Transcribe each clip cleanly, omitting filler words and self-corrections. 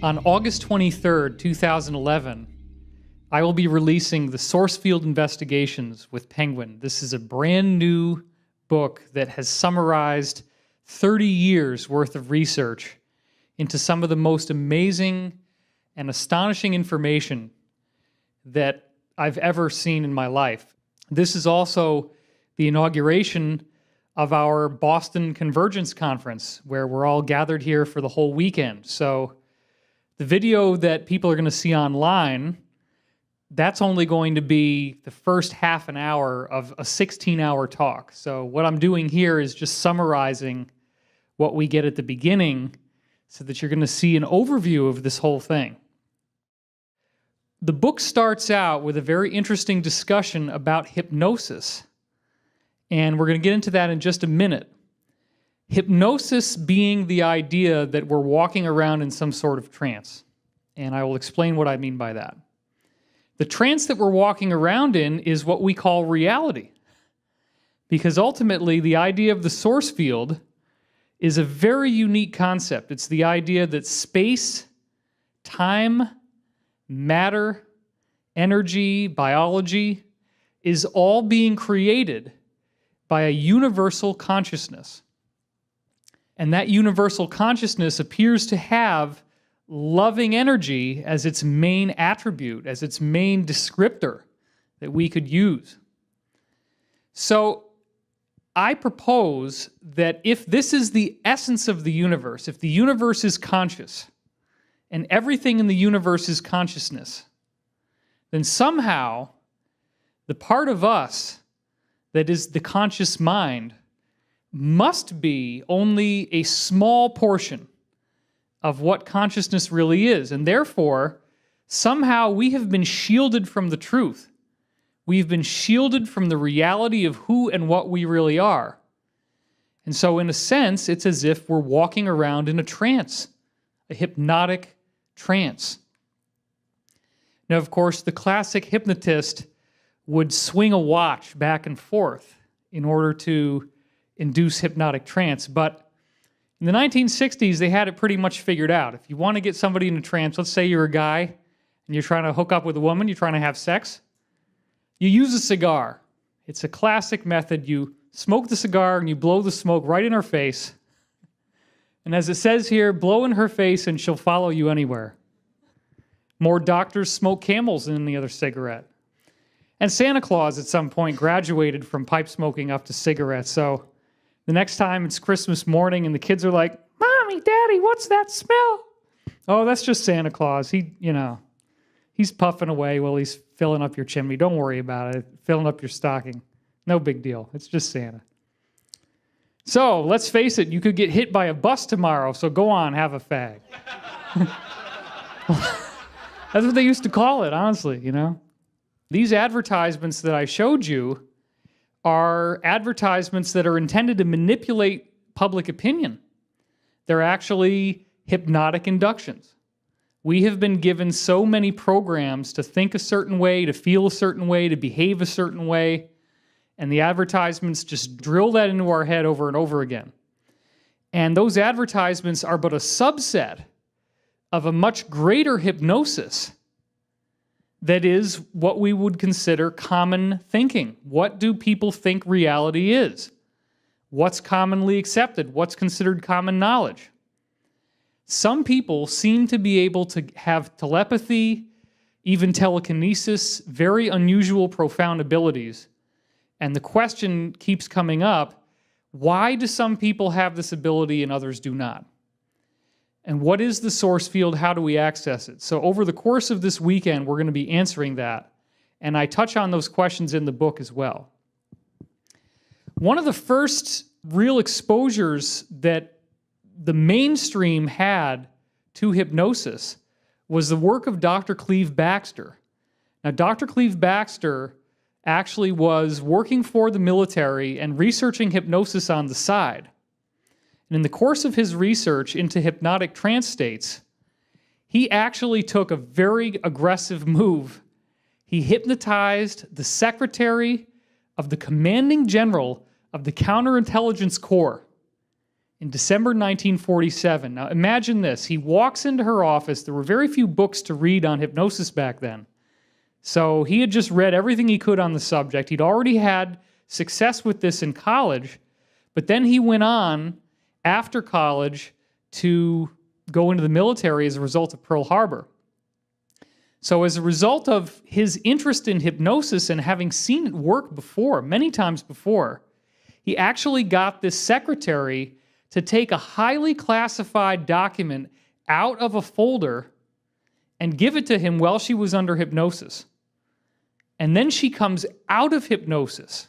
On August 23rd, 2011, I will be releasing the Source Field Investigations with Penguin. This is a brand new book that has summarized 30 years worth of research into some of the most amazing and astonishing information that I've ever seen in my life. This is also the inauguration of our Boston Convergence Conference, where we're all gathered here for the whole weekend. So the video that people are going to see online, that's only going to be the first half an hour of a 16-hour talk. So what I'm doing here is just summarizing what we get at the beginning so that you're going to see an overview of this whole thing. The book starts out with a very interesting discussion about hypnosis, and we're going to get into that in just a minute. Hypnosis being the idea that we're walking around in some sort of trance, and I will explain what I mean by that. The trance that we're walking around in is what we call reality, because ultimately the idea of the source field is a very unique concept. It's the idea that space, time, matter, energy, biology is all being created by a universal consciousness. And that universal consciousness appears to have loving energy as its main attribute, as its main descriptor that we could use. So I propose that if this is the essence of the universe, if the universe is conscious, and everything in the universe is consciousness, then somehow the part of us that is the conscious mind must be only a small portion of what consciousness really is. And therefore, somehow we have been shielded from the truth. We've been shielded from the reality of who and what we really are. And so in a sense, it's as if we're walking around in a trance, a hypnotic trance. Now, of course, the classic hypnotist would swing a watch back and forth in order to induce hypnotic trance. But in the 1960s, they had it pretty much figured out. If you want to get somebody in a trance, let's say you're a guy and you're trying to hook up with a woman, you're trying to have sex, you use a cigar. It's a classic method. You smoke the cigar and you blow the smoke right in her face. And as it says here, blow in her face and she'll follow you anywhere. More doctors smoke Camels than any other cigarette. And Santa Claus at some point graduated from pipe smoking up to cigarettes. So the next time it's Christmas morning and the kids are like, "Mommy, Daddy, what's that smell?" "Oh, that's just Santa Claus. He's puffing away while he's filling up your chimney. Don't worry about it. Filling up your stocking. No big deal. It's just Santa." So let's face it, you could get hit by a bus tomorrow, so go on, have a fag. That's what they used to call it, honestly, you know. These advertisements that I showed you are advertisements that are intended to manipulate public opinion. They're actually hypnotic inductions. We have been given so many programs to think a certain way, to feel a certain way, to behave a certain way, and the advertisements just drill that into our head over and over again. And those advertisements are but a subset of a much greater hypnosis that is what we would consider common thinking. What do people think reality is? What's commonly accepted? What's considered common knowledge? Some people seem to be able to have telepathy, even telekinesis, very unusual, profound abilities. And the question keeps coming up, why do some people have this ability and others do not? And what is the source field? How do we access it? So over the course of this weekend, we're going to be answering that. And I touch on those questions in the book as well. One of the first real exposures that the mainstream had to hypnosis was the work of Dr. Cleve Baxter. Now, Dr. Cleve Baxter actually was working for the military and researching hypnosis on the side. And in the course of his research into hypnotic trance states, he actually took a very aggressive move. He hypnotized the secretary of the commanding general of the Counterintelligence Corps in December 1947. Now imagine this. He walks into her office. There were very few books to read on hypnosis back then. So he had just read everything he could on the subject. He'd already had success with this in college, but then he went on after college to go into the military as a result of Pearl Harbor. So as a result of his interest in hypnosis and having seen it work before, many times before, he actually got this secretary to take a highly classified document out of a folder and give it to him while she was under hypnosis. And then she comes out of hypnosis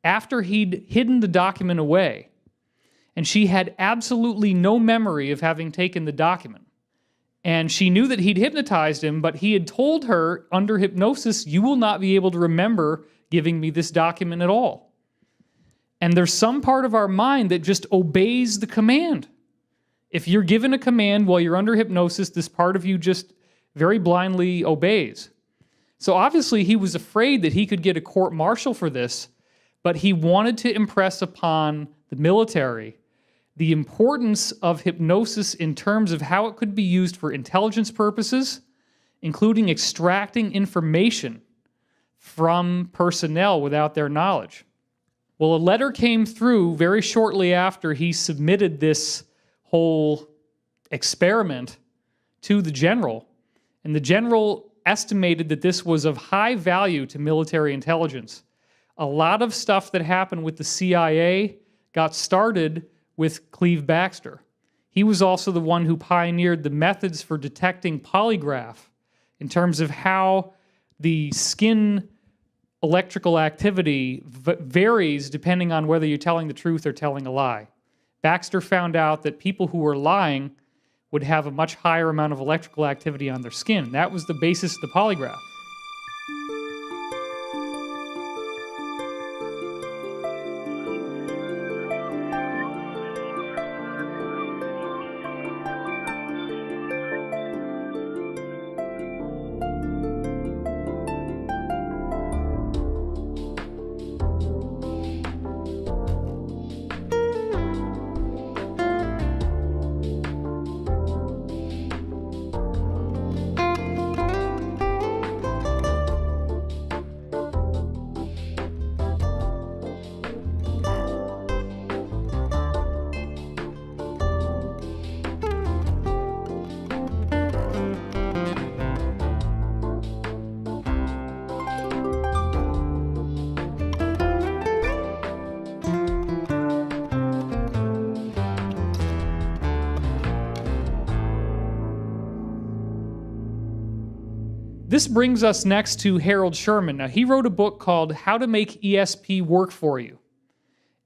after he'd hidden the document away, and she had absolutely no memory of having taken the document. And she knew that he'd hypnotized him, but he had told her under hypnosis, "You will not be able to remember giving me this document at all." And there's some part of our mind that just obeys the command. If you're given a command while you're under hypnosis, this part of you just very blindly obeys. So obviously he was afraid that he could get a court-martial for this, but he wanted to impress upon the military the importance of hypnosis in terms of how it could be used for intelligence purposes, including extracting information from personnel without their knowledge. Well, a letter came through very shortly after he submitted this whole experiment to the general, and the general estimated that this was of high value to military intelligence. A lot of stuff that happened with the CIA got started with Cleve Baxter. He was also the one who pioneered the methods for detecting polygraph in terms of how the skin electrical activity varies depending on whether you're telling the truth or telling a lie. Baxter found out that people who were lying would have a much higher amount of electrical activity on their skin. That was the basis of the polygraph. This brings us next to Harold Sherman. Now, he wrote a book called How to Make ESP Work for You.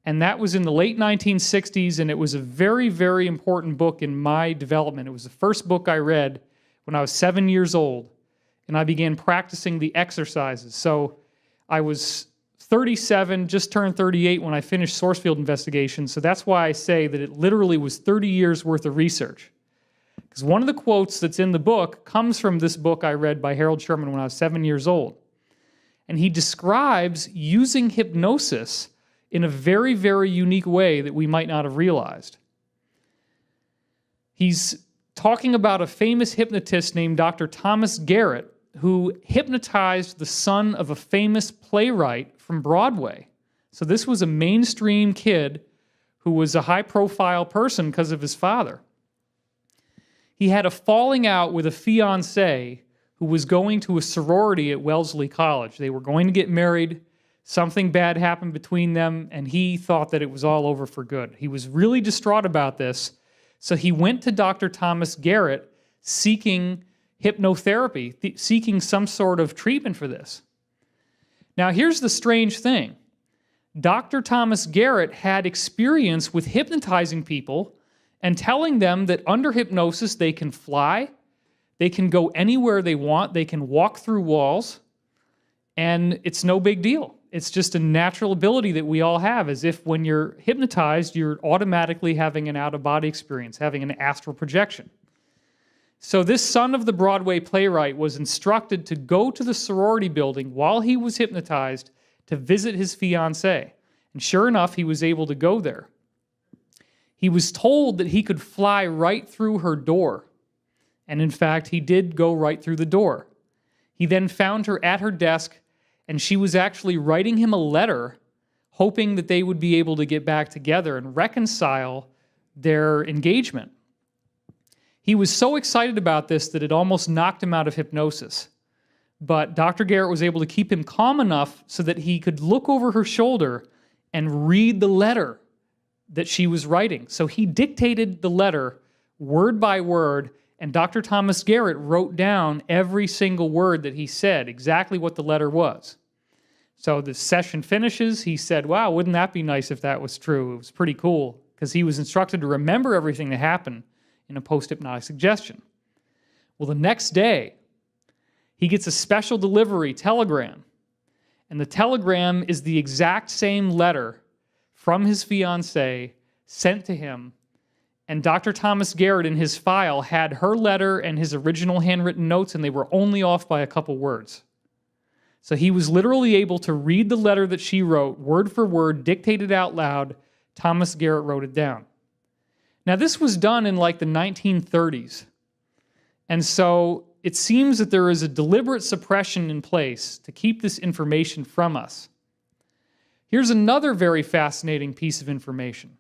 And that was in the late 1960s, and it was a very, very important book in my development. It was the first book I read when I was 7 years old, and I began practicing the exercises. So I was 37, just turned 38 when I finished source field investigation, so that's why I say that it literally was 30 years worth of research. Because one of the quotes that's in the book comes from this book I read by Harold Sherman when I was 7 years old. And he describes using hypnosis in a very, very unique way that we might not have realized. He's talking about a famous hypnotist named Dr. Thomas Garrett, who hypnotized the son of a famous playwright from Broadway. So this was a mainstream kid who was a high-profile person because of his father. He had a falling out with a fiancée who was going to a sorority at Wellesley College. They were going to get married. Something bad happened between them, and he thought that it was all over for good. He was really distraught about this, so he went to Dr. Thomas Garrett seeking hypnotherapy, seeking some sort of treatment for this. Now, here's the strange thing. Dr. Thomas Garrett had experience with hypnotizing people and telling them that under hypnosis they can fly, they can go anywhere they want, they can walk through walls, and it's no big deal. It's just a natural ability that we all have, as if when you're hypnotized, you're automatically having an out-of-body experience, having an astral projection. So this son of the Broadway playwright was instructed to go to the sorority building while he was hypnotized to visit his fiancée. And sure enough, he was able to go there. He was told that he could fly right through her door. And in fact, he did go right through the door. He then found her at her desk, and she was actually writing him a letter, hoping that they would be able to get back together and reconcile their engagement. He was so excited about this that it almost knocked him out of hypnosis. But Dr. Garrett was able to keep him calm enough so that he could look over her shoulder and read the letter that she was writing. So he dictated the letter word by word, and Dr. Thomas Garrett wrote down every single word that he said, exactly what the letter was. So the session finishes. He said, wow, wouldn't that be nice if that was true? It was pretty cool, because he was instructed to remember everything that happened in a post-hypnotic suggestion. Well, the next day, he gets a special delivery telegram, and the telegram is the exact same letter from his fiancée sent to him, and Dr. Thomas Garrett in his file had her letter and his original handwritten notes, and they were only off by a couple words. So he was literally able to read the letter that she wrote, word for word, dictated out loud. Thomas Garrett wrote it down. Now, this was done in like the 1930s, and so it seems that there is a deliberate suppression in place to keep this information from us. Here's another very fascinating piece of information.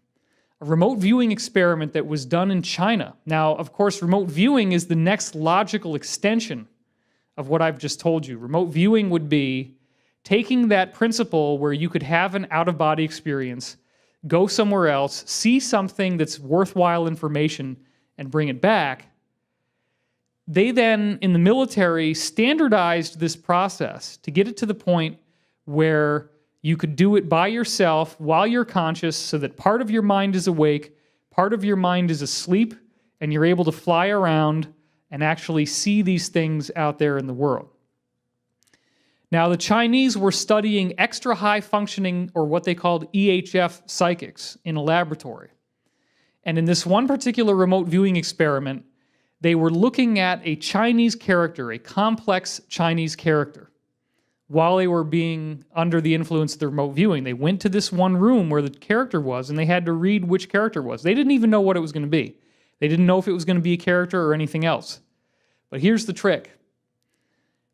A remote viewing experiment that was done in China. Now, of course, remote viewing is the next logical extension of what I've just told you. Remote viewing would be taking that principle where you could have an out-of-body experience, go somewhere else, see something that's worthwhile information, and bring it back. They then, in the military, standardized this process to get it to the point where you could do it by yourself while you're conscious, so that part of your mind is awake, part of your mind is asleep, and you're able to fly around and actually see these things out there in the world. Now, the Chinese were studying extra high functioning, or what they called EHF psychics, in a laboratory. And in this one particular remote viewing experiment, they were looking at a Chinese character, a complex Chinese character. While they were being under the influence of the remote viewing, they went to this one room where the character was, and they had to read which character it was. They didn't even know what it was going to be. They didn't know if it was going to be a character or anything else. But here's the trick.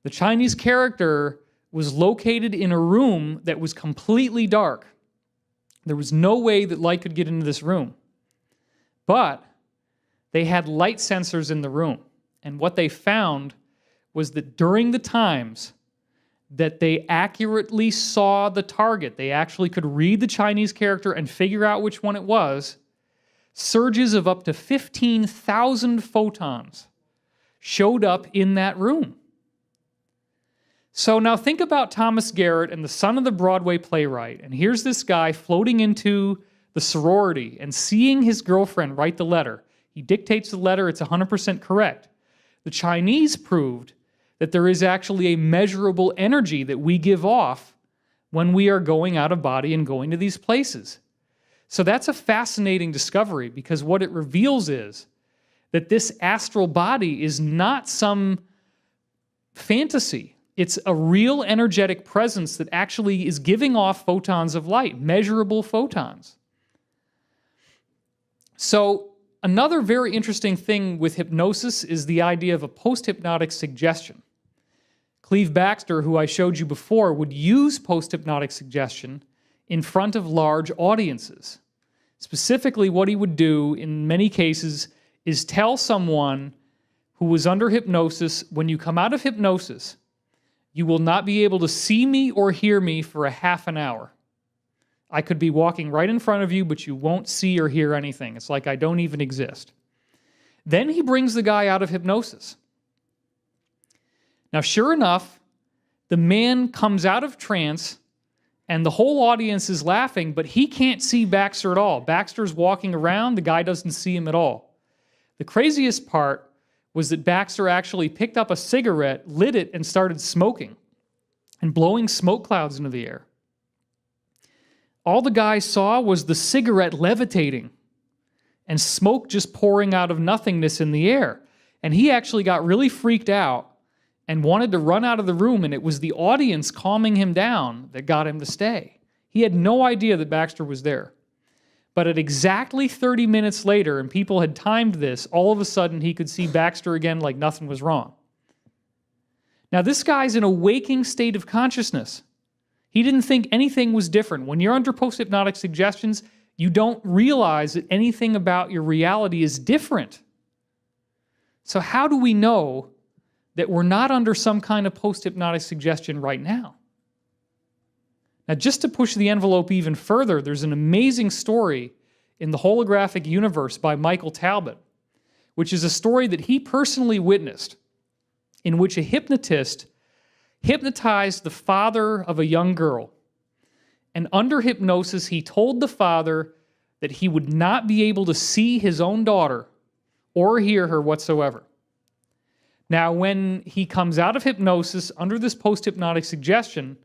The Chinese character was located in a room that was completely dark. There was no way that light could get into this room. But they had light sensors in the room. And what they found was that during the times that they accurately saw the target, they actually could read the Chinese character and figure out which one it was, surges of up to 15,000 photons showed up in that room. So now think about Thomas Garrett and the son of the Broadway playwright, and here's this guy floating into the sorority and seeing his girlfriend write the letter. He dictates the letter, it's 100% correct. The Chinese proved that there is actually a measurable energy that we give off when we are going out of body and going to these places. So that's a fascinating discovery, because what it reveals is that this astral body is not some fantasy. It's a real energetic presence that actually is giving off photons of light, measurable photons. So another very interesting thing with hypnosis is the idea of a post-hypnotic suggestion. Cleve Baxter, who I showed you before, would use post-hypnotic suggestion in front of large audiences. Specifically, what he would do in many cases is tell someone who was under hypnosis, when you come out of hypnosis, you will not be able to see me or hear me for a half an hour. I could be walking right in front of you, but you won't see or hear anything. It's like I don't even exist. Then he brings the guy out of hypnosis. Now, sure enough, the man comes out of trance, and the whole audience is laughing, but he can't see Baxter at all. Baxter's walking around, the guy doesn't see him at all. The craziest part was that Baxter actually picked up a cigarette, lit it, and started smoking and blowing smoke clouds into the air. All the guy saw was the cigarette levitating and smoke just pouring out of nothingness in the air. And he actually got really freaked out and wanted to run out of the room, and it was the audience calming him down that got him to stay. He had no idea that Baxter was there. But at exactly 30 minutes later, and people had timed this, all of a sudden he could see Baxter again like nothing was wrong. Now, this guy's in a waking state of consciousness. He didn't think anything was different. When you're under post-hypnotic suggestions, you don't realize that anything about your reality is different. So how do we know that we're not under some kind of post-hypnotic suggestion right now? Now, just to push the envelope even further, there's an amazing story in the Holographic Universe by Michael Talbot, which is a story that he personally witnessed, in which a hypnotist hypnotized the father of a young girl. And under hypnosis, he told the father that he would not be able to see his own daughter or hear her whatsoever. Now, when he comes out of hypnosis under this post-hypnotic suggestion,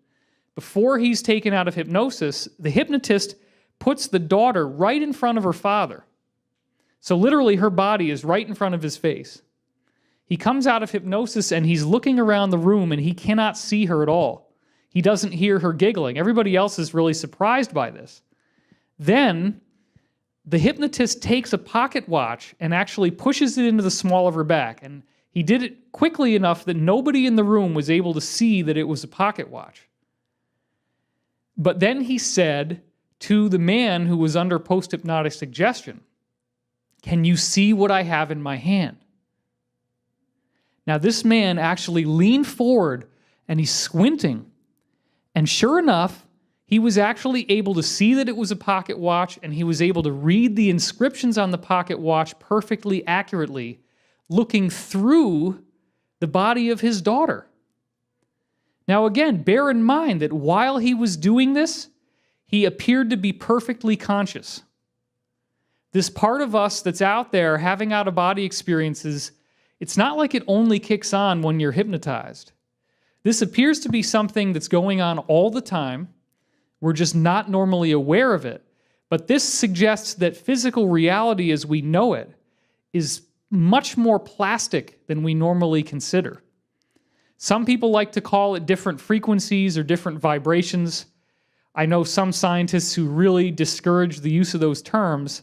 before he's taken out of hypnosis, the hypnotist puts the daughter right in front of her father. So literally, her body is right in front of his face. He comes out of hypnosis and he's looking around the room and he cannot see her at all. He doesn't hear her giggling. Everybody else is really surprised by this. Then the hypnotist takes a pocket watch and actually pushes it into the small of her back. And he did it quickly enough that nobody in the room was able to see that it was a pocket watch. But then he said to the man who was under post-hypnotic suggestion, "Can you see what I have in my hand?" Now, this man actually leaned forward and he's squinting. And sure enough, he was actually able to see that it was a pocket watch, and he was able to read the inscriptions on the pocket watch perfectly accurately, looking through the body of his daughter. Now, again, bear in mind that while he was doing this, he appeared to be perfectly conscious. This part of us that's out there having out-of-body experiences, it's not like it only kicks on when you're hypnotized. This appears to be something that's going on all the time. We're just not normally aware of it. But this suggests that physical reality as we know it is much more plastic than we normally consider. Some people like to call it different frequencies or different vibrations. I know some scientists who really discourage the use of those terms,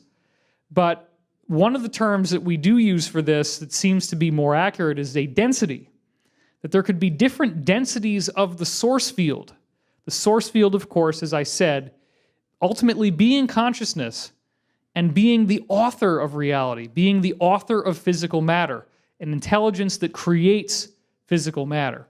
but one of the terms that we do use for this that seems to be more accurate is a density. That there could be different densities of the source field. The source field, of course, as I said, ultimately being consciousness and being the author of reality, being the author of physical matter, an intelligence that creates physical matter.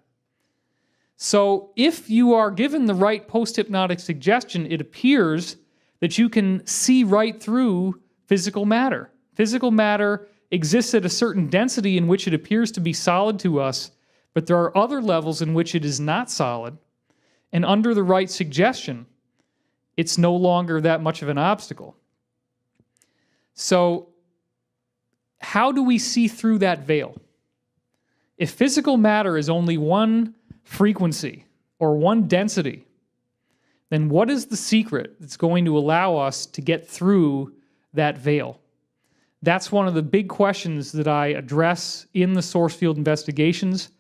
So if you are given the right post-hypnotic suggestion, it appears that you can see right through physical matter. Physical matter exists at a certain density in which it appears to be solid to us, but there are other levels in which it is not solid, and under the right suggestion, it's no longer that much of an obstacle. So, how do we see through that veil? If physical matter is only one frequency or one density, then what is the secret that's going to allow us to get through that veil? That's one of the big questions that I address in the source field investigations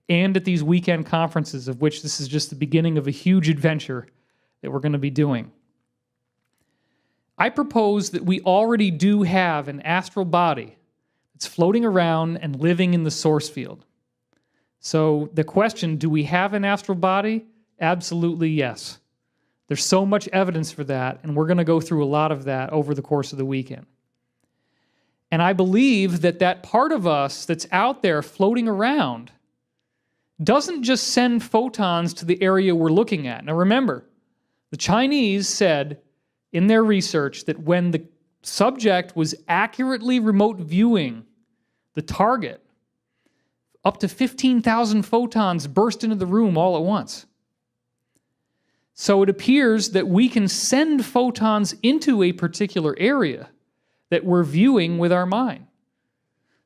and at these weekend conferences, of which this is just the beginning of a huge adventure that we're going to be doing. I propose that we already do have an astral body that's floating around and living in the source field. So the question, do we have an astral body? Absolutely yes. There's so much evidence for that, and we're going to go through a lot of that over the course of the weekend. And I believe that that part of us that's out there floating around doesn't just send photons to the area we're looking at. Now remember, the Chinese said in their research that when the subject was accurately remote viewing the target, up to 15,000 photons burst into the room all at once. So it appears that we can send photons into a particular area that we're viewing with our mind.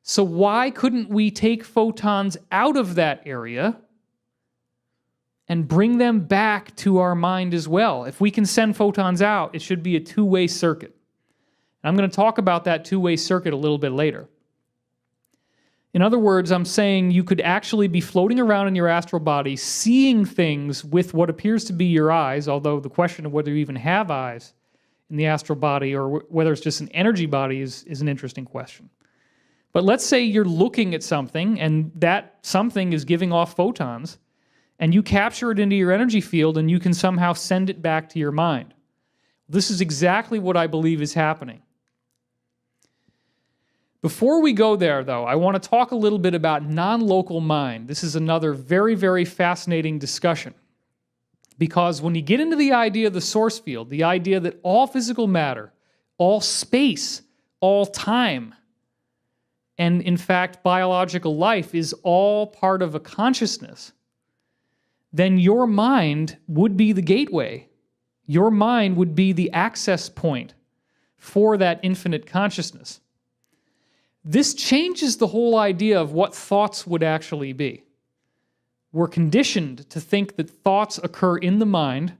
So why couldn't we take photons out of that area and bring them back to our mind as well? If we can send photons out, it should be a two-way circuit. And I'm going to talk about that two-way circuit a little bit later. In other words, I'm saying you could actually be floating around in your astral body, seeing things with what appears to be your eyes, although the question of whether you even have eyes in the astral body or whether it's just an energy body is an interesting question. But let's say you're looking at something and that something is giving off photons and you capture it into your energy field and you can somehow send it back to your mind. This is exactly what I believe is happening. Before we go there, though, I want to talk a little bit about non-local mind. This is another very, very fascinating discussion. Because when you get into the idea of the source field, the idea that all physical matter, all space, all time, and in fact biological life is all part of a consciousness, then your mind would be the gateway. Your mind would be the access point for that infinite consciousness. This changes the whole idea of what thoughts would actually be. We're conditioned to think that thoughts occur in the mind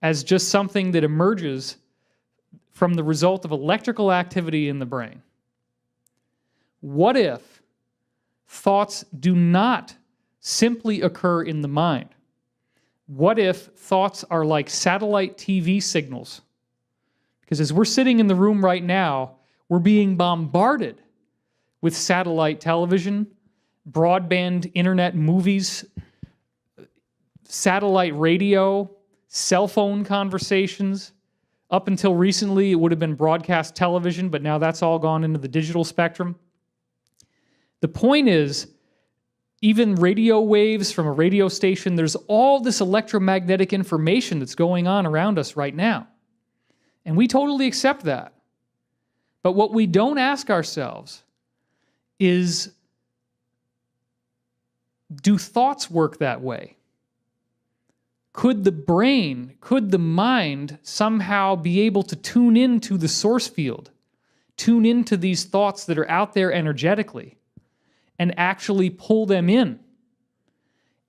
as just something that emerges from the result of electrical activity in the brain. What if thoughts do not simply occur in the mind? What if thoughts are like satellite TV signals? Because as we're sitting in the room right now, we're being bombarded with satellite television, broadband internet movies, satellite radio, cell phone conversations. Up until recently, it would have been broadcast television, but now that's all gone into the digital spectrum. The point is, even radio waves from a radio station, there's all this electromagnetic information that's going on around us right now. And we totally accept that. But what we don't ask ourselves is, do thoughts work that way? Could the brain, could the mind somehow be able to tune into the source field, tune into these thoughts that are out there energetically, and actually pull them in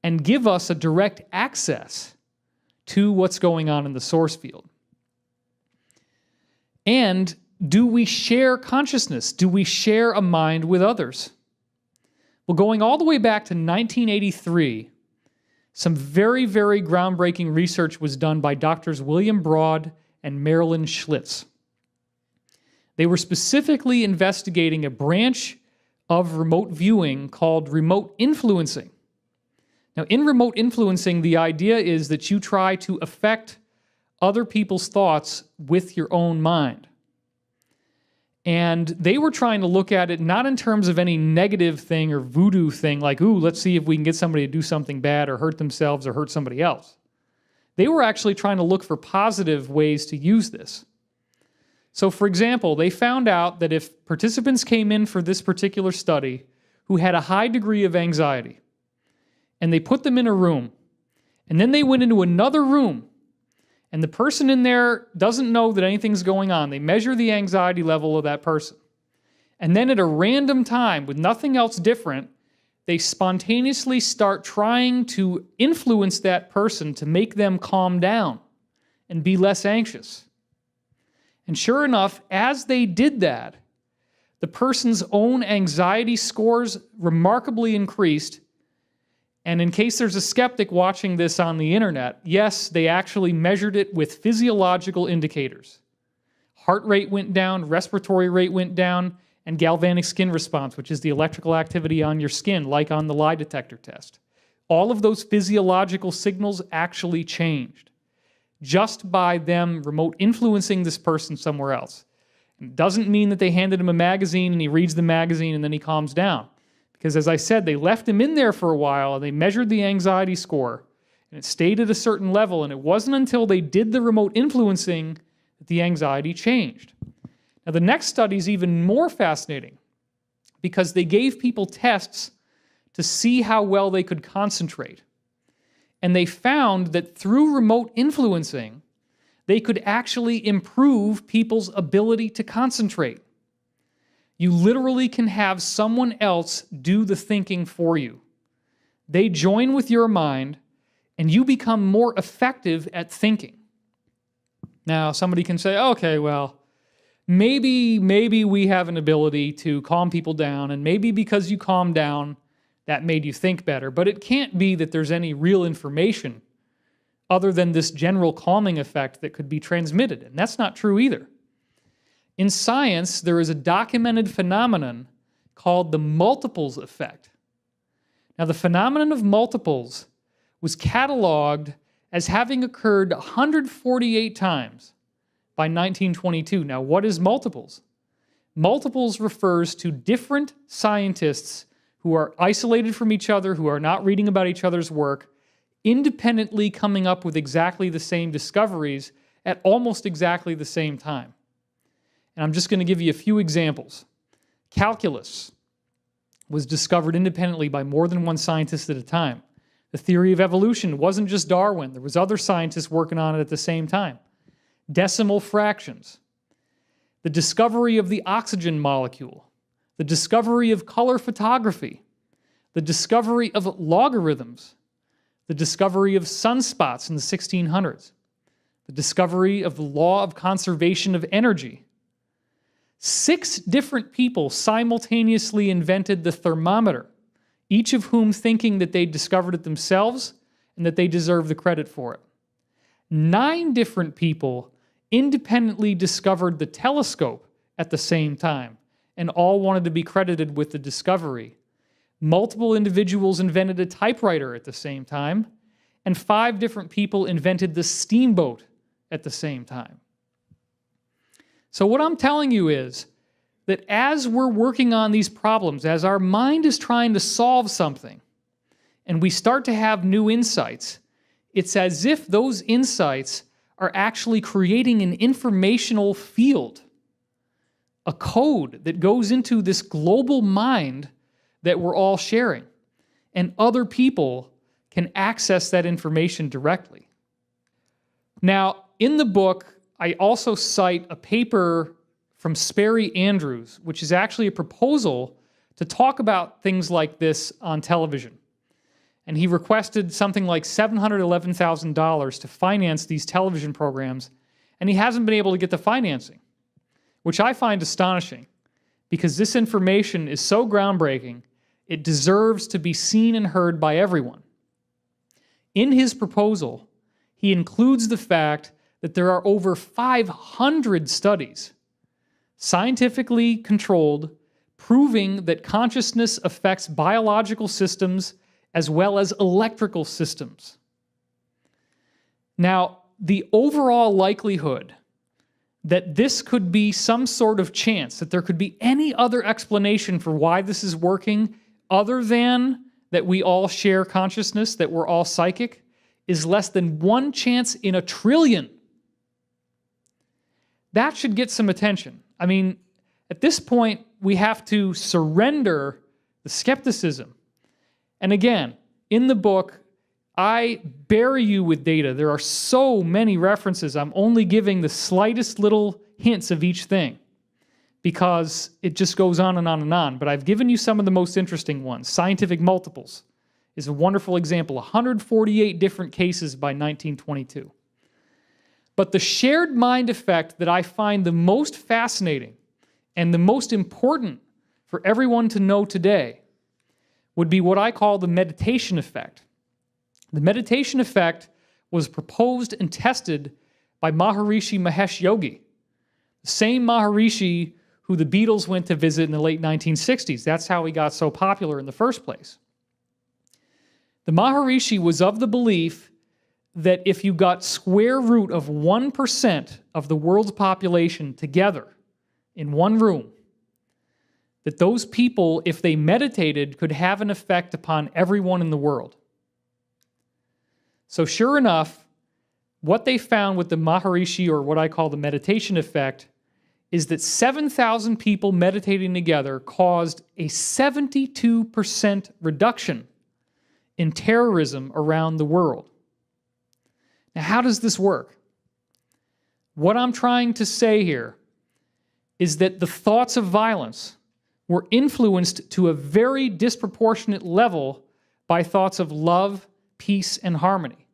and give us a direct access to what's going on in the source field? And do we share consciousness? Do we share a mind with others? Well, going all the way back to 1983, some very, very groundbreaking research was done by Doctors William Broad and Marilyn Schlitz. They were specifically investigating a branch of remote viewing called remote influencing. Now, in remote influencing, the idea is that you try to affect other people's thoughts with your own mind. And they were trying to look at it not in terms of any negative thing or voodoo thing like, ooh, let's see if we can get somebody to do something bad or hurt themselves or hurt somebody else. They were actually trying to look for positive ways to use this. So, for example, they found out that if participants came in for this particular study who had a high degree of anxiety, and they put them in a room, and then they went into another room, and the person in there doesn't know that anything's going on. They measure the anxiety level of that person. And then at a random time, with nothing else different, they spontaneously start trying to influence that person to make them calm down and be less anxious. And sure enough, as they did that, the person's own anxiety scores remarkably increased. And in case there's a skeptic watching this on the internet, yes, they actually measured it with physiological indicators. Heart rate went down, respiratory rate went down, and galvanic skin response, which is the electrical activity on your skin, like on the lie detector test. All of those physiological signals actually changed just by them remote influencing this person somewhere else. It doesn't mean that they handed him a magazine and he reads the magazine and then he calms down. Because as I said, they left him in there for a while and they measured the anxiety score and it stayed at a certain level, and it wasn't until they did the remote influencing that the anxiety changed. Now the next study is even more fascinating because they gave people tests to see how well they could concentrate. And they found that through remote influencing, they could actually improve people's ability to concentrate. You literally can have someone else do the thinking for you. They join with your mind, and you become more effective at thinking. Now, somebody can say, okay, well, maybe we have an ability to calm people down, and maybe because you calm down, that made you think better. But it can't be that there's any real information other than this general calming effect that could be transmitted. And that's not true either. In science, there is a documented phenomenon called the multiples effect. Now, the phenomenon of multiples was cataloged as having occurred 148 times by 1922. Now, what is multiples? Multiples refers to different scientists who are isolated from each other, who are not reading about each other's work, independently coming up with exactly the same discoveries at almost exactly the same time. And I'm just going to give you a few examples. Calculus was discovered independently by more than one scientist at a time. The theory of evolution wasn't just Darwin. There was other scientists working on it at the same time. Decimal fractions. The discovery of the oxygen molecule. The discovery of color photography. The discovery of logarithms. The discovery of sunspots in the 1600s. The discovery of the law of conservation of energy. 6 different people simultaneously invented the thermometer, each of whom thinking that they discovered it themselves and that they deserve the credit for it. 9 different people independently discovered the telescope at the same time, and all wanted to be credited with the discovery. Multiple individuals invented a typewriter at the same time, and 5 different people invented the steamboat at the same time. So what I'm telling you is that as we're working on these problems, as our mind is trying to solve something, and we start to have new insights, it's as if those insights are actually creating an informational field, a code that goes into this global mind that we're all sharing, and other people can access that information directly. Now, in the book, I also cite a paper from Sperry Andrews, which is actually a proposal to talk about things like this on television. And he requested something like $711,000 to finance these television programs, and he hasn't been able to get the financing, which I find astonishing, because this information is so groundbreaking, it deserves to be seen and heard by everyone. In his proposal, he includes the fact that there are over 500 studies, scientifically controlled, proving that consciousness affects biological systems as well as electrical systems. Now, the overall likelihood that this could be some sort of chance, that there could be any other explanation for why this is working other than that we all share consciousness, that we're all psychic, is less than 1 chance in a trillion. That should get some attention. I mean, at this point, we have to surrender the skepticism. And again, in the book, I bury you with data. There are so many references. I'm only giving the slightest little hints of each thing because it just goes on and on and on. But I've given you some of the most interesting ones. Scientific multiples is a wonderful example. 148 different cases by 1922. But the shared mind effect that I find the most fascinating and the most important for everyone to know today would be what I call the meditation effect. The meditation effect was proposed and tested by Maharishi Mahesh Yogi, the same Maharishi who the Beatles went to visit in the late 1960s. That's how he got so popular in the first place. The Maharishi was of the belief that if you got square root of 1% of the world's population together in one room, that those people, if they meditated, could have an effect upon everyone in the world. So sure enough, what they found with the Maharishi, or what I call the meditation effect, is that 7,000 people meditating together caused a 72% reduction in terrorism around the world. Now, how does this work? What I'm trying to say here is that the thoughts of violence were influenced to a very disproportionate level by thoughts of love, peace, and harmony.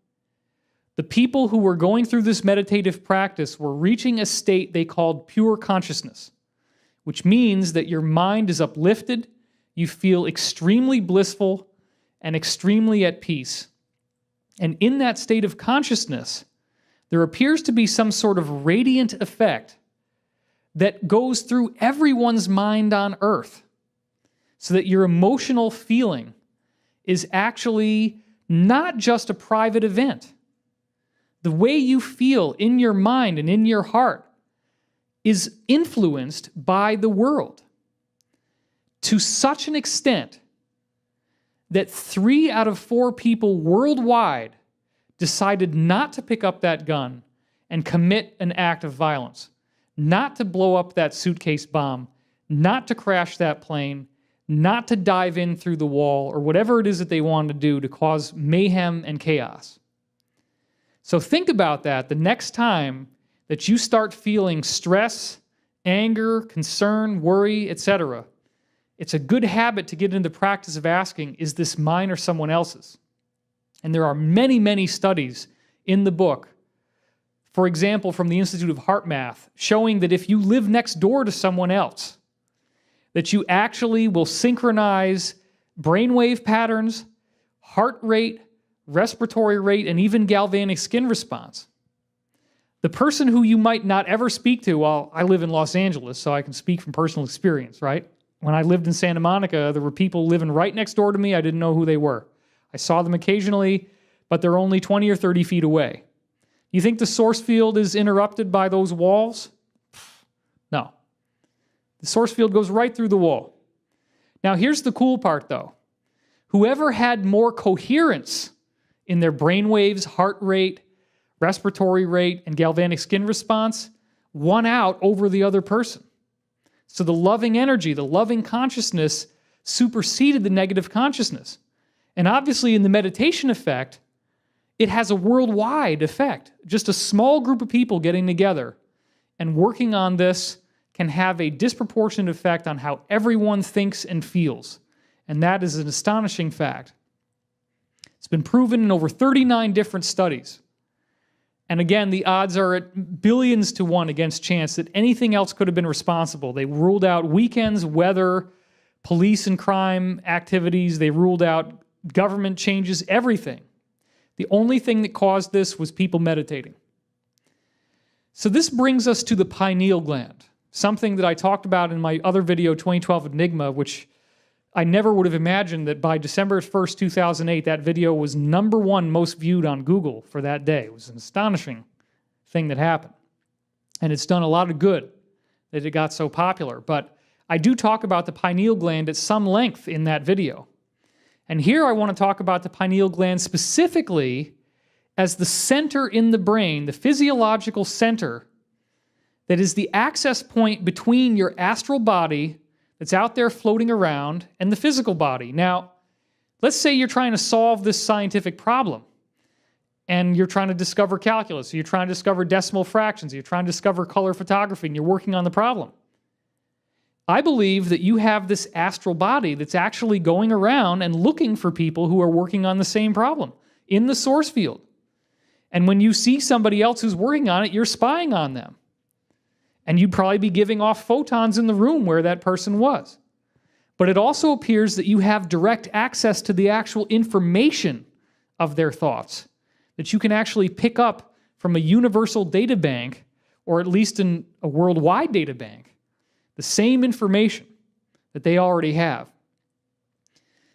The people who were going through this meditative practice were reaching a state they called pure consciousness, which means that your mind is uplifted, you feel extremely blissful, and extremely at peace. And in that state of consciousness, there appears to be some sort of radiant effect that goes through everyone's mind on Earth, so that your emotional feeling is actually not just a private event. The way you feel in your mind and in your heart is influenced by the world to such an extent that 3 out of 4 people worldwide decided not to pick up that gun and commit an act of violence, not to blow up that suitcase bomb, not to crash that plane, not to dive in through the wall, or whatever it is that they want to do to cause mayhem and chaos. So think about that the next time that you start feeling stress, anger, concern, worry, etc. It's a good habit to get into the practice of asking, is this mine or someone else's? And there are many, many studies in the book, for example, from the Institute of Heart Math, showing that if you live next door to someone else, that you actually will synchronize brainwave patterns, heart rate, respiratory rate, and even galvanic skin response. The person who you might not ever speak to, well, I live in Los Angeles, so I can speak from personal experience, right? When I lived in Santa Monica, there were people living right next door to me. I didn't know who they were. I saw them occasionally, but they're only 20 or 30 feet away. You think the source field is interrupted by those walls? No. The source field goes right through the wall. Now, here's the cool part, though. Whoever had more coherence in their brainwaves, heart rate, respiratory rate, and galvanic skin response won out over the other person. So the loving energy, the loving consciousness superseded the negative consciousness. And obviously in the meditation effect, it has a worldwide effect. Just a small group of people getting together and working on this can have a disproportionate effect on how everyone thinks and feels. And that is an astonishing fact. It's been proven in over 39 different studies. And again, the odds are at billions to 1 against chance that anything else could have been responsible. They ruled out weekends, weather, police and crime activities. They ruled out government changes, everything. The only thing that caused this was people meditating. So this brings us to the pineal gland, something that I talked about in my other video, 2012 Enigma, which I never would have imagined that by December 1st, 2008, that video was #1 most viewed on Google for that day. It was an astonishing thing that happened. And it's done a lot of good that it got so popular. But I do talk about the pineal gland at some length in that video. And here I want to talk about the pineal gland specifically as the center in the brain, the physiological center that is the access point between your astral body that's out there floating around and the physical body. Now, let's say you're trying to solve this scientific problem and you're trying to discover calculus, or you're trying to discover decimal fractions, or you're trying to discover color photography, and you're working on the problem. I believe that you have this astral body that's actually going around and looking for people who are working on the same problem in the source field. And when you see somebody else who's working on it, you're spying on them. And you'd probably be giving off photons in the room where that person was. But it also appears that you have direct access to the actual information of their thoughts, that you can actually pick up from a universal data bank, or at least in a worldwide data bank, the same information that they already have.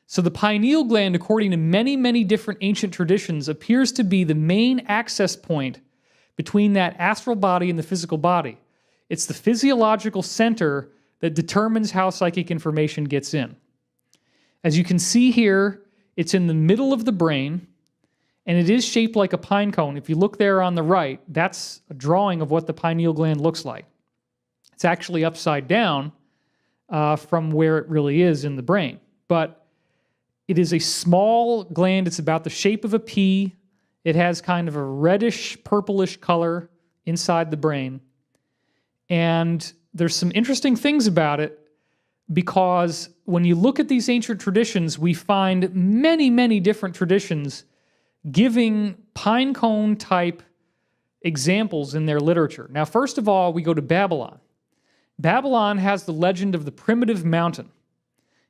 So the pineal gland, according to many, many different ancient traditions, appears to be the main access point between that astral body and the physical body. It's the physiological center that determines how psychic information gets in. As you can see here, it's in the middle of the brain, and it is shaped like a pine cone. If you look there on the right, that's a drawing of what the pineal gland looks like. It's actually upside down from where it really is in the brain. But it is a small gland. It's about the shape of a pea. It has kind of a reddish, purplish color inside the brain. And there's some interesting things about it, because when you look at these ancient traditions, we find many, many different traditions giving pine cone type examples in their literature. Now, first of all, we go to Babylon. Babylon has the legend of the primitive mountain.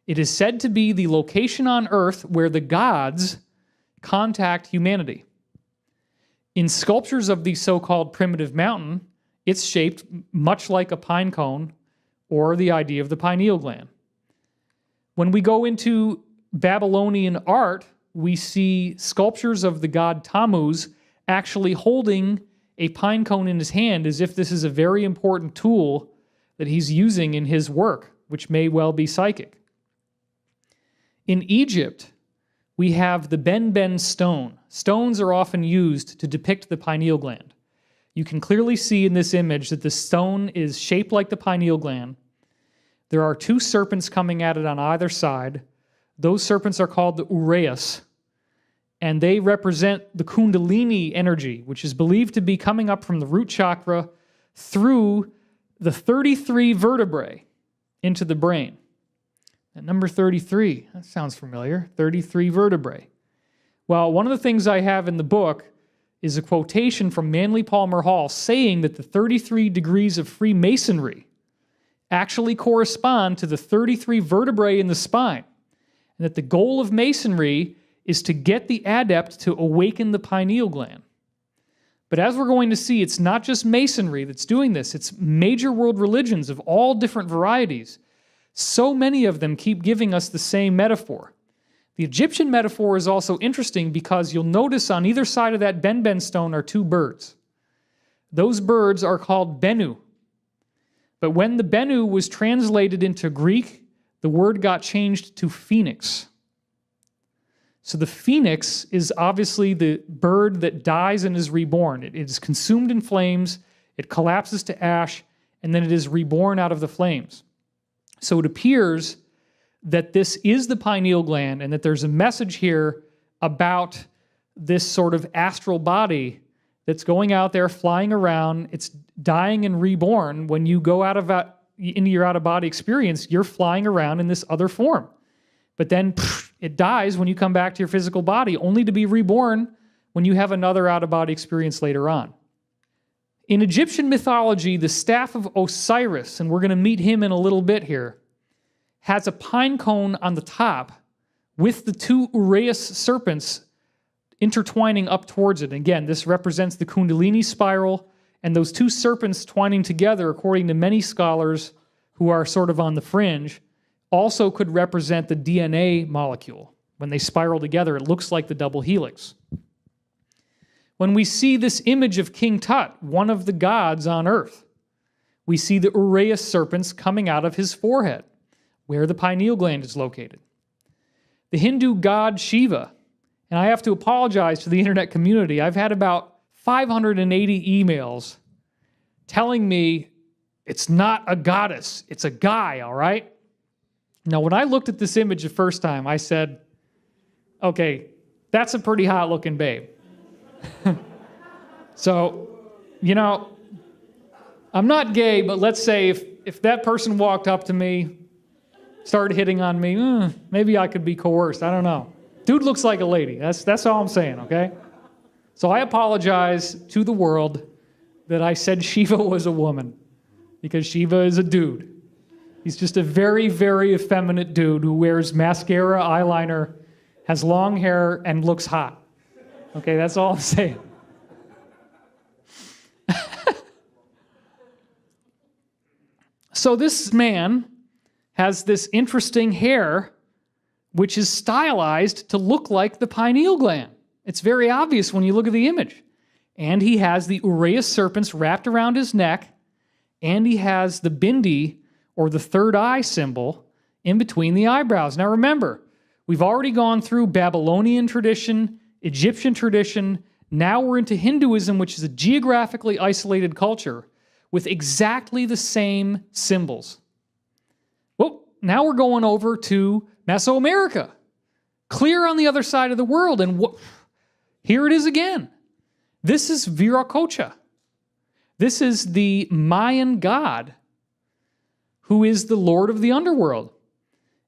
It is said to be the location on earth where the gods contact humanity. In sculptures of the so-called primitive mountain, it's shaped much like a pine cone or the idea of the pineal gland. When we go into Babylonian art, we see sculptures of the god Tammuz actually holding a pine cone in his hand as if this is a very important tool that he's using in his work, which may well be psychic. In Egypt, we have the Ben stone. Stones are often used to depict the pineal gland. You can clearly see in this image that the stone is shaped like the pineal gland. There are two serpents coming at it on either side. Those serpents are called the Uraeus, and they represent the Kundalini energy, which is believed to be coming up from the root chakra through the 33 vertebrae into the brain. And number 33, that sounds familiar, 33 vertebrae. Well, one of the things I have in the book is a quotation from Manly Palmer Hall saying that the 33 degrees of Freemasonry actually correspond to the 33 vertebrae in the spine, and that the goal of Masonry is to get the adept to awaken the pineal gland. But as we're going to see, it's not just Masonry that's doing this, it's major world religions of all different varieties. So many of them keep giving us the same metaphor. The Egyptian metaphor is also interesting because you'll notice on either side of that Ben stone are two birds. Those birds are called Bennu. But when the Bennu was translated into Greek, the word got changed to phoenix. So the phoenix is obviously the bird that dies and is reborn. It is consumed in flames, it collapses to ash, and then it is reborn out of the flames. So it appears that this is the pineal gland and that there's a message here about this sort of astral body that's going out there, flying around. It's dying and reborn. When you go into your out-of-body experience, you're flying around in this other form. But then it dies when you come back to your physical body, only to be reborn when you have another out-of-body experience later on. In Egyptian mythology, the staff of Osiris, and we're going to meet him in a little bit here, has a pine cone on the top with the two Uraeus serpents intertwining up towards it. Again, this represents the Kundalini spiral, and those two serpents twining together, according to many scholars who are sort of on the fringe, also could represent the DNA molecule. When they spiral together, it looks like the double helix. When we see this image of King Tut, one of the gods on earth, we see the Uraeus serpents coming out of his forehead, where the pineal gland is located. The Hindu god Shiva, and I have to apologize to the internet community, I've had about 580 emails telling me it's not a goddess, it's a guy, all right? Now, when I looked at this image the first time, I said, okay, that's a pretty hot-looking babe. So, I'm not gay, but let's say if that person walked up to me, started hitting on me, maybe I could be coerced. I don't know. Dude looks like a lady. That's all I'm saying, okay? So I apologize to the world that I said Shiva was a woman, because Shiva is a dude. He's just a very, very effeminate dude who wears mascara, eyeliner, has long hair, and looks hot. Okay, that's all I'm saying. So this man has this interesting hair, which is stylized to look like the pineal gland. It's very obvious when you look at the image. And he has the Uraeus serpents wrapped around his neck, and he has the bindi, or the third eye symbol, in between the eyebrows. Now remember, we've already gone through Babylonian tradition, Egyptian tradition. Now we're into Hinduism, which is a geographically isolated culture with exactly the same symbols. Well, now we're going over to Mesoamerica, clear on the other side of the world, and here it is again. This is Viracocha. This is the Mayan god who is the lord of the underworld.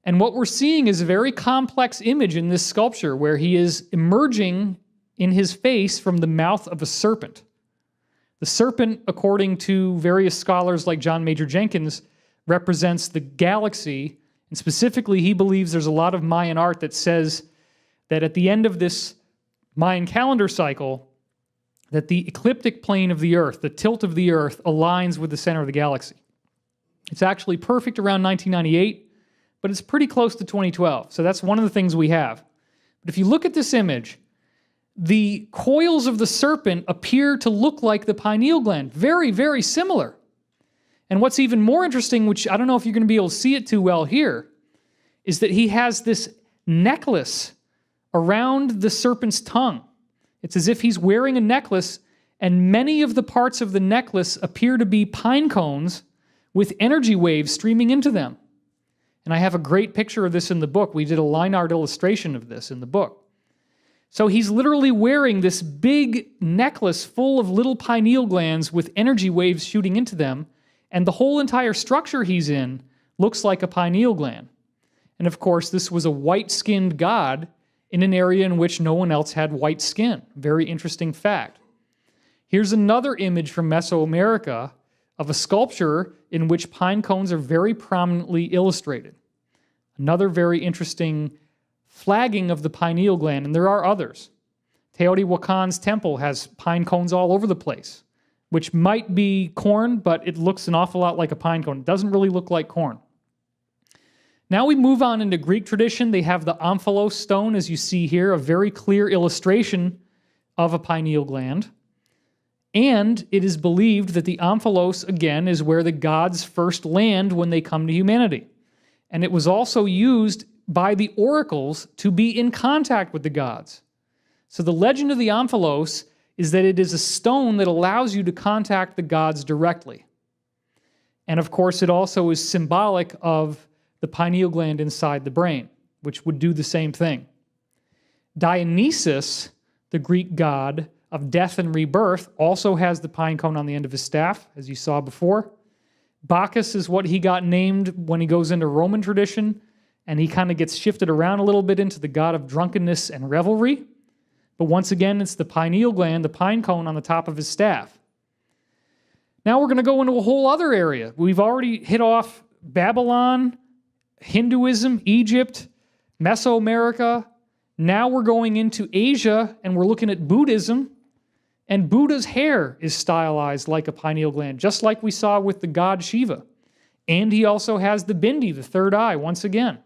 And what we're seeing is a very complex image in this sculpture where he is emerging in his face from the mouth of a serpent. The serpent, according to various scholars like John Major Jenkins, represents the galaxy, and specifically he believes there's a lot of Mayan art that says that at the end of this Mayan calendar cycle, that the ecliptic plane of the Earth, the tilt of the Earth, aligns with the center of the galaxy. It's actually perfect around 1998, but it's pretty close to 2012. So that's one of the things we have. But if you look at this image, the coils of the serpent appear to look like the pineal gland. Very, very similar. And what's even more interesting, which I don't know if you're going to be able to see it too well here, is that he has this necklace around the serpent's tongue. It's as if he's wearing a necklace, and many of the parts of the necklace appear to be pine cones with energy waves streaming into them. And I have a great picture of this in the book. We did a line art illustration of this in the book. So he's literally wearing this big necklace full of little pineal glands with energy waves shooting into them, and the whole entire structure he's in looks like a pineal gland. And of course, this was a white-skinned god in an area in which no one else had white skin. Very interesting fact. Here's another image from Mesoamerica of a sculpture in which pine cones are very prominently illustrated. Another very interesting flagging of the pineal gland, and there are others. Teotihuacan's temple has pine cones all over the place, which might be corn, but it looks an awful lot like a pine cone. It doesn't really look like corn. Now we move on into Greek tradition. They have the omphalos stone, as you see here, a very clear illustration of a pineal gland. And it is believed that the omphalos, again, is where the gods first land when they come to humanity. And it was also used by the oracles to be in contact with the gods. So the legend of the omphalos is that it is a stone that allows you to contact the gods directly. And of course, it also is symbolic of the pineal gland inside the brain, which would do the same thing. Dionysus, the Greek god of death and rebirth, also has the pine cone on the end of his staff, as you saw before. Bacchus is what he got named when he goes into Roman tradition, and he kind of gets shifted around a little bit into the god of drunkenness and revelry. But once again, it's the pineal gland, the pine cone on the top of his staff. Now we're going to go into a whole other area. We've already hit off Babylon, Hinduism, Egypt, Mesoamerica. Now we're going into Asia, and we're looking at Buddhism. And Buddha's hair is stylized like a pineal gland, just like we saw with the god Shiva. And he also has the bindi, the third eye, once again.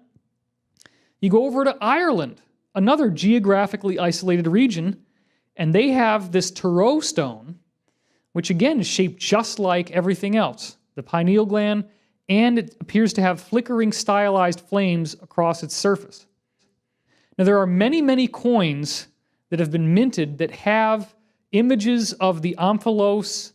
You go over to Ireland, another geographically isolated region, and they have this Taro stone, which again is shaped just like everything else, the pineal gland, and it appears to have flickering stylized flames across its surface. Now, there are many, many coins that have been minted that have images of the omphalos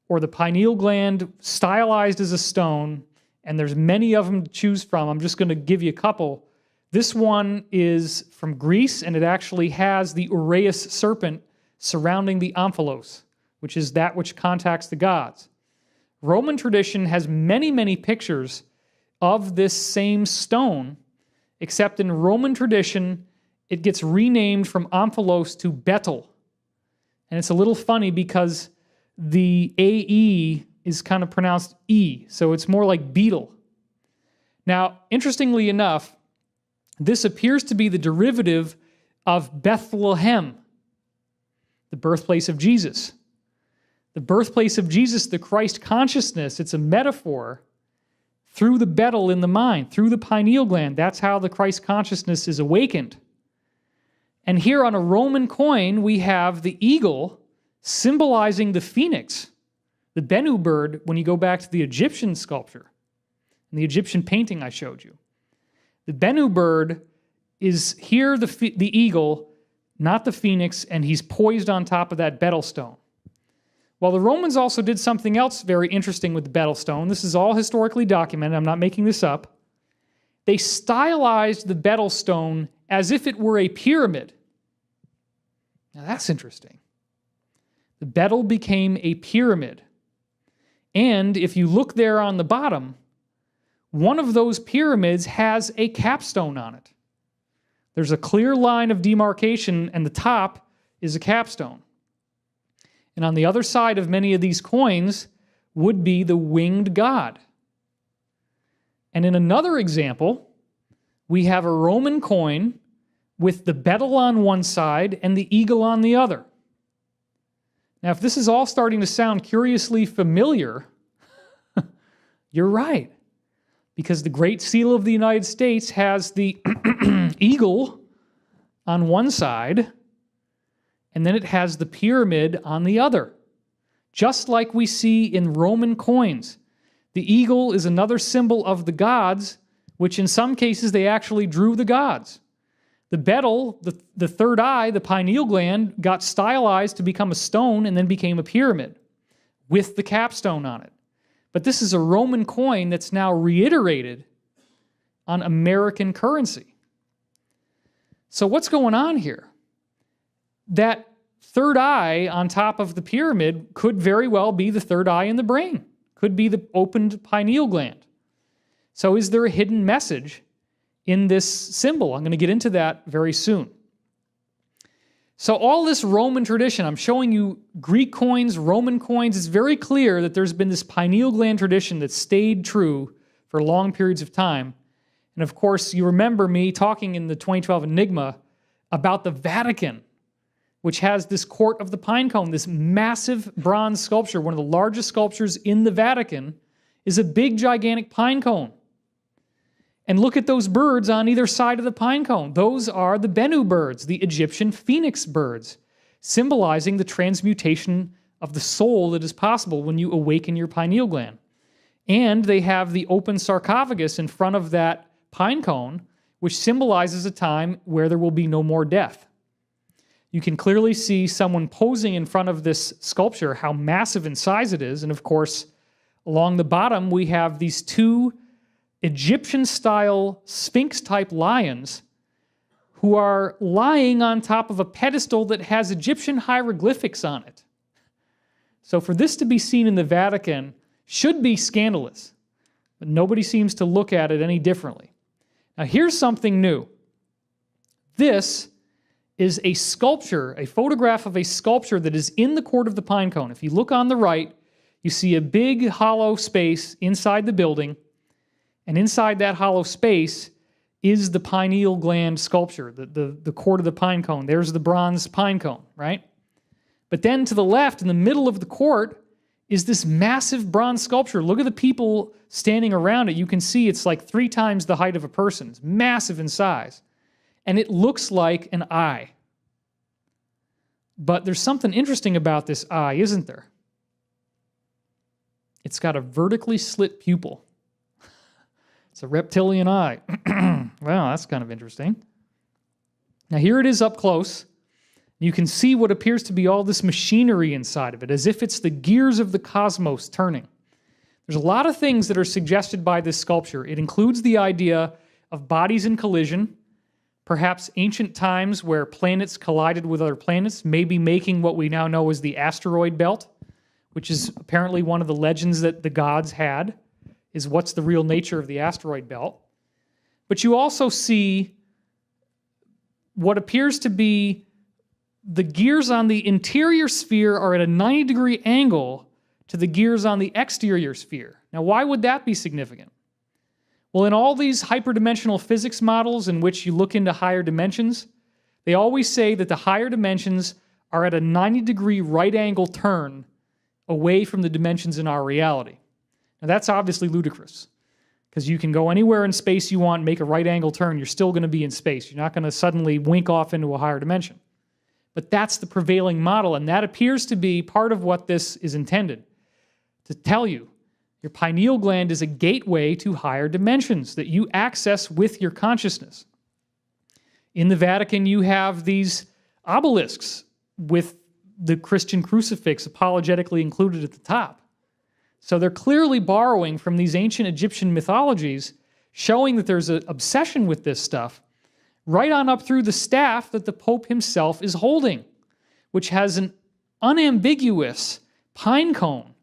or the pineal gland stylized as a stone, and there's many of them to choose from. I'm just going to give you a couple. This one is from Greece, and it actually has the Uraeus serpent surrounding the omphalos, which is that which contacts the gods. Roman tradition has many, many pictures of this same stone, except in Roman tradition, it gets renamed from omphalos to betel. And it's a little funny because the AE is kind of pronounced E, so it's more like beetle. Now, interestingly enough, this appears to be the derivative of Bethlehem, the birthplace of Jesus. The birthplace of Jesus, the Christ consciousness, it's a metaphor through the betel in the mind, through the pineal gland. That's how the Christ consciousness is awakened. And here on a Roman coin, we have the eagle symbolizing the phoenix, the Bennu bird, when you go back to the Egyptian sculpture, and the Egyptian painting I showed you. The Bennu bird is here, the eagle, not the phoenix, and he's poised on top of that betel stone. Well, the Romans also did something else very interesting with the betel stone. This is all historically documented. I'm not making this up. They stylized the betel stone as if it were a pyramid. Now that's interesting. The betel became a pyramid. And if you look there on the bottom, one of those pyramids has a capstone on it. There's a clear line of demarcation, and the top is a capstone. And on the other side of many of these coins would be the winged god. And in another example, we have a Roman coin with the betel on one side and the eagle on the other. Now, if this is all starting to sound curiously familiar, you're right. Because the Great Seal of the United States has the eagle on one side, and then it has the pyramid on the other. Just like we see in Roman coins. The eagle is another symbol of the gods, which in some cases they actually drew the gods. The betel, the third eye, the pineal gland, got stylized to become a stone and then became a pyramid with the capstone on it. But this is a Roman coin that's now reiterated on American currency. So what's going on here? That third eye on top of the pyramid could very well be the third eye in the brain, could be the opened pineal gland. So is there a hidden message in this symbol? I'm going to get into that very soon. So all this Roman tradition, I'm showing you Greek coins, Roman coins, it's very clear that there's been this pineal gland tradition that stayed true for long periods of time. And of course, you remember me talking in the 2012 Enigma about the Vatican, which has this Court of the Pine Cone, this massive bronze sculpture. One of the largest sculptures in the Vatican is a big, gigantic pine cone. And look at those birds on either side of the pine cone. Those are the Bennu birds, the Egyptian phoenix birds, symbolizing the transmutation of the soul that is possible when you awaken your pineal gland. And they have the open sarcophagus in front of that pine cone, which symbolizes a time where there will be no more death. You can clearly see someone posing in front of this sculpture, how massive in size it is. And of course, along the bottom, we have these two Egyptian-style Sphinx-type lions who are lying on top of a pedestal that has Egyptian hieroglyphics on it. So for this to be seen in the Vatican should be scandalous, but nobody seems to look at it any differently. Now here's something new. This is a sculpture, a photograph of a sculpture that is in the Court of the Pine Cone. If you look on the right, you see a big hollow space inside the building, and inside that hollow space is the pineal gland sculpture, the Court of the Pine Cone. There's the bronze pine cone, right? But then to the left, in the middle of the court, is this massive bronze sculpture. Look at the people standing around it. You can see it's like 3 times the height of a person. It's massive in size. And it looks like an eye. But there's something interesting about this eye, isn't there? It's got a vertically slit pupil. It's a reptilian eye. Well, that's kind of interesting. Now here it is up close. You can see what appears to be all this machinery inside of it, as if it's the gears of the cosmos turning. There's a lot of things that are suggested by this sculpture. It includes the idea of bodies in collision, perhaps ancient times where planets collided with other planets, maybe making what we now know as the asteroid belt, which is apparently one of the legends that the gods had, is what's the real nature of the asteroid belt. But you also see what appears to be the gears on the interior sphere are at a 90-degree angle to the gears on the exterior sphere. Now, why would that be significant? Well, in all these hyperdimensional physics models in which you look into higher dimensions, they always say that the higher dimensions are at a 90-degree right angle turn away from the dimensions in our reality. Now, that's obviously ludicrous, because you can go anywhere in space you want, make a right angle turn, you're still going to be in space. You're not going to suddenly wink off into a higher dimension. But that's the prevailing model, and that appears to be part of what this is intended to tell you. Your pineal gland is a gateway to higher dimensions that you access with your consciousness. In the Vatican, you have these obelisks with the Christian crucifix apologetically included at the top. So they're clearly borrowing from these ancient Egyptian mythologies, showing that there's an obsession with this stuff, right on up through the staff that the Pope himself is holding, which has an unambiguous pine cone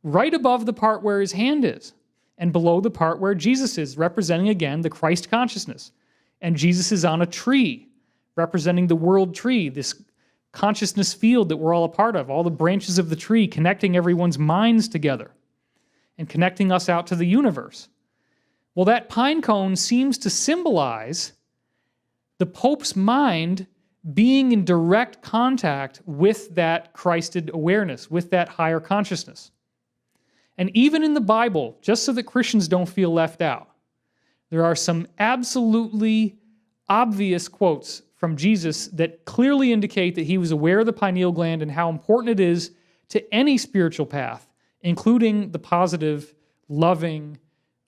right above the part where his hand is, and below the part where Jesus is, representing, again, the Christ consciousness. And Jesus is on a tree, representing the world tree, this consciousness field that we're all a part of, all the branches of the tree connecting everyone's minds together and connecting us out to the universe. Well, that pine cone seems to symbolize the Pope's mind being in direct contact with that Christed awareness, with that higher consciousness. And even in the Bible, just so that Christians don't feel left out, there are some absolutely obvious quotes from Jesus that clearly indicate that he was aware of the pineal gland and how important it is to any spiritual path, including the positive, loving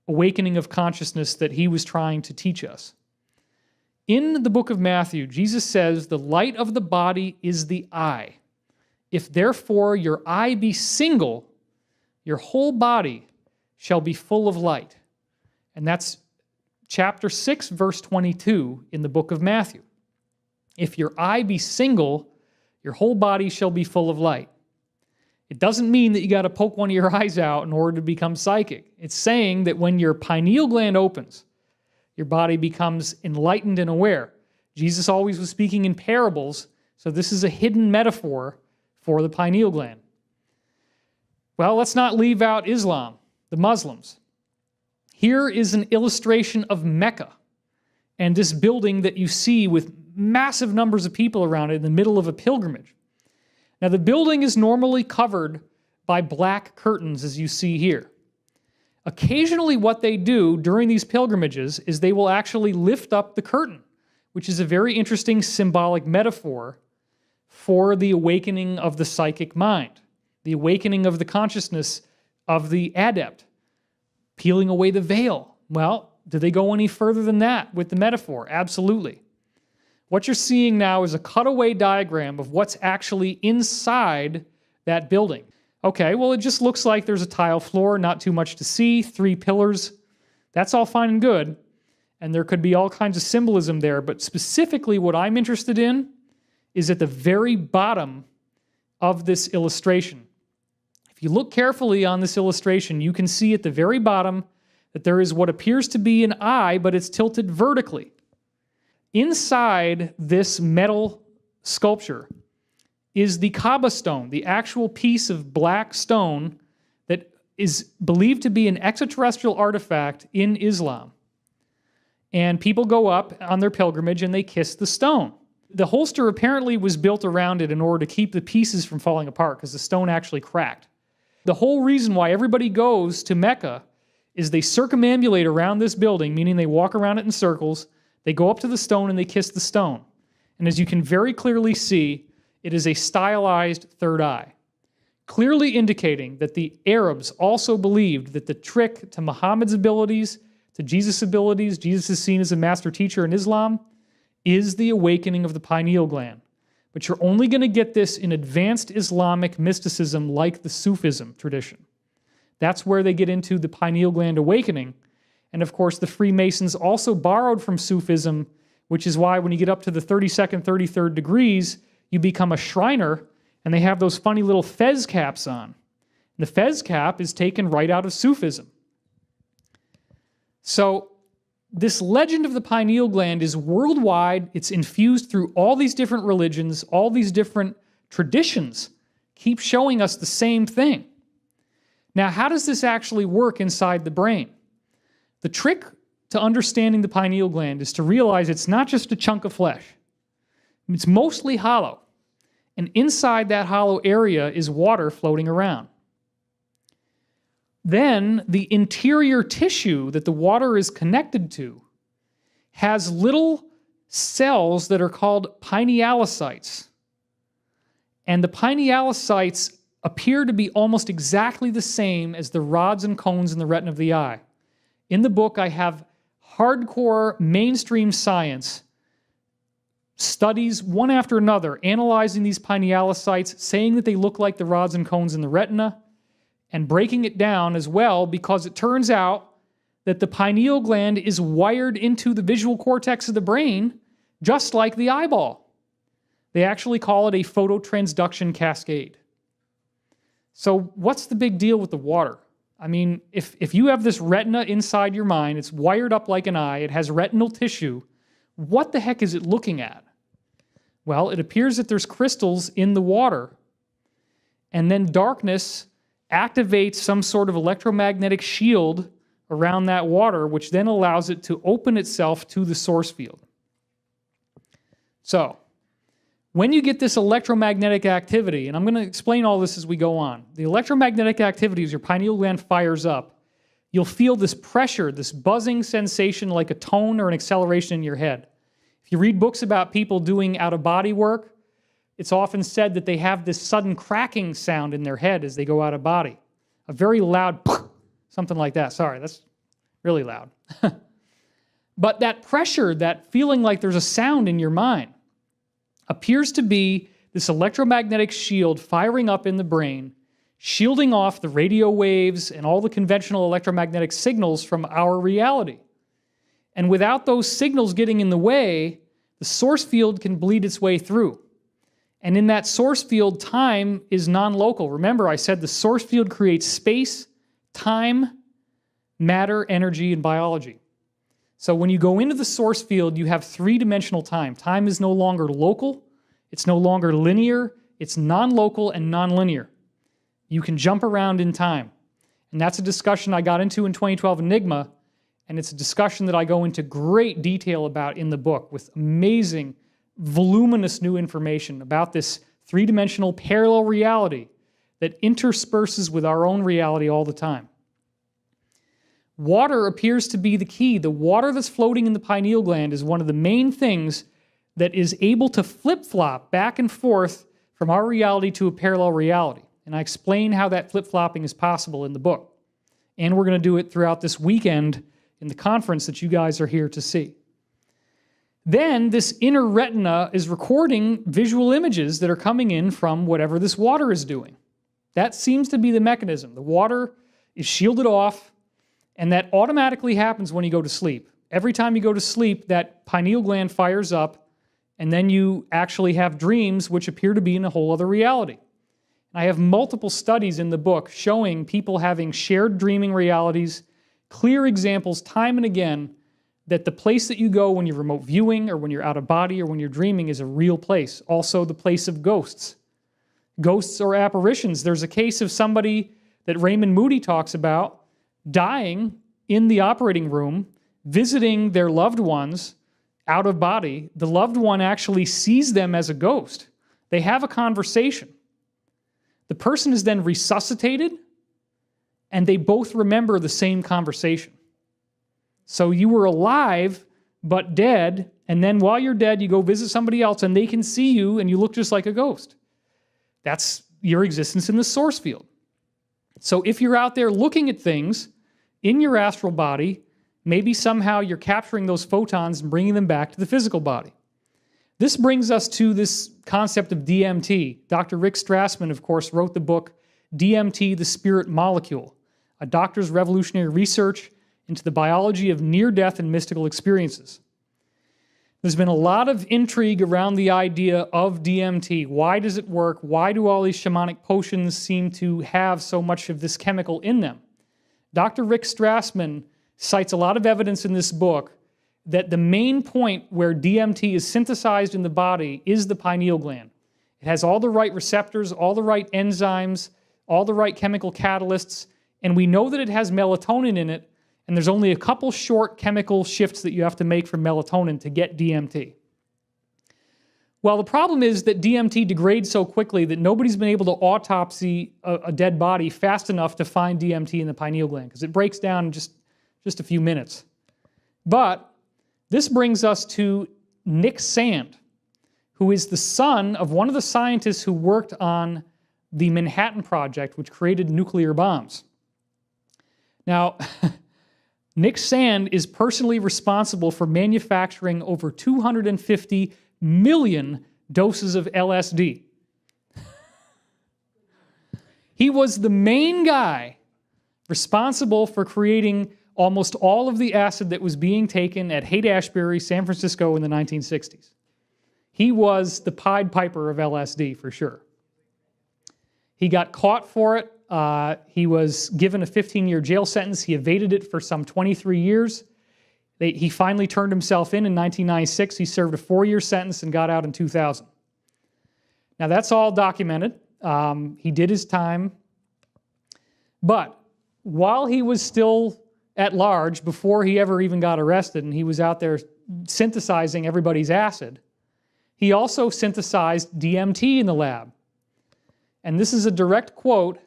awakening of consciousness that he was trying to teach us. In the book of Matthew, Jesus says, "The light of the body is the eye. If therefore your eye be single, your whole body shall be full of light." And that's chapter 6, verse 22 in the book of Matthew. If your eye be single, your whole body shall be full of light. It doesn't mean that you got to poke one of your eyes out in order to become psychic. It's saying that when your pineal gland opens, your body becomes enlightened and aware. Jesus always was speaking in parables, so this is a hidden metaphor for the pineal gland. Well, let's not leave out Islam, the Muslims. Here is an illustration of Mecca and this building that you see with massive numbers of people around it in the middle of a pilgrimage. Now, the building is normally covered by black curtains, as you see here. Occasionally, what they do during these pilgrimages is they will actually lift up the curtain, which is a very interesting symbolic metaphor for the awakening of the psychic mind, the awakening of the consciousness of the adept, peeling away the veil. Well, do they go any further than that with the metaphor? Absolutely. What you're seeing now is a cutaway diagram of what's actually inside that building. Okay, well, it just looks like there's a tile floor, not too much to see, 3 pillars. That's all fine and good, and there could be all kinds of symbolism there, but specifically what I'm interested in is at the very bottom of this illustration. If you look carefully on this illustration, you can see at the very bottom that there is what appears to be an eye, but it's tilted vertically. Inside this metal sculpture is the Kaaba stone, the actual piece of black stone that is believed to be an extraterrestrial artifact in Islam. And people go up on their pilgrimage and they kiss the stone. The holster apparently was built around it in order to keep the pieces from falling apart because the stone actually cracked. The whole reason why everybody goes to Mecca is they circumambulate around this building, meaning they walk around it in circles, they go up to the stone and they kiss the stone. And as you can very clearly see, it is a stylized third eye, clearly indicating that the Arabs also believed that the trick to Muhammad's abilities, to Jesus' abilities, Jesus is seen as a master teacher in Islam, is the awakening of the pineal gland. But you're only going to get this in advanced Islamic mysticism like the Sufism tradition. That's where they get into the pineal gland awakening. And of course, the Freemasons also borrowed from Sufism, which is why when you get up to the 32nd, 33rd degrees, you become a Shriner, and they have those funny little fez caps on. The fez cap is taken right out of Sufism. So this legend of the pineal gland is worldwide. It's infused through all these different religions, all these different traditions keep showing us the same thing. Now, how does this actually work inside the brain? The trick to understanding the pineal gland is to realize it's not just a chunk of flesh. It's mostly hollow. And inside that hollow area is water floating around. Then the interior tissue that the water is connected to has little cells that are called pinealocytes. And the pinealocytes appear to be almost exactly the same as the rods and cones in the retina of the eye. In the book, I have hardcore mainstream science studies one after another analyzing these pinealocytes, saying that they look like the rods and cones in the retina, and breaking it down as well, because it turns out that the pineal gland is wired into the visual cortex of the brain just like the eyeball. They actually call it a phototransduction cascade. So what's the big deal with the water? I mean, if you have this retina inside your mind, it's wired up like an eye, it has retinal tissue, what the heck is it looking at? Well, it appears that there's crystals in the water, and then darkness activates some sort of electromagnetic shield around that water, which then allows it to open itself to the source field. So, When you get this electromagnetic activity, and I'm going to explain all this as we go on, the electromagnetic activity as your pineal gland fires up, you'll feel this pressure, this buzzing sensation like a tone or an acceleration in your head. If you read books about people doing out-of-body work, it's often said that they have this sudden cracking sound in their head as they go out of body. A very loud, something like that. Sorry, that's really loud. But that pressure, that feeling like there's a sound in your mind, appears to be this electromagnetic shield firing up in the brain, shielding off the radio waves and all the conventional electromagnetic signals from our reality. And without those signals getting in the way, the source field can bleed its way through. And in that source field, time is non-local. Remember, I said the source field creates space, time, matter, energy, and biology. So when you go into the source field, you have three-dimensional time. Time is no longer local, it's no longer linear, it's non-local and non-linear. You can jump around in time. And that's a discussion I got into in 2012 Enigma, and it's a discussion that I go into great detail about in the book with amazing, voluminous new information about this three-dimensional parallel reality that intersperses with our own reality all the time. Water appears to be the key. The water that's floating in the pineal gland is one of the main things that is able to flip-flop back and forth from our reality to a parallel reality. And I explain how that flip-flopping is possible in the book. And we're going to do it throughout this weekend in the conference that you guys are here to see. Then this inner retina is recording visual images that are coming in from whatever this water is doing. That seems to be the mechanism. The water is shielded off, and that automatically happens when you go to sleep. Every time you go to sleep, that pineal gland fires up, and then you actually have dreams which appear to be in a whole other reality. I have multiple studies in the book showing people having shared dreaming realities, clear examples time and again that the place that you go when you're remote viewing or when you're out of body or when you're dreaming is a real place. Also the place of ghosts. Ghosts or apparitions. There's a case of somebody that Raymond Moody talks about dying in the operating room, visiting their loved ones out of body. The loved one actually sees them as a ghost. They have a conversation. The person is then resuscitated, and they both remember the same conversation. So you were alive, but dead, and then while you're dead, you go visit somebody else, and they can see you, and you look just like a ghost. That's your existence in the source field. So if you're out there looking at things in your astral body, maybe somehow you're capturing those photons and bringing them back to the physical body. This brings us to this concept of DMT. Dr. Rick Strassman, of course, wrote the book DMT, the Spirit Molecule, a doctor's revolutionary research into the biology of near-death and mystical experiences. There's been a lot of intrigue around the idea of DMT. Why does it work? Why do all these shamanic potions seem to have so much of this chemical in them? Dr. Rick Strassman cites a lot of evidence in this book that the main point where DMT is synthesized in the body is the pineal gland. It has all the right receptors, all the right enzymes, all the right chemical catalysts, and we know that it has melatonin in it, and there's only a couple short chemical shifts that you have to make from melatonin to get DMT. Well, the problem is that DMT degrades so quickly that nobody's been able to autopsy a dead body fast enough to find DMT in the pineal gland, because it breaks down in just a few minutes. But this brings us to Nick Sand, who is the son of one of the scientists who worked on the Manhattan Project, which created nuclear bombs. Now, Nick Sand is personally responsible for manufacturing over 250 million doses of LSD. He was the main guy responsible for creating almost all of the acid that was being taken at Haight-Ashbury, San Francisco in the 1960s. He was the Pied Piper of LSD for sure. He got caught for it. He was given a 15-year jail sentence. He evaded it for some 23 years. He finally turned himself in 1996. He served a 4-year sentence and got out in 2000. Now, that's all documented. He did his time. But while he was still at large, before he ever even got arrested, and he was out there synthesizing everybody's acid, He also synthesized DMT in the lab. And this is a direct quote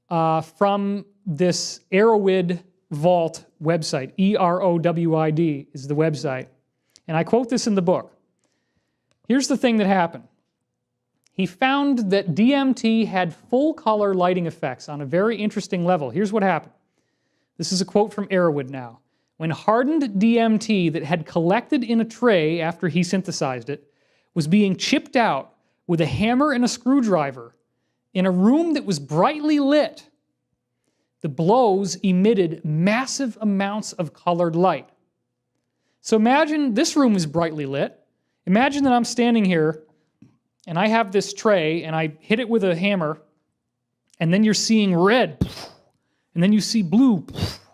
from this Erowid Vault website. EROWID is the website. And I quote this in the book. Here's the thing that happened. He found that DMT had full-color lighting effects on a very interesting level. Here's what happened. This is a quote from Erowid now. When hardened DMT that had collected in a tray after he synthesized it was being chipped out with a hammer and a screwdriver in a room that was brightly lit, the blows emitted massive amounts of colored light. So imagine this room is brightly lit. Imagine that I'm standing here and I have this tray and I hit it with a hammer, and then you're seeing red, and then you see blue,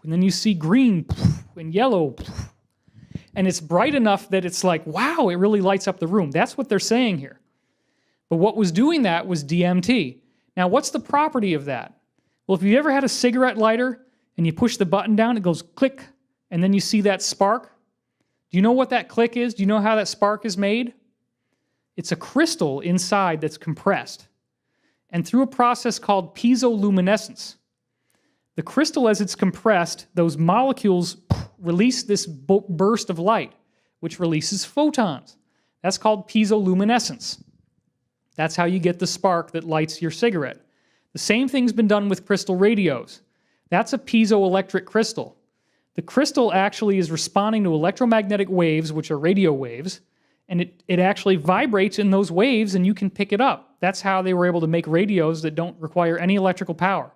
and then you see green and yellow. And it's bright enough that it's like, wow, it really lights up the room. That's what they're saying here. But what was doing that was DMT. Now, what's the property of that? Well, if you've ever had a cigarette lighter and you push the button down, it goes click, and then you see that spark. Do you know what that click is? Do you know how that spark is made? It's a crystal inside that's compressed. And through a process called piezoluminescence, the crystal, as it's compressed, those molecules release this burst of light, which releases photons. That's called piezoluminescence. That's how you get the spark that lights your cigarette. The same thing's been done with crystal radios. That's a piezoelectric crystal. The crystal actually is responding to electromagnetic waves, which are radio waves, and it actually vibrates in those waves, and you can pick it up. That's how they were able to make radios that don't require any electrical power.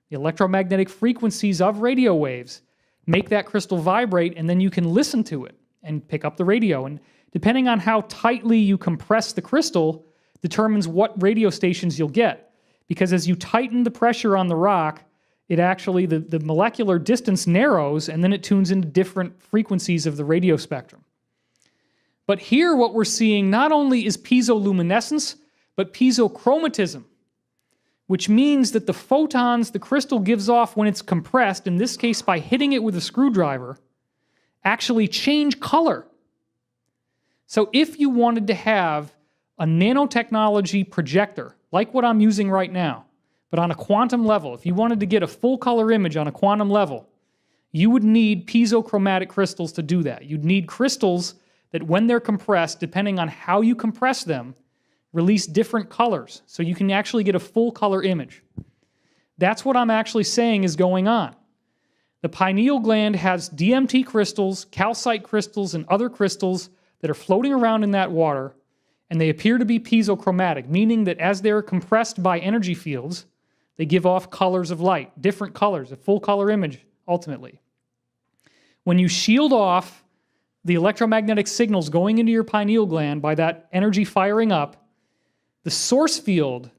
The electromagnetic frequencies of radio waves make that crystal vibrate, and then you can listen to it and pick up the radio. And depending on how tightly you compress the crystal determines what radio stations you'll get. Because as you tighten the pressure on the rock, it actually, the molecular distance narrows, and then it tunes into different frequencies of the radio spectrum. But here what we're seeing not only is piezoluminescence, but piezochromatism, which means that the photons the crystal gives off when it's compressed, in this case by hitting it with a screwdriver, actually change color. So if you wanted to have a nanotechnology projector, like what I'm using right now, but on a quantum level, if you wanted to get a full color image on a quantum level, you would need piezochromatic crystals to do that. You'd need crystals that when they're compressed, depending on how you compress them, release different colors, so you can actually get a full color image. That's what I'm actually saying is going on. The pineal gland has DMT crystals, calcite crystals, and other crystals that are floating around in that water, and they appear to be piezochromatic, meaning that as they're compressed by energy fields, they give off colors of light, different colors, a full color image, ultimately. When you shield off the electromagnetic signals going into your pineal gland by that energy firing up, the source field,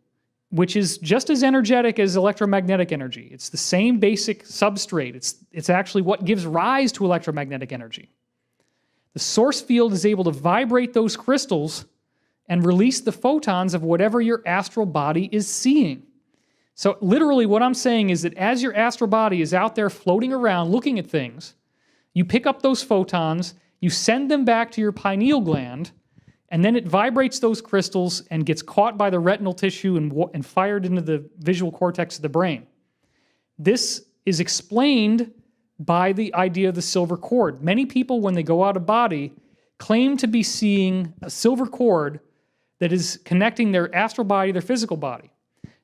which is just as energetic as electromagnetic energy, it's the same basic substrate, it's actually what gives rise to electromagnetic energy. The source field is able to vibrate those crystals and release the photons of whatever your astral body is seeing. So literally what I'm saying is that as your astral body is out there floating around looking at things, you pick up those photons, you send them back to your pineal gland, and then it vibrates those crystals and gets caught by the retinal tissue and fired into the visual cortex of the brain. This is explained by the idea of the silver cord. Many people, when they go out of body, claim to be seeing a silver cord that is connecting their astral body, their physical body.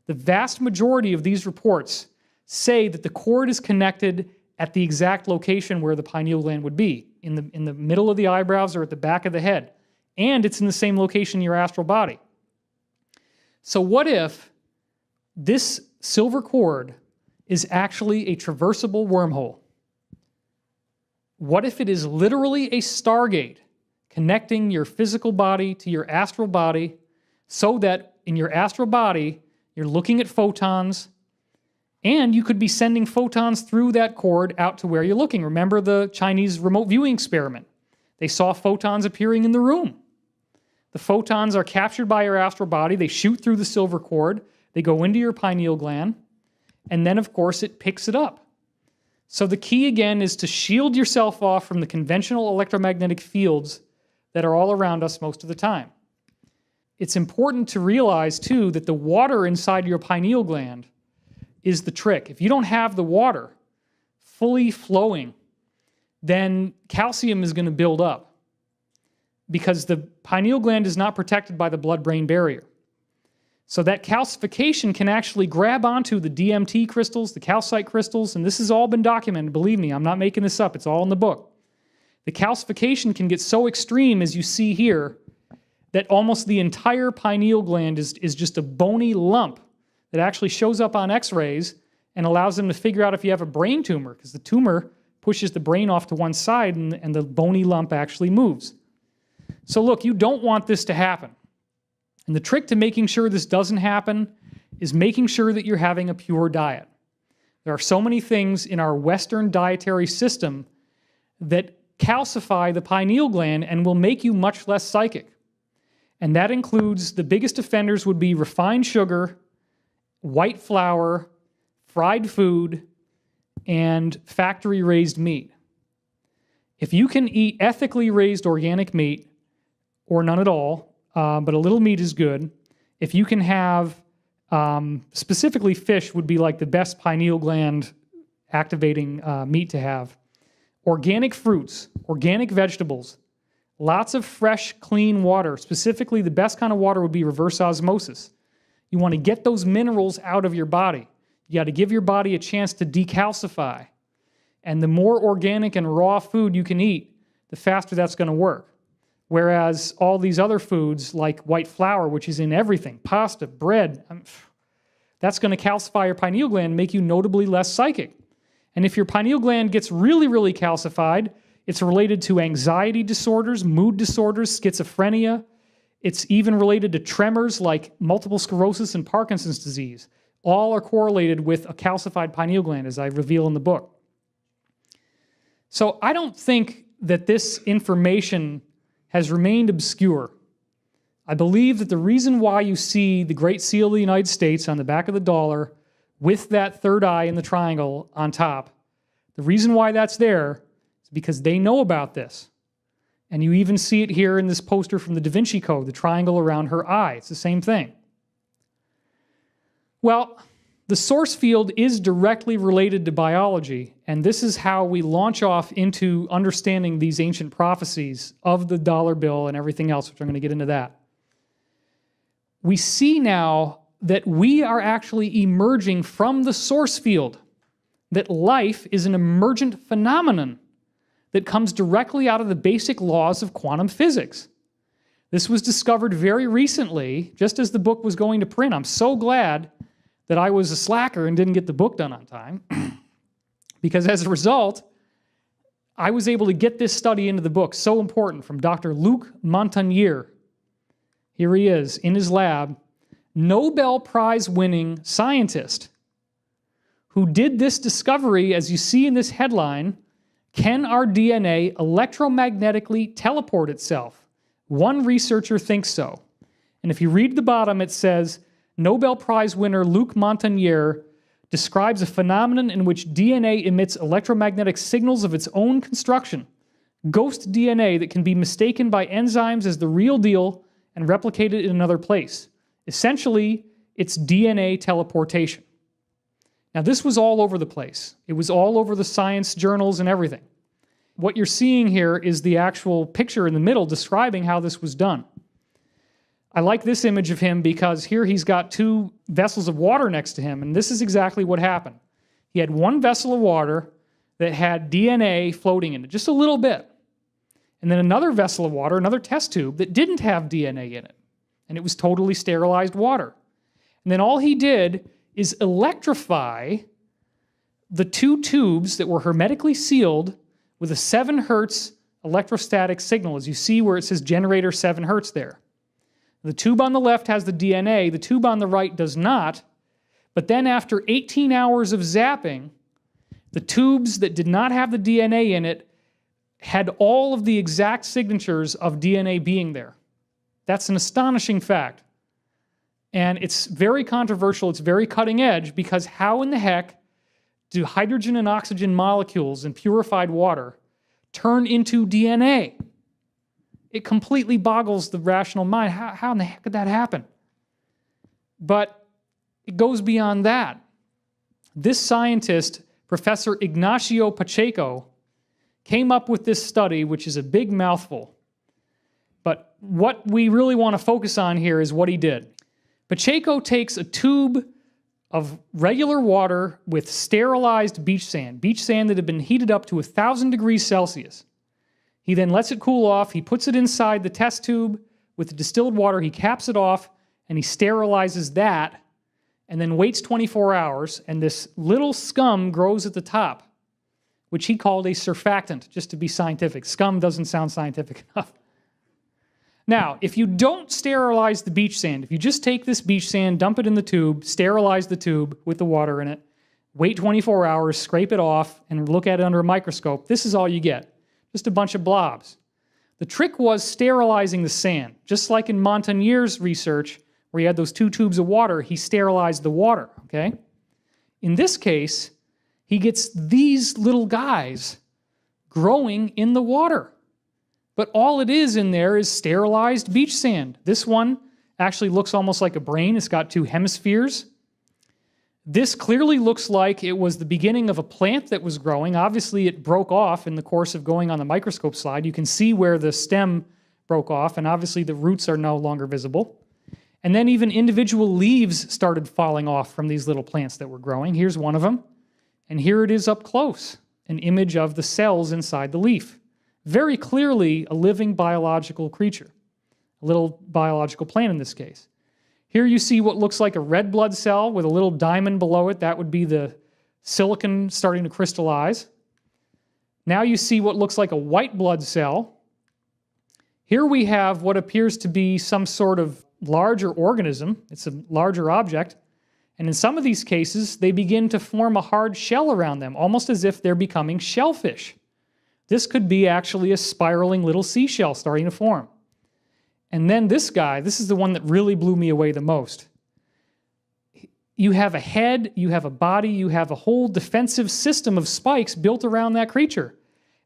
The vast majority of these reports say that the cord is connected at the exact location where the pineal gland would be, in the middle of the eyebrows or at the back of the head. And it's in the same location in your astral body. So what if this silver cord is actually a traversable wormhole? What if it is literally a stargate connecting your physical body to your astral body so that in your astral body you're looking at photons, and you could be sending photons through that cord out to where you're looking. Remember the Chinese remote viewing experiment? They saw photons appearing in the room. The photons are captured by your astral body. They shoot through the silver cord. They go into your pineal gland. And then, of course, it picks it up. So the key, again, is to shield yourself off from the conventional electromagnetic fields that are all around us most of the time. It's important to realize, too, that the water inside your pineal gland is the trick. If you don't have the water fully flowing, then calcium is going to build up because the pineal gland is not protected by the blood-brain barrier. So that calcification can actually grab onto the DMT crystals, the calcite crystals, and this has all been documented. Believe me, I'm not making this up. It's all in the book. The calcification can get so extreme, as you see here, that almost the entire pineal gland is just a bony lump that actually shows up on x-rays and allows them to figure out if you have a brain tumor, because the tumor pushes the brain off to one side and the bony lump actually moves. So look, you don't want this to happen. And the trick to making sure this doesn't happen is making sure that you're having a pure diet. There are so many things in our Western dietary system that calcify the pineal gland and will make you much less psychic. And that includes, the biggest offenders would be refined sugar, white flour, fried food, and factory-raised meat. If you can eat ethically raised organic meat, or none at all, but a little meat is good. If you can have, specifically fish would be like the best pineal gland activating meat to have. Organic fruits, organic vegetables, lots of fresh, clean water. Specifically, the best kind of water would be reverse osmosis. You want to get those minerals out of your body. You got to give your body a chance to decalcify. And the more organic and raw food you can eat, the faster that's going to work. Whereas all these other foods, like white flour, which is in everything, pasta, bread, that's going to calcify your pineal gland and make you notably less psychic. And if your pineal gland gets really, really calcified, it's related to anxiety disorders, mood disorders, schizophrenia. It's even related to tremors like multiple sclerosis and Parkinson's disease. All are correlated with a calcified pineal gland, as I reveal in the book. So I don't think that this information has remained obscure. I believe that the reason why you see the Great Seal of the United States on the back of the dollar with that third eye in the triangle on top, the reason why that's there is because they know about this. And you even see it here in this poster from the Da Vinci Code, the triangle around her eye. It's the same thing. Well, the source field is directly related to biology, and this is how we launch off into understanding these ancient prophecies of the dollar bill and everything else, which I'm going to get into that. We see now that we are actually emerging from the source field, that life is an emergent phenomenon that comes directly out of the basic laws of quantum physics. This was discovered very recently, just as the book was going to print. I'm so glad that I was a slacker and didn't get the book done on time, because as a result, I was able to get this study into the book, so important, from Dr. Luc Montagnier. Here he is in his lab, Nobel Prize-winning scientist who did this discovery, as you see in this headline, can our DNA electromagnetically teleport itself? One researcher thinks so. And if you read the bottom, it says, Nobel Prize winner Luc Montagnier describes a phenomenon in which DNA emits electromagnetic signals of its own construction, ghost DNA that can be mistaken by enzymes as the real deal and replicated in another place. Essentially, it's DNA teleportation. Now, this was all over the place. It was all over the science journals and everything. What you're seeing here is the actual picture in the middle describing how this was done. I like this image of him because here he's got two vessels of water next to him, and this is exactly what happened. He had one vessel of water that had DNA floating in it, just a little bit. And then another vessel of water, another test tube, that didn't have DNA in it. And it was totally sterilized water. And then all he did is electrify the two tubes that were hermetically sealed with a 7 hertz electrostatic signal, as you see where it says generator 7 hertz there. The tube on the left has the DNA, the tube on the right does not, but then after 18 hours of zapping, the tubes that did not have the DNA in it had all of the exact signatures of DNA being there. That's an astonishing fact. And it's very controversial, it's very cutting edge, because how in the heck do hydrogen and oxygen molecules in purified water turn into DNA? It completely boggles the rational mind. How in the heck could that happen? But it goes beyond that. This scientist, Professor Ignacio Pacheco, came up with this study, which is a big mouthful. But what we really want to focus on here is what he did. Pacheco takes a tube of regular water with sterilized beach sand that had been heated up to 1,000 degrees Celsius. He then lets it cool off. He puts it inside the test tube with the distilled water. He caps it off, and he sterilizes that, and then waits 24 hours, and this little scum grows at the top, which he called a surfactant, just to be scientific. Scum doesn't sound scientific enough. Now, if you don't sterilize the beach sand, if you just take this beach sand, dump it in the tube, sterilize the tube with the water in it, wait 24 hours, scrape it off, and look at it under a microscope, this is all you get. Just a bunch of blobs. The trick was sterilizing the sand. Just like in Montagnier's research, where he had those 2 tubes of water, he sterilized the water, okay? In this case, he gets these little guys growing in the water. But all it is in there is sterilized beach sand. This one actually looks almost like a brain. It's got 2 hemispheres. This clearly looks like it was the beginning of a plant that was growing. Obviously, it broke off in the course of going on the microscope slide. You can see where the stem broke off, and obviously the roots are no longer visible. And then even individual leaves started falling off from these little plants that were growing. Here's one of them. And here it is up close, an image of the cells inside the leaf. Very clearly a living biological creature, a little biological plant in this case. Here you see what looks like a red blood cell with a little diamond below it. That would be the silicon starting to crystallize. Now you see what looks like a white blood cell. Here we have what appears to be some sort of larger organism. It's a larger object. And in some of these cases, they begin to form a hard shell around them, almost as if they're becoming shellfish. This could be actually a spiraling little seashell starting to form. And then this guy, this is the one that really blew me away the most. You have a head, you have a body, you have a whole defensive system of spikes built around that creature.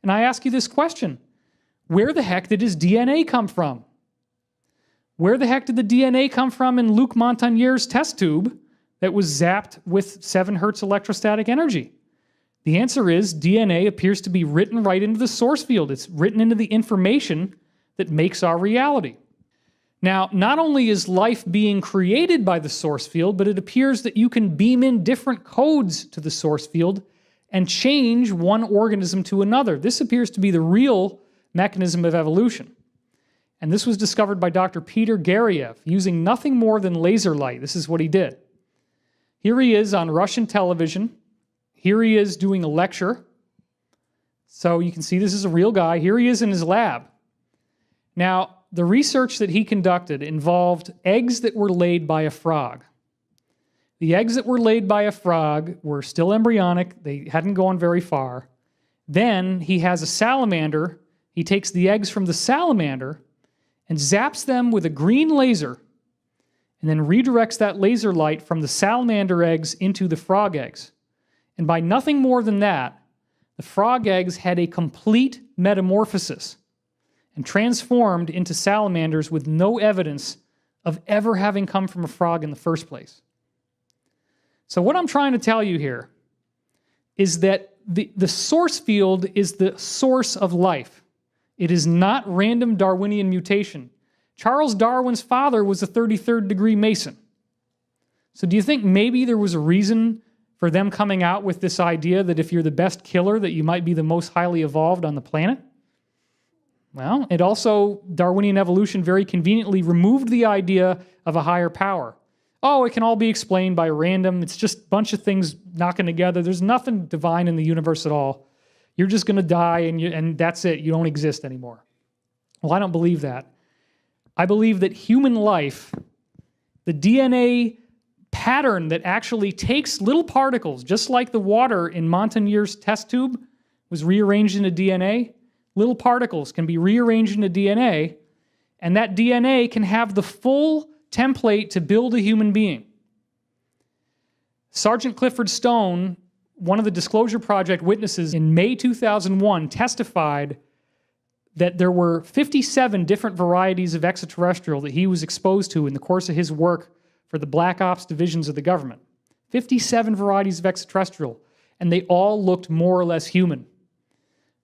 And I ask you this question: where the heck did his DNA come from? Where the heck did the DNA come from in Luc Montagnier's test tube that was zapped with 7 hertz electrostatic energy? The answer is DNA appears to be written right into the source field. It's written into the information that makes our reality. Now, not only is life being created by the source field, but it appears that you can beam in different codes to the source field and change one organism to another. This appears to be the real mechanism of evolution. And this was discovered by Dr. Peter Gariev using nothing more than laser light. This is what he did. Here he is on Russian television. Here he is doing a lecture. So you can see this is a real guy. Here he is in his lab. Now, the research that he conducted involved eggs that were laid by a frog. The eggs that were laid by a frog were still embryonic. They hadn't gone very far. Then he has a salamander. He takes the eggs from the salamander and zaps them with a green laser, and then redirects that laser light from the salamander eggs into the frog eggs. And by nothing more than that, the frog eggs had a complete metamorphosis and transformed into salamanders with no evidence of ever having come from a frog in the first place. So what I'm trying to tell you here is that the source field is the source of life. It is not random Darwinian mutation. Charles Darwin's father was a 33rd degree Mason. So do you think maybe there was a reason for them coming out with this idea that if you're the best killer, that you might be the most highly evolved on the planet? Well, it also, Darwinian evolution very conveniently removed the idea of a higher power. Oh, it can all be explained by random. It's just a bunch of things knocking together. There's nothing divine in the universe at all. You're just going to die and that's it. You don't exist anymore. Well, I don't believe that. I believe that human life, the DNA pattern that actually takes little particles, just like the water in Montagnier's test tube was rearranged into DNA, little particles can be rearranged into DNA, and that DNA can have the full template to build a human being. Sergeant Clifford Stone, one of the Disclosure Project witnesses in May 2001, testified that there were 57 different varieties of extraterrestrial that he was exposed to in the course of his work for the Black Ops divisions of the government. 57 varieties of extraterrestrial, and they all looked more or less human.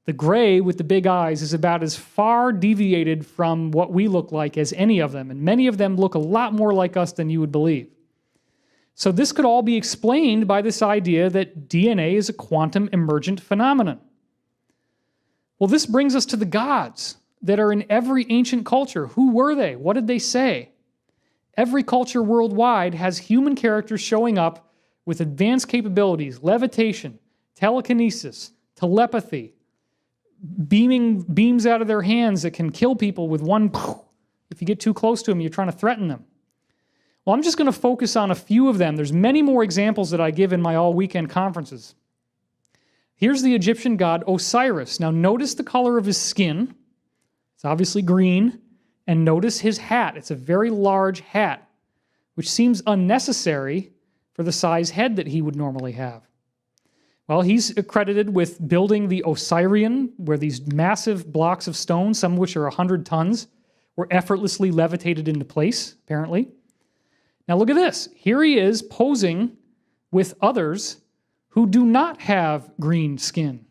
The gray with the big eyes is about as far deviated from what we look like as any of them, and many of them look a lot more like us than you would believe. So this could all be explained by this idea that DNA is a quantum emergent phenomenon. Well, this brings us to the gods that are in every ancient culture. Who were they? What did they say? Every culture worldwide has human characters showing up with advanced capabilities, levitation, telekinesis, telepathy, beaming beams out of their hands that can kill people with one. If you get too close to them, you're trying to threaten them. Well, I'm just going to focus on a few of them. There's many more examples that I give in my all-weekend conferences. Here's the Egyptian god Osiris. Now notice the color of his skin. It's obviously green. And notice his hat. It's a very large hat, which seems unnecessary for the size head that he would normally have. Well, he's accredited with building the Osirian, where these massive blocks of stone, some of which are 100 tons, were effortlessly levitated into place, apparently. Now look at this. Here he is posing with others who do not have green skin.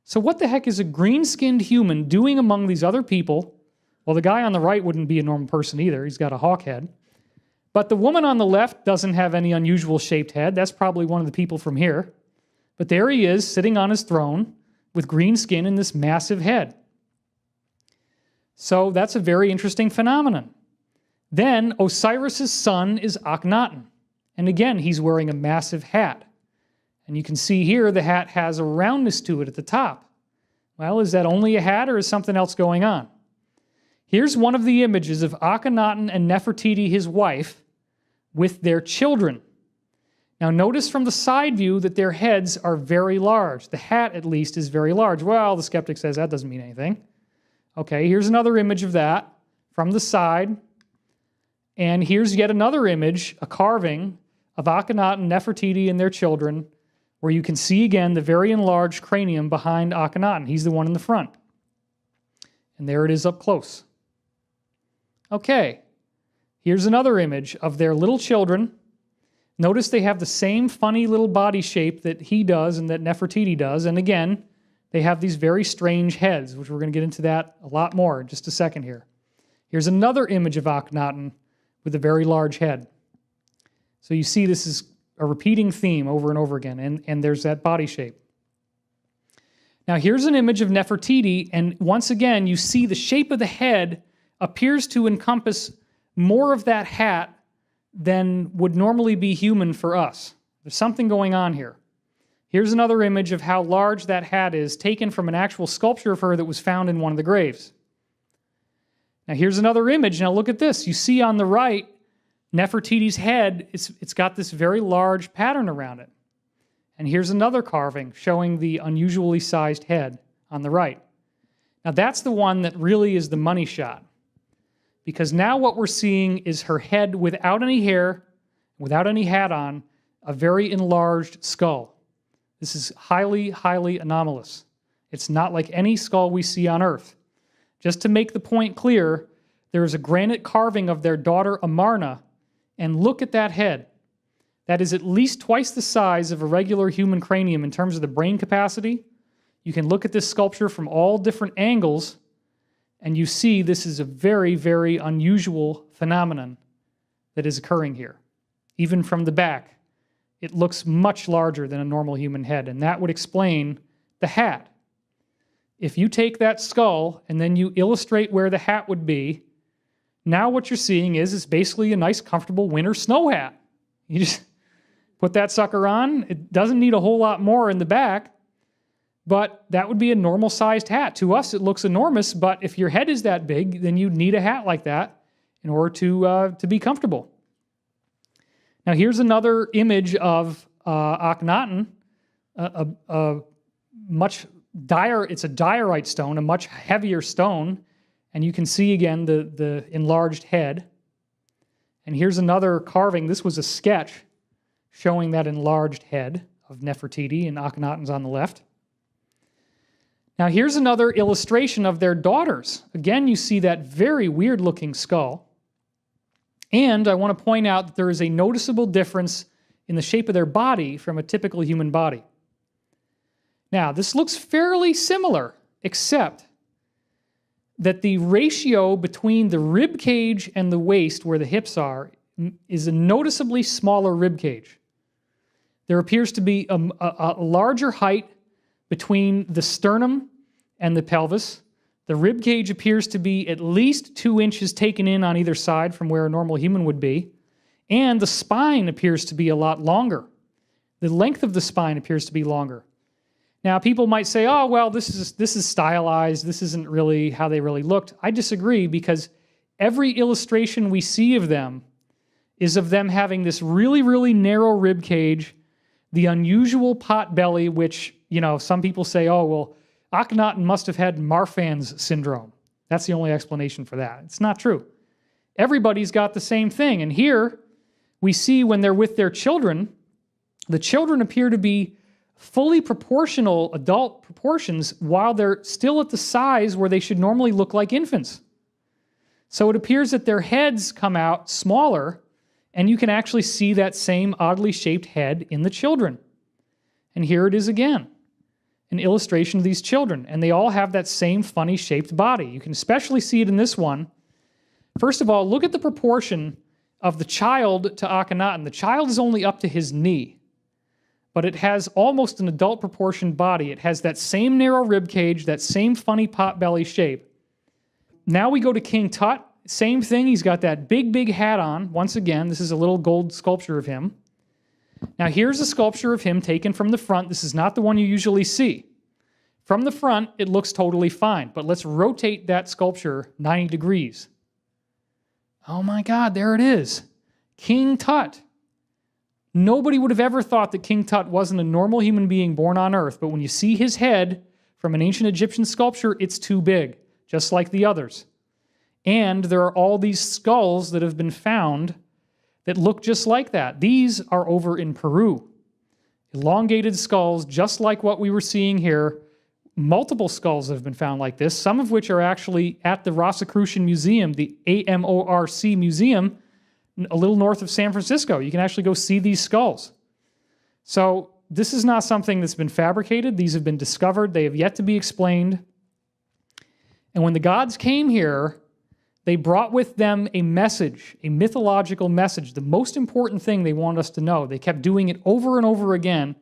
So what the heck is a green-skinned human doing among these other people? Well, the guy on the right wouldn't be a normal person either. He's got a hawk head. But the woman on the left doesn't have any unusual shaped head. That's probably one of the people from here. But there he is, sitting on his throne with green skin and this massive head. So that's a very interesting phenomenon. Then Osiris's son is Akhenaten. And again, he's wearing a massive hat. And you can see here the hat has a roundness to it at the top. Well, is that only a hat or is something else going on? Here's one of the images of Akhenaten and Nefertiti, his wife, with their children. Now notice from the side view that their heads are very large. The hat, at least, is very large. Well, the skeptic says that doesn't mean anything. Okay, here's another image of that from the side. And here's yet another image, a carving of Akhenaten, Nefertiti, and their children, where you can see again the very enlarged cranium behind Akhenaten. He's the one in the front. And there it is up close. Okay, here's another image of their little children. Notice they have the same funny little body shape that he does and that Nefertiti does. And again, they have these very strange heads, which we're going to get into that a lot more in just a second here. Here's another image of Akhenaten with a very large head. So you see this is a repeating theme over and over again, and there's that body shape. Now here's an image of Nefertiti, and once again, you see the shape of the head appears to encompass more of that hat than would normally be human for us. There's something going on here. Here's another image of how large that hat is, taken from an actual sculpture of her that was found in one of the graves. Now here's another image. Now look at this. You see on the right, Nefertiti's head, it's got this very large pattern around it. And here's another carving showing the unusually sized head on the right. Now that's the one that really is the money shot. Because now what we're seeing is her head without any hair, without any hat on, a very enlarged skull. This is highly, highly anomalous. It's not like any skull we see on Earth. Just to make the point clear, there is a granite carving of their daughter Amarna, and look at that head. That is at least twice the size of a regular human cranium in terms of the brain capacity. You can look at this sculpture from all different angles, and you see this is a very, very unusual phenomenon that is occurring here. Even from the back, it looks much larger than a normal human head, and that would explain the hat. If you take that skull and then you illustrate where the hat would be, now what you're seeing is it's basically a nice, comfortable winter snow hat. You just put that sucker on. It doesn't need a whole lot more in the back, but that would be a normal-sized hat. To us, it looks enormous, but if your head is that big, then you'd need a hat like that in order to be comfortable. Now, here's another image of Akhenaten, it's a diorite stone, a much heavier stone, and you can see again the enlarged head. And here's another carving. This was a sketch showing that enlarged head of Nefertiti, and Akhenaten's on the left. Now here's another illustration of their daughters. Again, you see that very weird looking skull. And I want to point out that there is a noticeable difference in the shape of their body from a typical human body. Now, this looks fairly similar, except that the ratio between the rib cage and the waist, where the hips are, is a noticeably smaller rib cage. There appears to be a larger height between the sternum and the pelvis. The rib cage appears to be at least 2 inches taken in on either side from where a normal human would be. And the spine appears to be a lot longer. The length of the spine appears to be longer. Now, people might say, oh, well, this is stylized. This isn't really how they really looked. I disagree, because every illustration we see of them is of them having this really, really narrow rib cage, the unusual pot belly, which, some people say, oh, well, Akhenaten must have had Marfan's syndrome. That's the only explanation for that. It's not true. Everybody's got the same thing. And here we see when they're with their children, the children appear to be fully proportional adult proportions while they're still at the size where they should normally look like infants. So it appears that their heads come out smaller, and you can actually see that same oddly shaped head in the children. And here it is again, an illustration of these children. And they all have that same funny shaped body. You can especially see it in this one. First of all, look at the proportion of the child to Akhenaten. The child is only up to his knee, but it has almost an adult proportioned body. It has that same narrow rib cage, that same funny pot belly shape. Now we go to King Tut. Same thing. He's got that big, big hat on. Once again, this is a little gold sculpture of him. Now here's a sculpture of him taken from the front. This is not the one you usually see. From the front, it looks totally fine, but let's rotate that sculpture 90 degrees. Oh my God, there it is. King Tut. Nobody would have ever thought that King Tut wasn't a normal human being born on Earth, but when you see his head from an ancient Egyptian sculpture, it's too big, just like the others. And there are all these skulls that have been found that look just like that. These are over in Peru. Elongated skulls, just like what we were seeing here. Multiple skulls have been found like this, some of which are actually at the Rosicrucian Museum, the AMORC Museum, a little north of San Francisco. You can actually go see these skulls. So this is not something that's been fabricated. These have been discovered. They have yet to be explained. And when the gods came here, they brought with them a message, a mythological message, the most important thing they wanted us to know. They kept doing it over and over again,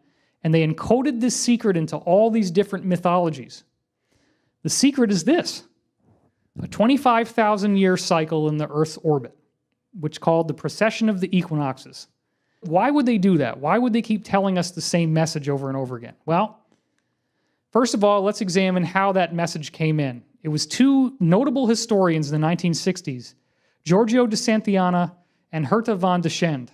and they encoded this secret into all these different mythologies. The secret is this: a 25,000-year cycle in the Earth's orbit, which is called the precession of the equinoxes. Why would they do that? Why would they keep telling us the same message over and over again? Well, first of all, let's examine how that message came in. It was two notable historians in the 1960s, Giorgio de Santillana and Herta van de Schend,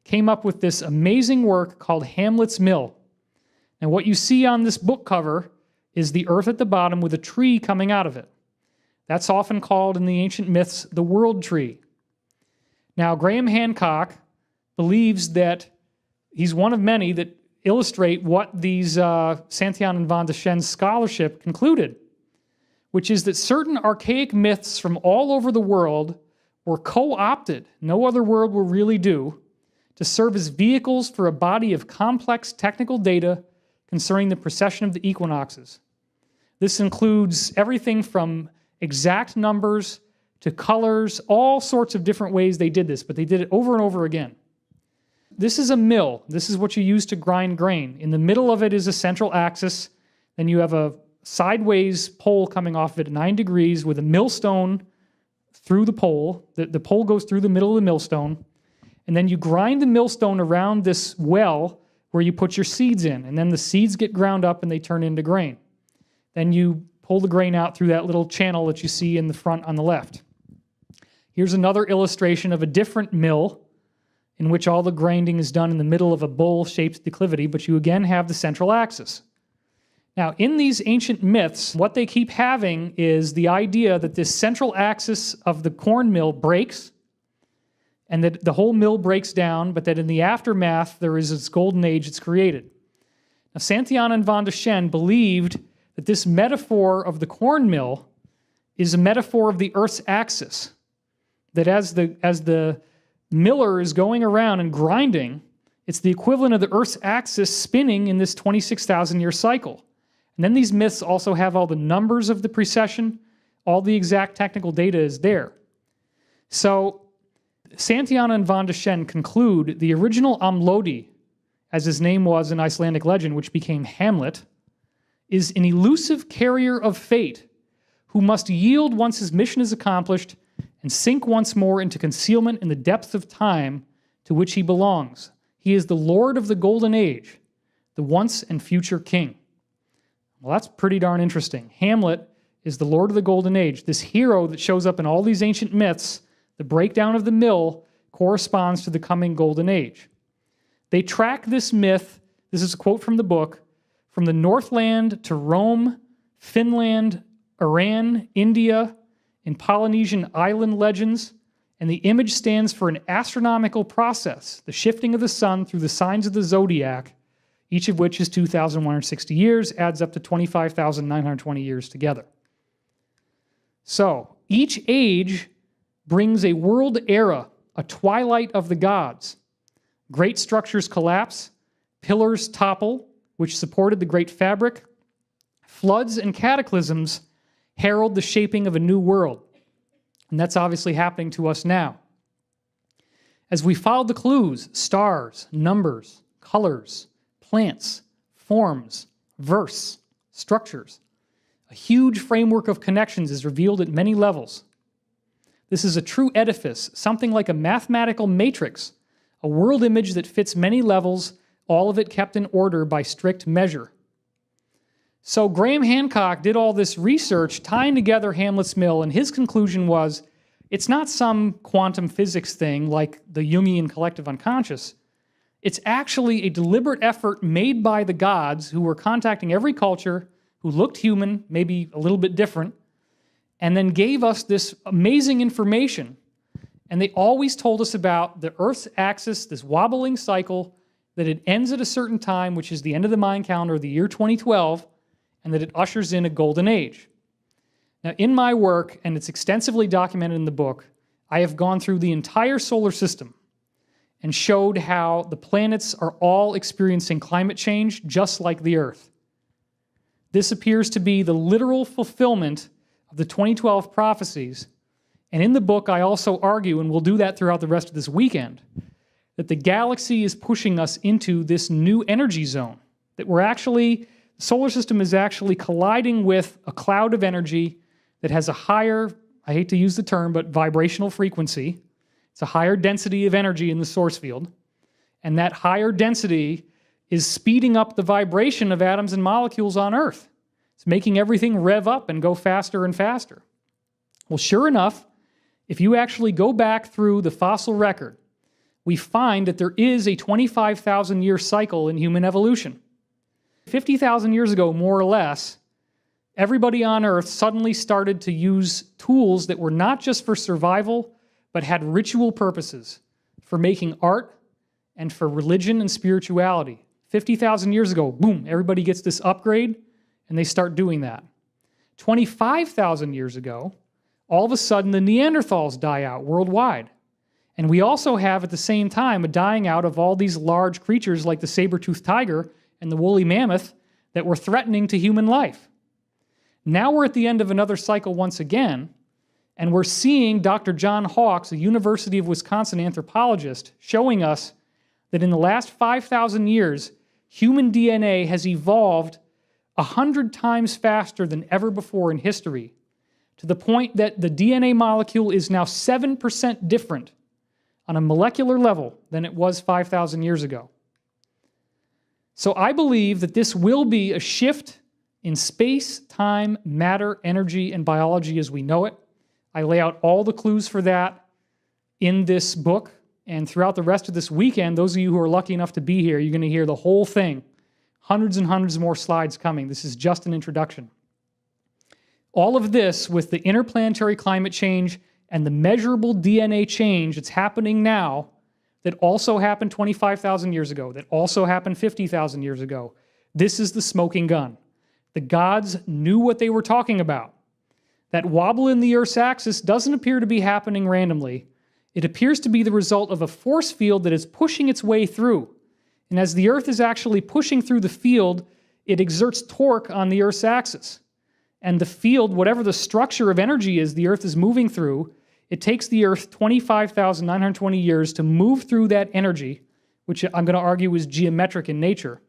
came up with this amazing work called Hamlet's Mill. And what you see on this book cover is the earth at the bottom with a tree coming out of it. That's often called in the ancient myths the world tree. Now, Graham Hancock believes that he's one of many that illustrate what these Santillana and van de Schend's scholarship concluded, which is that certain archaic myths from all over the world were co-opted, no other word will really do, to serve as vehicles for a body of complex technical data concerning the precession of the equinoxes. This includes everything from exact numbers to colors, all sorts of different ways they did this, but they did it over and over again. This is a mill. This is what you use to grind grain. In the middle of it is a central axis. Then you have a sideways pole coming off of it at 9 degrees with a millstone through the pole. The pole goes through the middle of the millstone. And then you grind the millstone around this well where you put your seeds in. And then the seeds get ground up and they turn into grain. Then you pull the grain out through that little channel that you see in the front on the left. Here's another illustration of a different mill in which all the grinding is done in the middle of a bowl-shaped declivity, but you again have the central axis. Now, in these ancient myths, what they keep having is the idea that this central axis of the corn mill breaks, and that the whole mill breaks down, but that in the aftermath, there is this golden age that's created. Now, Santillana and van de Schend believed that this metaphor of the corn mill is a metaphor of the Earth's axis. That as the miller is going around and grinding, it's the equivalent of the Earth's axis spinning in this 26,000-year cycle. And then these myths also have all the numbers of the precession, all the exact technical data is there. So Santayana and van de Shen conclude the original Amlodi, as his name was in Icelandic legend, which became Hamlet, is an elusive carrier of fate who must yield once his mission is accomplished and sink once more into concealment in the depths of time to which he belongs. He is the Lord of the Golden Age, the once and future king. Well, that's pretty darn interesting. Hamlet is the Lord of the Golden Age. This hero that shows up in all these ancient myths, the breakdown of the mill, corresponds to the coming Golden Age. They track this myth, this is a quote from the book, from the Northland to Rome, Finland, Iran, India, in Polynesian island legends, and the image stands for an astronomical process, the shifting of the sun through the signs of the zodiac, each of which is 2,160 years, adds up to 25,920 years together. So, each age brings a world era, a twilight of the gods. Great structures collapse, pillars topple, which supported the great fabric. Floods and cataclysms herald the shaping of a new world. And that's obviously happening to us now. As we follow the clues, stars, numbers, colors, plants, forms, verse, structures, a huge framework of connections is revealed at many levels. This is a true edifice, something like a mathematical matrix, a world image that fits many levels, all of it kept in order by strict measure. So Graham Hancock did all this research tying together Hamlet's Mill, and his conclusion was, it's not some quantum physics thing like the Jungian collective unconscious. It's actually a deliberate effort made by the gods who were contacting every culture, who looked human, maybe a little bit different, and then gave us this amazing information. And they always told us about the Earth's axis, this wobbling cycle, that it ends at a certain time, which is the end of the Mayan calendar, the year 2012, and that it ushers in a golden age. Now, in my work, and it's extensively documented in the book, I have gone through the entire solar system and showed how the planets are all experiencing climate change, just like the Earth. This appears to be the literal fulfillment of the 2012 prophecies. And in the book, I also argue, and we'll do that throughout the rest of this weekend, that the galaxy is pushing us into this new energy zone, that the solar system is actually colliding with a cloud of energy that has a higher, I hate to use the term, but vibrational frequency. It's a higher density of energy in the source field. And that higher density is speeding up the vibration of atoms and molecules on Earth. It's making everything rev up and go faster and faster. Well, sure enough, if you actually go back through the fossil record, we find that there is a 25,000-year cycle in human evolution. 50,000 years ago, more or less, everybody on Earth suddenly started to use tools that were not just for survival, but had ritual purposes for making art and for religion and spirituality. 50,000 years ago, boom, everybody gets this upgrade, and they start doing that. 25,000 years ago, all of a sudden the Neanderthals die out worldwide. And we also have at the same time a dying out of all these large creatures like the saber-toothed tiger and the woolly mammoth that were threatening to human life. Now we're at the end of another cycle once again, and we're seeing Dr. John Hawkes, a University of Wisconsin anthropologist, showing us that in the last 5,000 years, human DNA has evolved 100 times faster than ever before in history, to the point that the DNA molecule is now 7% different on a molecular level than it was 5,000 years ago. So I believe that this will be a shift in space, time, matter, energy, and biology as we know it. I lay out all the clues for that in this book, and throughout the rest of this weekend, those of you who are lucky enough to be here, you're going to hear the whole thing. Hundreds and hundreds more slides coming. This is just an introduction. All of this with the interplanetary climate change and the measurable DNA change that's happening now that also happened 25,000 years ago, that also happened 50,000 years ago. This is the smoking gun. The gods knew what they were talking about. That wobble in the Earth's axis doesn't appear to be happening randomly. It appears to be the result of a force field that is pushing its way through. And as the Earth is actually pushing through the field, it exerts torque on the Earth's axis. And the field, whatever the structure of energy is the Earth is moving through, it takes the Earth 25,920 years to move through that energy, which I'm going to argue is geometric in nature.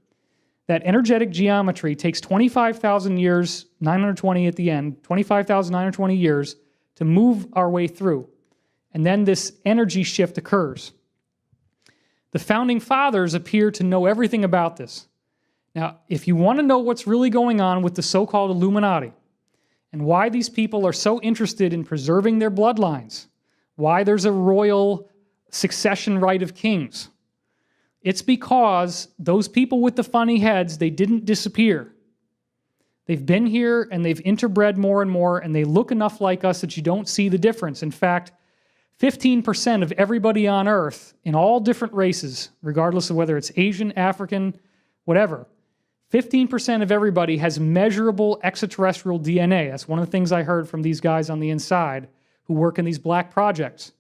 That energetic geometry takes 25,000 years, 920 at the end, 25,920 years to move our way through. And then this energy shift occurs. The Founding Fathers appear to know everything about this. Now, if you want to know what's really going on with the so-called Illuminati and why these people are so interested in preserving their bloodlines, why there's a royal succession right of kings, it's because those people with the funny heads, they didn't disappear. They've been here and they've interbred more and more, and they look enough like us that you don't see the difference. In fact, 15% of everybody on Earth in all different races, regardless of whether it's Asian, African, whatever, 15% of everybody has measurable extraterrestrial DNA. That's one of the things I heard from these guys on the inside who work in these black projects.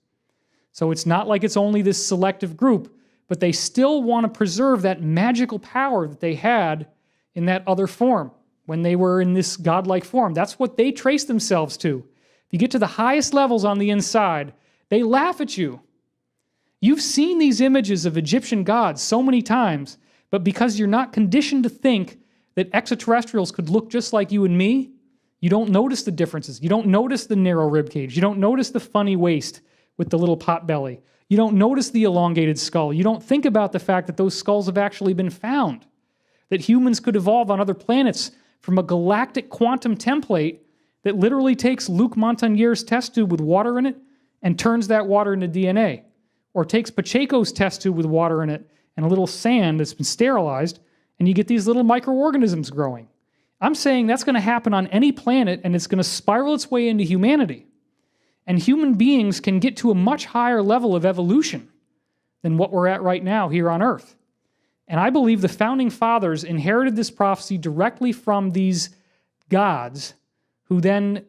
So it's not like it's only this selective group, but they still want to preserve that magical power that they had in that other form when they were in this godlike form. That's what they trace themselves to. If you get to the highest levels on the inside, they laugh at you. You've seen these images of Egyptian gods so many times, but because you're not conditioned to think that extraterrestrials could look just like you and me, you don't notice the differences. You don't notice the narrow rib cage. You don't notice the funny waist with the little pot belly. You don't notice the elongated skull. You don't think about the fact that those skulls have actually been found, that humans could evolve on other planets from a galactic quantum template that literally takes Luc Montagnier's test tube with water in it and turns that water into DNA, or takes Pacheco's test tube with water in it and a little sand that's been sterilized, and you get these little microorganisms growing. I'm saying that's going to happen on any planet, and it's going to spiral its way into humanity. And human beings can get to a much higher level of evolution than what we're at right now here on Earth. And I believe the Founding Fathers inherited this prophecy directly from these gods who then,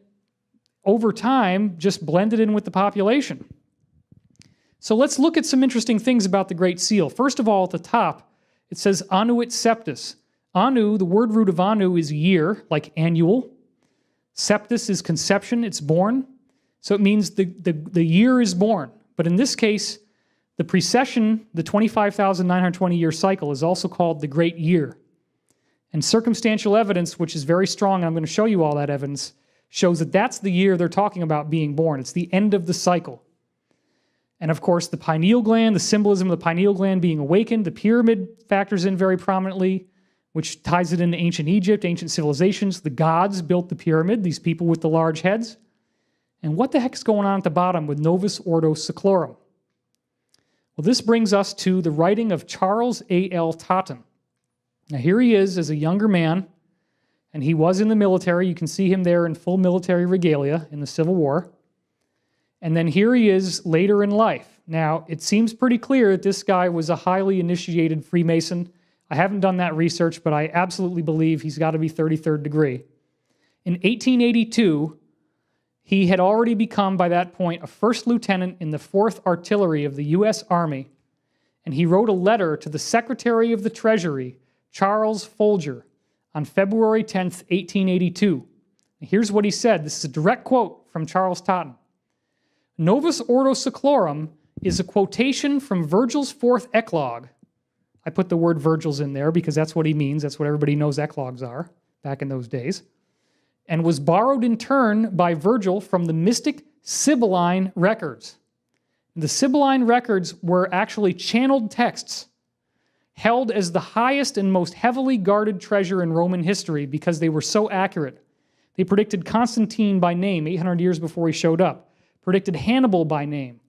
over time, just blended in with the population. So let's look at some interesting things about the Great Seal. First of all, at the top, it says Annuit Septus. Anu, the word root of Anu is year, like annual. Septus is conception, it's born. So it means the year is born. But in this case, the precession, the 25,920 year cycle, is also called the Great Year. And circumstantial evidence, which is very strong, and I'm going to show you all that evidence, shows that that's the year they're talking about being born. It's the end of the cycle. And of course, the pineal gland, the symbolism of the pineal gland being awakened, the pyramid factors in very prominently, which ties it into ancient Egypt, ancient civilizations. The gods built the pyramid, these people with the large heads. And what the heck is going on at the bottom with Novus Ordo Seclorum? Well, this brings us to the writing of Charles A.L. Totten. Now, here he is as a younger man, and he was in the military. You can see him there in full military regalia in the Civil War. And then here he is later in life. Now, it seems pretty clear that this guy was a highly initiated Freemason. I haven't done that research, but I absolutely believe he's got to be 33rd degree. In 1882, he had already become, by that point, a first lieutenant in the 4th Artillery of the U.S. Army, and he wrote a letter to the Secretary of the Treasury, Charles Folger, on February 10th, 1882. And here's what he said. This is a direct quote from Charles Totten. Novus Ordo Seclorum is a quotation from Virgil's 4th eclogue. I put the word Virgil's in there because that's what he means. That's what everybody knows eclogues are back in those days. And was borrowed in turn by Virgil from the mystic Sibylline records. The Sibylline records were actually channeled texts held as the highest and most heavily guarded treasure in Roman history because they were so accurate. They predicted Constantine by name 800 years before he showed up, predicted Hannibal by name.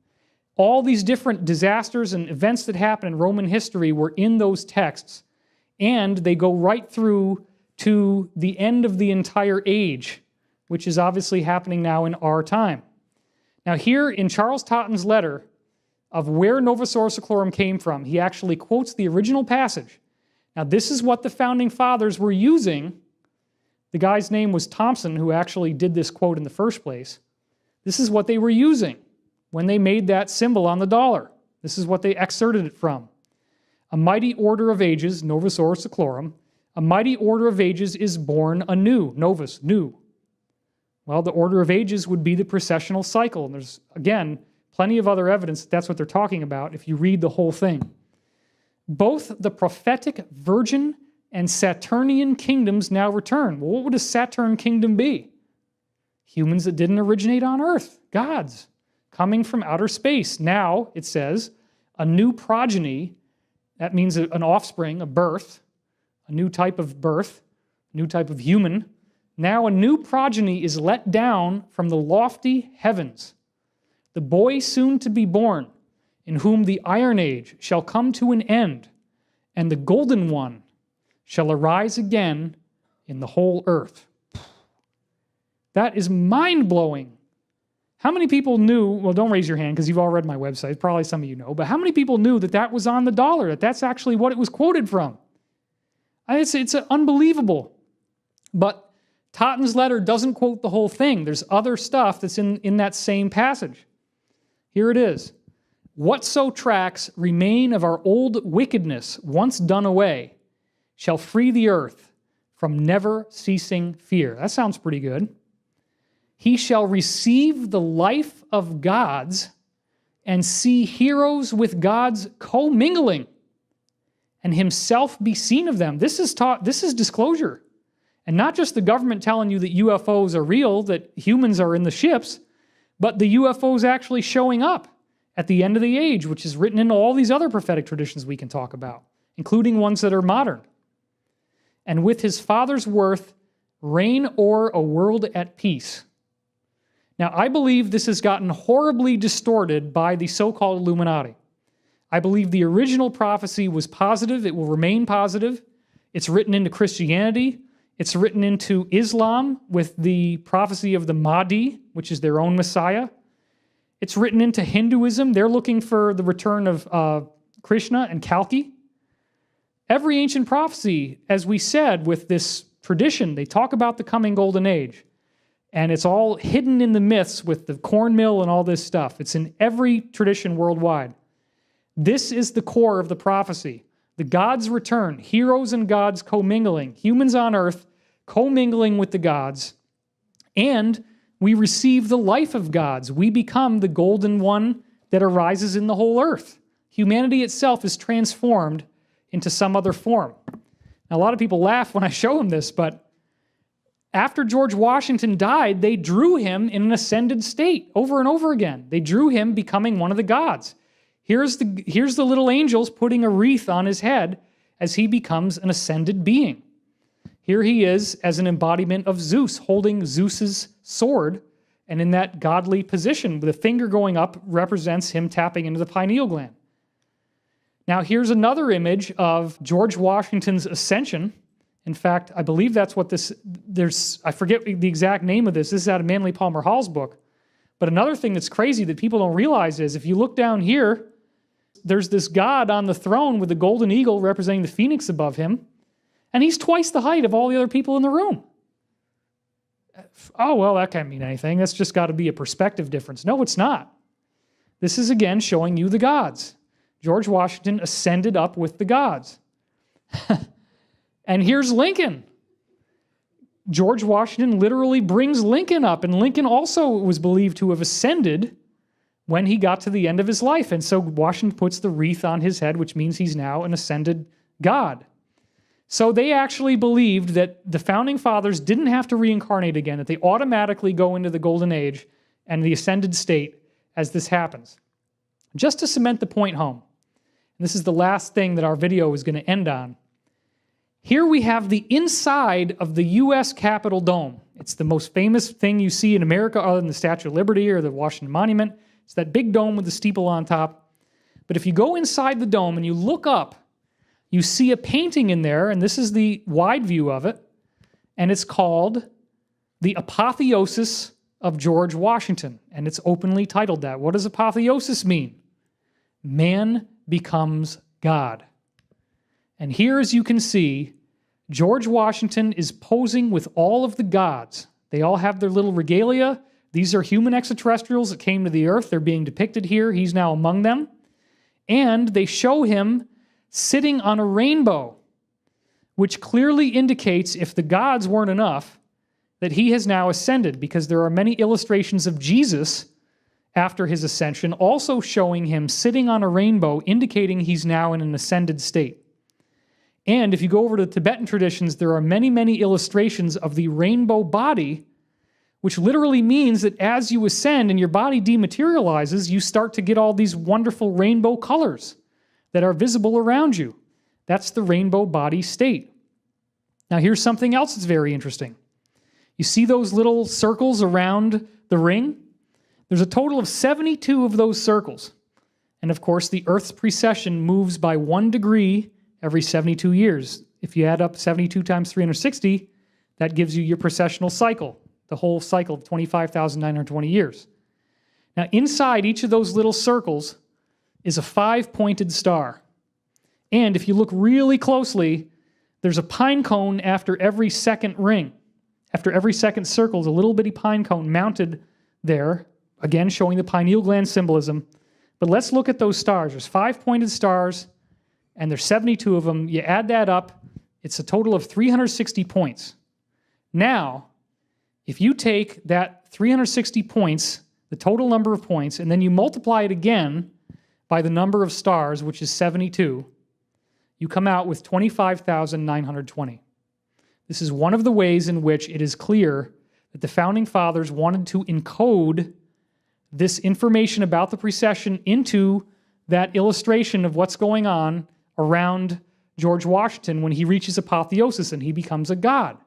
All these different disasters and events that happened in Roman history were in those texts, and they go right through to the end of the entire age, which is obviously happening now in our time. Now here in Charles Totten's letter of where Novus Ordo Seclorum came from, he actually quotes the original passage. Now this is what the Founding Fathers were using The guy's name was Thompson, who actually did this quote in the first place. This is what they were using when they made that symbol on the dollar. This is what they excerpted it from. A mighty order of ages, novus ordo seclorum, a mighty order of ages is born anew, novus, new. Well, the order of ages would be the precessional cycle. And there's, again, plenty of other evidence that that's what they're talking about if you read the whole thing. Both the prophetic virgin and Saturnian kingdoms now return. Well, what would a Saturn kingdom be? Humans that didn't originate on Earth, gods, coming from outer space. Now, it says, a new progeny, that means an offspring, a birth, a new type of birth, a new type of human. Now a new progeny is let down from the lofty heavens. The boy soon to be born, in whom the Iron Age shall come to an end, and the Golden One shall arise again in the whole earth. That is mind-blowing. How many people knew, well, don't raise your hand because you've all read my website, probably some of you know, but how many people knew that that was on the dollar, that that's actually what it was quoted from? It's unbelievable. But Totten's letter doesn't quote the whole thing. There's other stuff that's in that same passage. Here it is. Whatso tracks remain of our old wickedness, once done away, shall free the earth from never ceasing fear. That sounds pretty good. He shall receive the life of gods and see heroes with gods commingling, and himself be seen of them. This is disclosure. And not just the government telling you that UFOs are real, that humans are in the ships, but the UFOs actually showing up at the end of the age, which is written into all these other prophetic traditions we can talk about, including ones that are modern. And with his Father's worth, reign o'er a world at peace. Now, I believe this has gotten horribly distorted by the so-called Illuminati. I believe the original prophecy was positive. It will remain positive. It's written into Christianity. It's written into Islam with the prophecy of the Mahdi, which is their own Messiah. It's written into Hinduism. They're looking for the return of Krishna and Kalki. Every ancient prophecy, as we said, with this tradition, they talk about the coming golden age. And it's all hidden in the myths with the corn mill and all this stuff. It's in every tradition worldwide. This is the core of the prophecy. The gods return, heroes and gods commingling, humans on earth commingling with the gods, and we receive the life of gods. We become the golden one that arises in the whole earth. Humanity itself is transformed into some other form. Now, a lot of people laugh when I show them this, but after George Washington died, they drew him in an ascended state over and over again. They drew him becoming one of the gods. Here's the little angels putting a wreath on his head as he becomes an ascended being. Here he is as an embodiment of Zeus, holding Zeus's sword, and in that godly position, the finger going up represents him tapping into the pineal gland. Now, here's another image of George Washington's ascension. In fact, I believe that's what I forget the exact name of this. This is out of Manly Palmer Hall's book. But another thing that's crazy that people don't realize is if you look down here, there's this god on the throne with the golden eagle representing the phoenix above him, and he's twice the height of all the other people in the room. Oh, well, that can't mean anything. That's just got to be a perspective difference. No, it's not. This is, again, showing you the gods. George Washington ascended up with the gods. And here's Lincoln. George Washington literally brings Lincoln up, and Lincoln also was believed to have ascended when he got to the end of his life. And so Washington puts the wreath on his head, which means he's now an ascended god. So they actually believed that the founding fathers didn't have to reincarnate again, that they automatically go into the golden age and the ascended state as this happens. Just to cement the point home, and this is the last thing that our video is going to end on, here we have the inside of the U.S. Capitol Dome. It's the most famous thing you see in America other than the Statue of Liberty or the Washington Monument. It's that big dome with the steeple on top. But if you go inside the dome and you look up, you see a painting in there, and this is the wide view of it, and it's called The Apotheosis of George Washington, and it's openly titled that. What does apotheosis mean? Man becomes God. And here, as you can see, George Washington is posing with all of the gods. They all have their little regalia. These are human extraterrestrials that came to the earth. They're being depicted here. He's now among them. And they show him sitting on a rainbow, which clearly indicates, if the gods weren't enough, that he has now ascended, because there are many illustrations of Jesus after his ascension also showing him sitting on a rainbow, indicating he's now in an ascended state. And if you go over to the Tibetan traditions, there are many, many illustrations of the rainbow body, which literally means that as you ascend and your body dematerializes, you start to get all these wonderful rainbow colors that are visible around you. That's the rainbow body state. Now here's something else that's very interesting. You see those little circles around the ring? There's a total of 72 of those circles. And of course, the Earth's precession moves by 1 degree every 72 years. If you add up 72 times 360, that gives you your precessional cycle, the whole cycle of 25,920 years. Now, inside each of those little circles is a 5-pointed star. And if you look really closely, there's a pine cone after every second ring. After every second circle is a little bitty pine cone mounted there, again showing the pineal gland symbolism. But let's look at those stars. There's 5 pointed stars, and there's 72 of them. You add that up, it's a total of 360 points. Now, if you take that 360 points, the total number of points, and then you multiply it again by the number of stars, which is 72, you come out with 25,920. This is one of the ways in which it is clear that the Founding Fathers wanted to encode this information about the precession into that illustration of what's going on around George Washington when he reaches apotheosis and he becomes a god.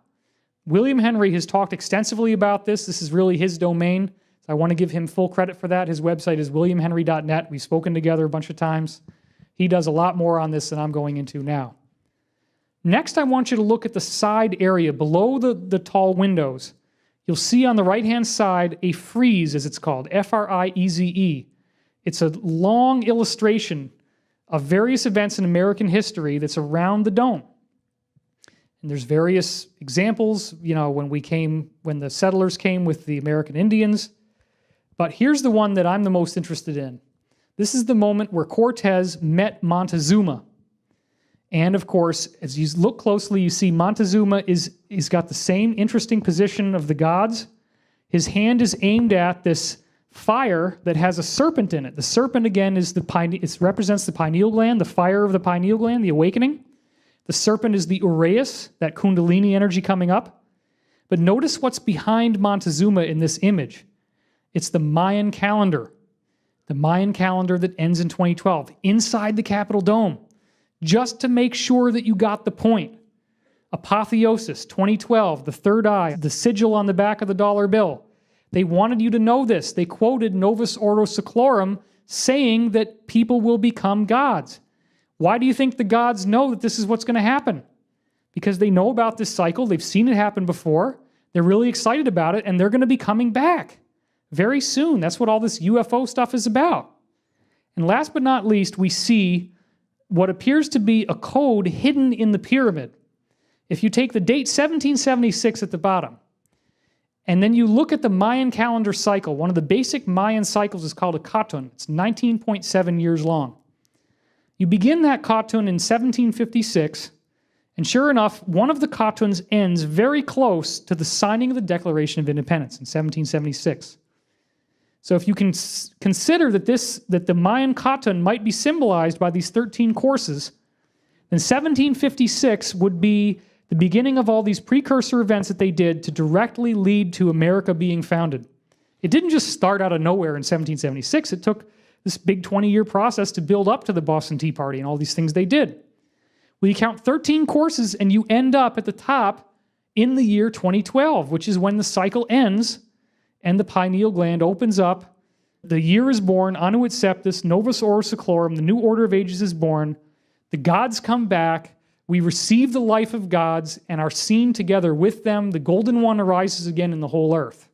William Henry has talked extensively about this. This is really his domain. So I want to give him full credit for that. His website is williamhenry.net. We've spoken together a bunch of times. He does a lot more on this than I'm going into now. Next, I want you to look at the side area below the tall windows. You'll see on the right-hand side a frieze, as it's called, F-R-I-E-Z-E. It's a long illustration of various events in American history that's around the dome. And there's various examples, when the settlers came with the American Indians. But here's the one that I'm the most interested in. This is the moment where Cortez met Montezuma. And of course, as you look closely, you see Montezuma he's got the same interesting position of the gods. His hand is aimed at this fire that has a serpent in it. The serpent, again, it represents the pineal gland, the fire of the pineal gland, the awakening. The serpent is the uraeus, that kundalini energy coming up. But notice what's behind Montezuma in this image. It's the Mayan calendar. The Mayan calendar that ends in 2012, inside the Capitol Dome. Just to make sure that you got the point. Apotheosis, 2012, the third eye, the sigil on the back of the dollar bill. They wanted you to know this. They quoted Novus Ordo Seclorum saying that people will become gods. Why do you think the gods know that this is what's going to happen? Because they know about this cycle. They've seen it happen before. They're really excited about it, and they're going to be coming back very soon. That's what all this UFO stuff is about. And last but not least, we see what appears to be a code hidden in the pyramid. If you take the date 1776 at the bottom, and then you look at the Mayan calendar cycle, one of the basic Mayan cycles is called a Katun. It's 19.7 years long. You begin that Katun in 1756, and sure enough, one of the Katuns ends very close to the signing of the Declaration of Independence in 1776. So if you can consider that the Mayan Katun might be symbolized by these 13 courses, then 1756 would be the beginning of all these precursor events that they did to directly lead to America being founded. It didn't just start out of nowhere in 1776. It took this big 20-year process to build up to the Boston Tea Party and all these things they did. Well, you count 13 courses and you end up at the top in the year 2012, which is when the cycle ends and the pineal gland opens up. The year is born, Anu et Septis, Novus Ordo Seclorum, the new order of ages is born. The gods come back. We receive the life of gods and are seen together with them. The golden one arises again in the whole earth.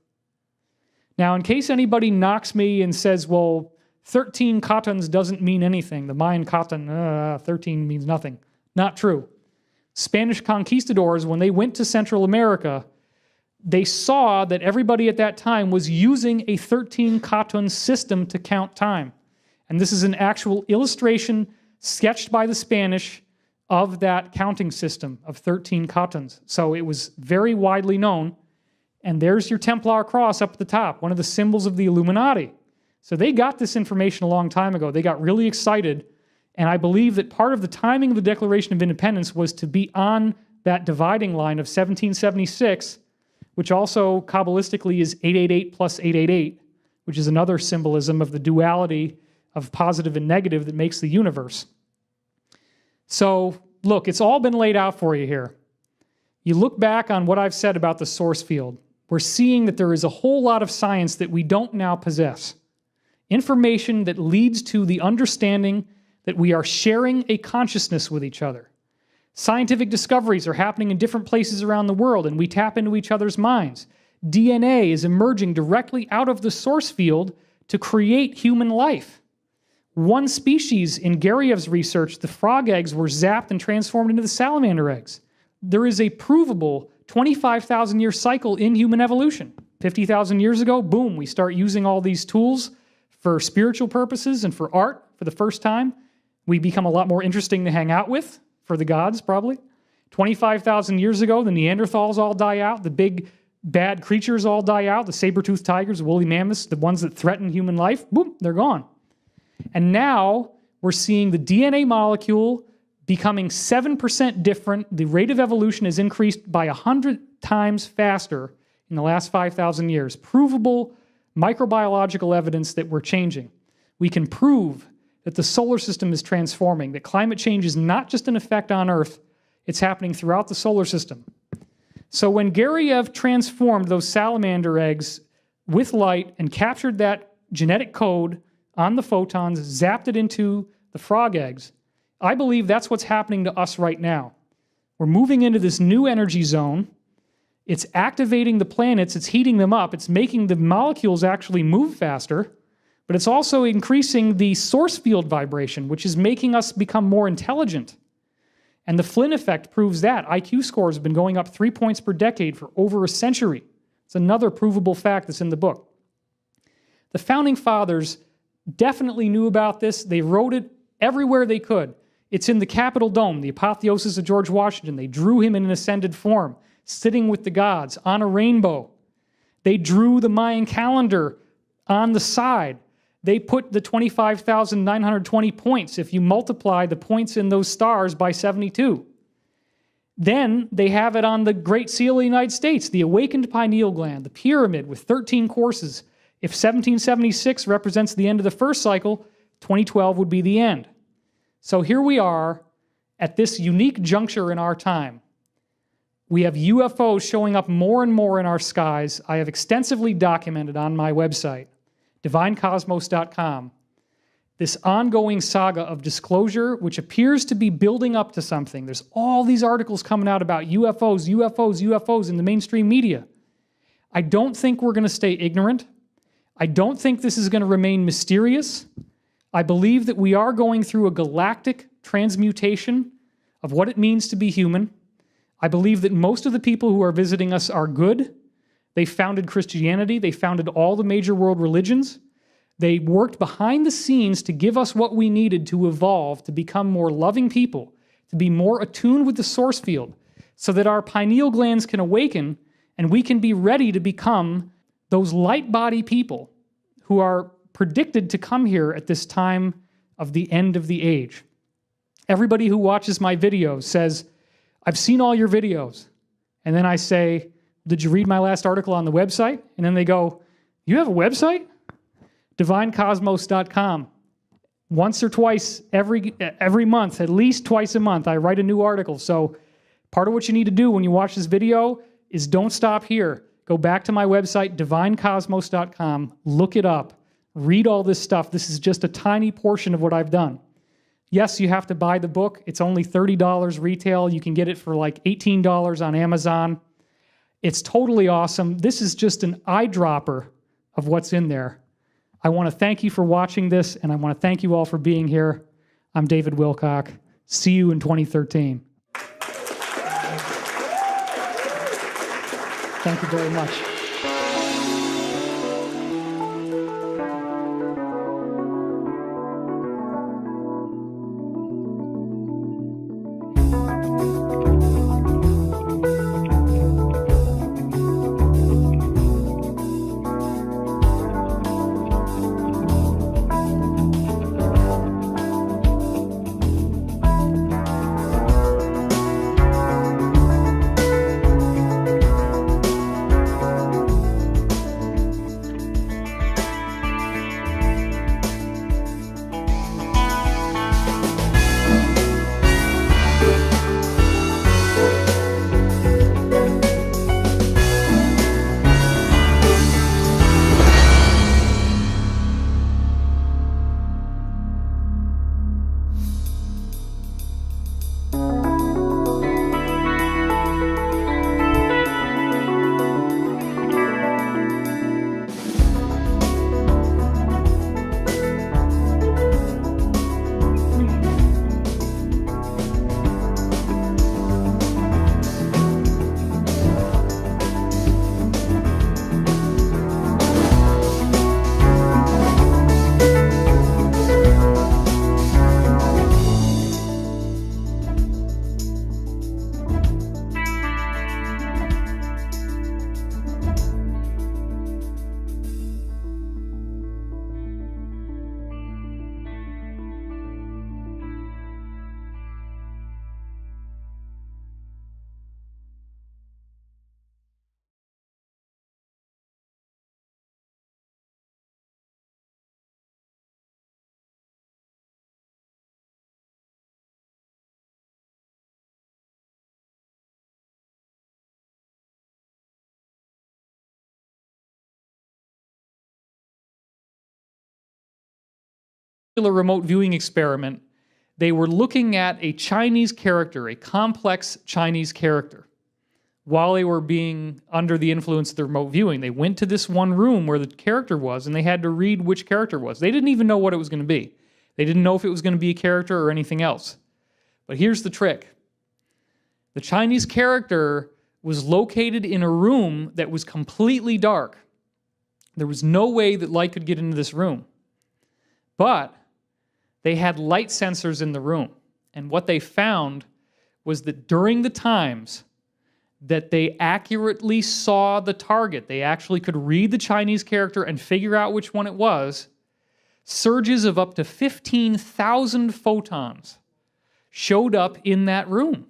Now, in case anybody knocks me and says, well, 13 Katuns doesn't mean anything. The Mayan Katun, 13 means nothing. Not true. Spanish conquistadors, when they went to Central America, they saw that everybody at that time was using a 13 katon system to count time. And this is an actual illustration sketched by the Spanish of that counting system of 13 katons. So it was very widely known. And there's your Templar cross up at the top, one of the symbols of the Illuminati. So they got this information a long time ago. They got really excited. And I believe that part of the timing of the Declaration of Independence was to be on that dividing line of 1776, which also Kabbalistically is 888 plus 888, which is another symbolism of the duality of positive and negative that makes the universe. So, look, it's all been laid out for you here. You look back on what I've said about the source field. We're seeing that there is a whole lot of science that we don't now possess. Information that leads to the understanding that we are sharing a consciousness with each other. Scientific discoveries are happening in different places around the world, and we tap into each other's minds. DNA is emerging directly out of the source field to create human life. One species in Gaiam's research, the frog eggs were zapped and transformed into the salamander eggs. There is a provable 25,000-year cycle in human evolution. 50,000 years ago, boom, we start using all these tools for spiritual purposes and for art for the first time. We become a lot more interesting to hang out with, for the gods, probably. 25,000 years ago, the Neanderthals all die out, the big bad creatures all die out, the saber-toothed tigers, the woolly mammoths, the ones that threaten human life, boom, they're gone. And now we're seeing the DNA molecule becoming 7% different. The rate of evolution has increased by 100 times faster in the last 5,000 years. Provable microbiological evidence that we're changing. We can prove that the solar system is transforming, that climate change is not just an effect on Earth, it's happening throughout the solar system. So when Gaiam transformed those salamander eggs with light and captured that genetic code on the photons, zapped it into the frog eggs, I believe that's what's happening to us right now. We're moving into this new energy zone. It's activating the planets, it's heating them up, it's making the molecules actually move faster, but it's also increasing the source field vibration, which is making us become more intelligent. And the Flynn effect proves that. IQ scores have been going up 3 points per decade for over a century. It's another provable fact that's in the book. The Founding Fathers definitely knew about this. They wrote it everywhere they could. It's in the Capitol Dome, the apotheosis of George Washington. They drew him in an ascended form, sitting with the gods on a rainbow. They drew the Mayan calendar on the side. They put the 25,920 points, if you multiply the points in those stars by 72. Then they have it on the Great Seal of the United States, the awakened pineal gland, the pyramid with 13 courses. If 1776 represents the end of the first cycle, 2012 would be the end. So here we are at this unique juncture in our time. We have UFOs showing up more and more in our skies. I have extensively documented on my website, divinecosmos.com, this ongoing saga of disclosure, which appears to be building up to something. There's all these articles coming out about UFOs, UFOs, UFOs in the mainstream media. I don't think we're going to stay ignorant. I don't think this is going to remain mysterious. I believe that we are going through a galactic transmutation of what it means to be human. I believe that most of the people who are visiting us are good. They founded Christianity. They founded all the major world religions. They worked behind the scenes to give us what we needed to evolve, to become more loving people, to be more attuned with the source field, so that our pineal glands can awaken and we can be ready to become those light body people who are predicted to come here at this time of the end of the age. Everybody who watches my videos says, I've seen all your videos. And then I say, did you read my last article on the website? And then they go, you have a website? divinecosmos.com. Once or twice every month, at least twice a month, I write a new article. So part of what you need to do when you watch this video is don't stop here. Go back to my website, divinecosmos.com, look it up, read all this stuff. This is just a tiny portion of what I've done. Yes, you have to buy the book. It's only $30 retail. You can get it for like $18 on Amazon. It's totally awesome. This is just an eyedropper of what's in there. I want to thank you for watching this, and I want to thank you all for being here. I'm David Wilcock. See you in 2013. Thank you very much. Remote viewing experiment, they were looking at a Chinese character, a complex Chinese character, while they were being under the influence of the remote viewing. They went to this one room where the character was, and they had to read which character it was. They didn't even know what it was going to be. They didn't know if it was going to be a character or anything else. But here's the trick. The Chinese character was located in a room that was completely dark. There was no way that light could get into this room. But they had light sensors in the room. And what they found was that during the times that they accurately saw the target, they actually could read the Chinese character and figure out which one it was, surges of up to 15,000 photons showed up in that room.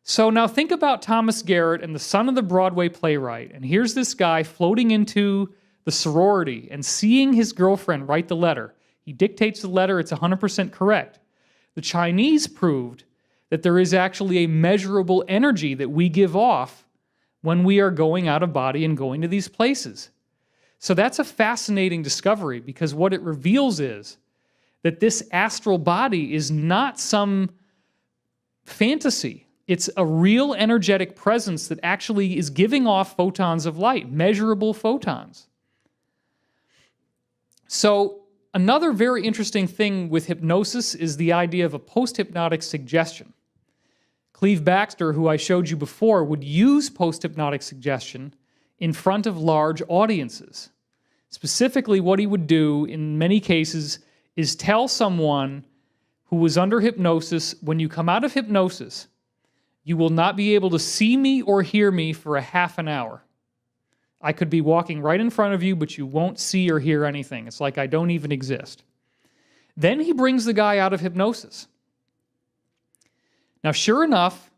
So now think about Thomas Garrett and the son of the Broadway playwright. And here's this guy floating into the sorority and seeing his girlfriend write the letter. He dictates the letter, it's 100% correct. The Chinese proved that there is actually a measurable energy that we give off when we are going out of body and going to these places. So that's a fascinating discovery, because what it reveals is that this astral body is not some fantasy. It's a real energetic presence that actually is giving off photons of light, measurable photons. So another very interesting thing with hypnosis is the idea of a post-hypnotic suggestion. Cleve Baxter, who I showed you before, would use post-hypnotic suggestion in front of large audiences. Specifically, what he would do in many cases is tell someone who was under hypnosis, when you come out of hypnosis, you will not be able to see me or hear me for a half an hour. I could be walking right in front of you, but you won't see or hear anything. It's like I don't even exist. Then he brings the guy out of hypnosis. Now, sure enough,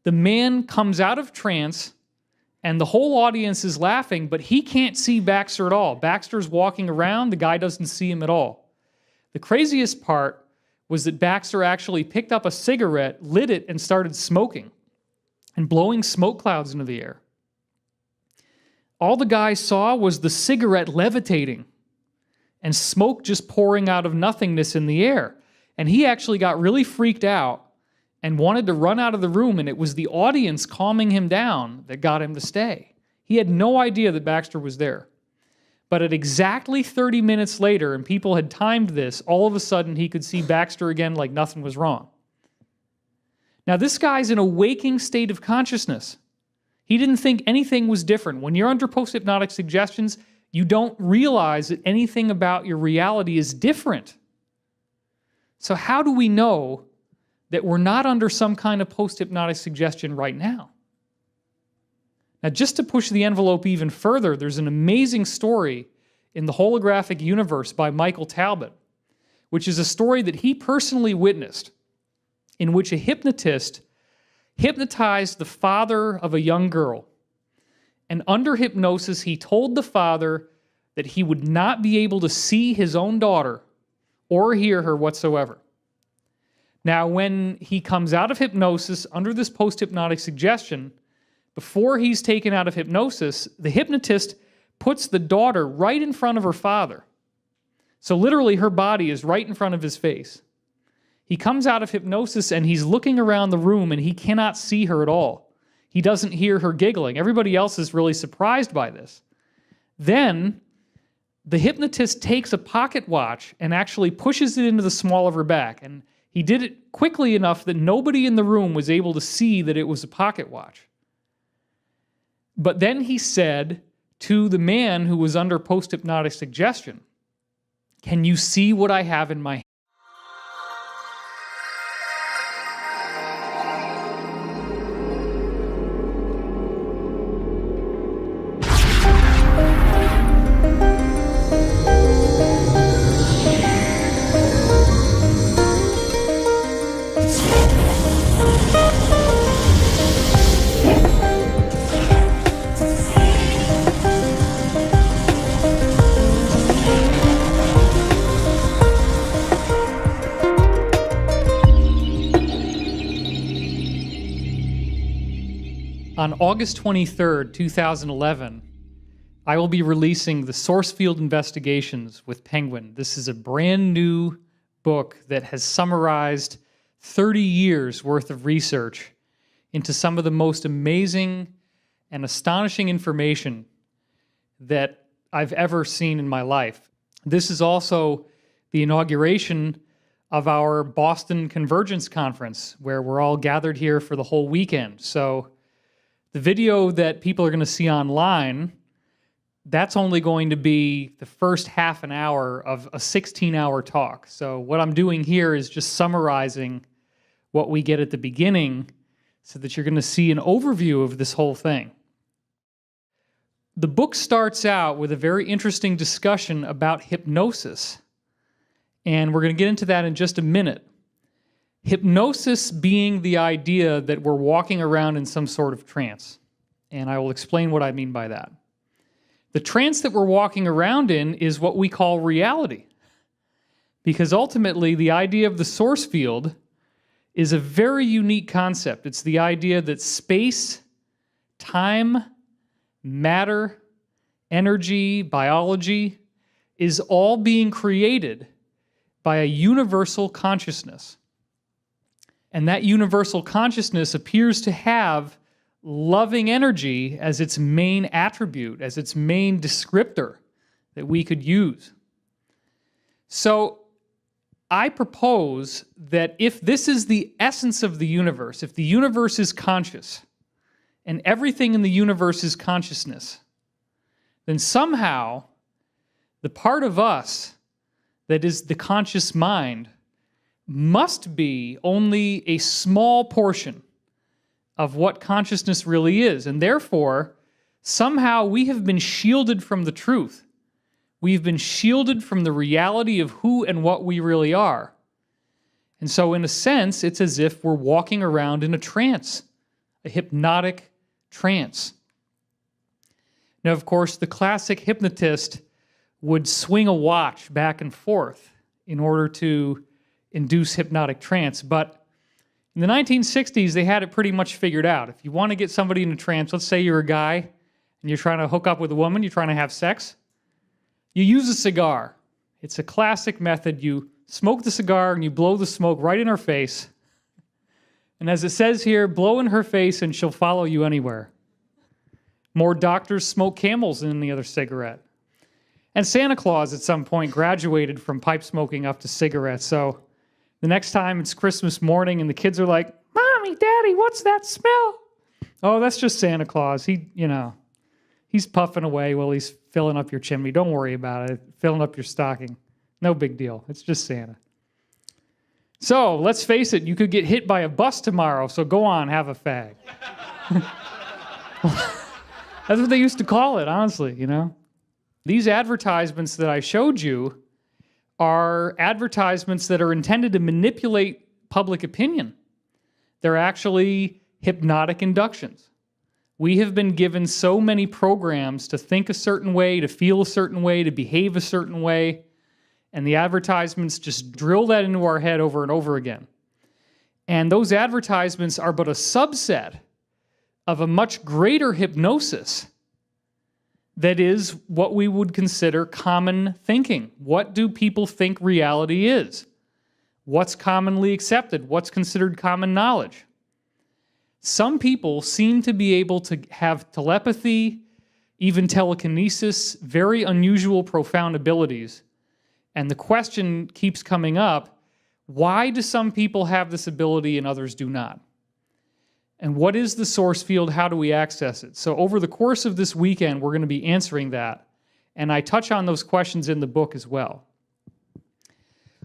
the man comes out of trance, and the whole audience is laughing, but he can't see Baxter at all. Baxter's walking around, the guy doesn't see him at all. The craziest part was that Baxter actually picked up a cigarette, lit it, and started smoking and blowing smoke clouds into the air. All the guy saw was the cigarette levitating and smoke just pouring out of nothingness in the air. And he actually got really freaked out and wanted to run out of the room, and it was the audience calming him down that got him to stay. He had no idea that Baxter was there. But at exactly 30 minutes later, and people had timed this, all of a sudden he could see Baxter again like nothing was wrong. Now this guy's in a waking state of consciousness. He didn't think anything was different. When you're under post-hypnotic suggestions, you don't realize that anything about your reality is different. So how do we know that we're not under some kind of post-hypnotic suggestion right now? Now, just to push the envelope even further, there's an amazing story in the Holographic Universe by Michael Talbot, which is a story that he personally witnessed, in which a hypnotist hypnotized the father of a young girl. And under hypnosis, he told the father that he would not be able to see his own daughter or hear her whatsoever. Now, when he comes out of hypnosis under this post-hypnotic suggestion, before he's taken out of hypnosis, the hypnotist puts the daughter right in front of her father. So literally, her body is right in front of his face. He comes out of hypnosis and he's looking around the room and he cannot see her at all. He doesn't hear her giggling. Everybody else is really surprised by this. Then the hypnotist takes a pocket watch and actually pushes it into the small of her back. And he did it quickly enough that nobody in the room was able to see that it was a pocket watch. But then he said to the man who was under post-hypnotic suggestion, "Can you see what I have in my hand?" On August 23rd, 2011, I will be releasing the Source Field Investigations with Penguin. This is a brand new book that has summarized 30 years worth of research into some of the most amazing and astonishing information that I've ever seen in my life. This is also the inauguration of our Boston Convergence Conference, where we're all gathered here for the whole weekend. So the video that people are going to see online, that's only going to be the first half an hour of a 16-hour talk. So what I'm doing here is just summarizing what we get at the beginning so that you're going to see an overview of this whole thing. The book starts out with a very interesting discussion about hypnosis, and we're going to get into that in just a minute. Hypnosis being the idea that we're walking around in some sort of trance, and I will explain what I mean by that. The trance that we're walking around in is what we call reality, because ultimately the idea of the source field is a very unique concept. It's the idea that space, time, matter, energy, biology is all being created by a universal consciousness. And that universal consciousness appears to have loving energy as its main attribute, as its main descriptor that we could use. So I propose that if this is the essence of the universe, if the universe is conscious, and everything in the universe is consciousness, then somehow the part of us that is the conscious mind must be only a small portion of what consciousness really is. And therefore, somehow we have been shielded from the truth. We've been shielded from the reality of who and what we really are. And so in a sense, it's as if we're walking around in a trance, a hypnotic trance. Now, of course, the classic hypnotist would swing a watch back and forth in order to induce hypnotic trance. But in the 1960s, they had it pretty much figured out. If you want to get somebody in a trance, let's say you're a guy and you're trying to hook up with a woman, you're trying to have sex, you use a cigar. It's a classic method. You smoke the cigar and you blow the smoke right in her face. And as it says here, blow in her face and she'll follow you anywhere. More doctors smoke Camels than any other cigarette. And Santa Claus at some point graduated from pipe smoking up to cigarettes. So the next time it's Christmas morning and the kids are like, "Mommy, Daddy, what's that smell?" Oh, that's just Santa Claus. He's puffing away while he's filling up your chimney. Don't worry about it. Filling up your stocking. No big deal. It's just Santa. So let's face it, you could get hit by a bus tomorrow, so go on, have a fag. That's what they used to call it, honestly, These advertisements that I showed you are advertisements that are intended to manipulate public opinion. They're actually hypnotic inductions. We have been given so many programs to think a certain way, to feel a certain way, to behave a certain way, and the advertisements just drill that into our head over and over again. And those advertisements are but a subset of a much greater hypnosis that is what we would consider common thinking. What do people think reality is? What's commonly accepted? What's considered common knowledge? Some people seem to be able to have telepathy, even telekinesis, very unusual, profound abilities. And the question keeps coming up, why do some people have this ability and others do not? And what is the source field? How do we access it? So over the course of this weekend, we're going to be answering that. And I touch on those questions in the book as well.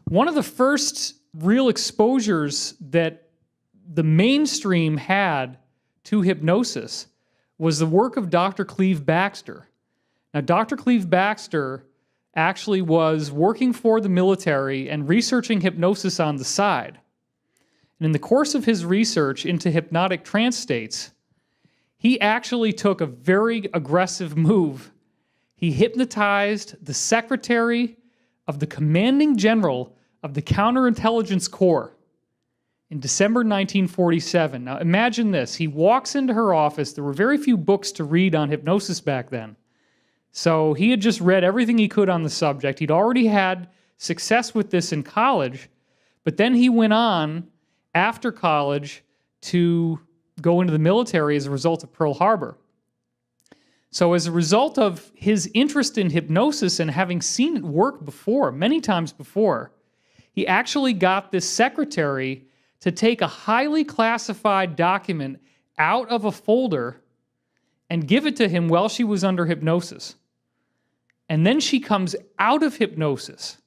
One of the first real exposures that the mainstream had to hypnosis was the work of Dr. Cleve Baxter. Now, Dr. Cleve Baxter actually was working for the military and researching hypnosis on the side. And in the course of his research into hypnotic trance states, he actually took a very aggressive move. He hypnotized the secretary of the commanding general of the Counterintelligence Corps in December 1947. Now imagine this. He walks into her office. There were very few books to read on hypnosis back then. So he had just read everything he could on the subject. He'd already had success with this in college, but then he went on after college to go into the military as a result of Pearl Harbor. So as a result of his interest in hypnosis and having seen it work before, many times before, he actually got this secretary to take a highly classified document out of a folder and give it to him while she was under hypnosis. And then she comes out of hypnosis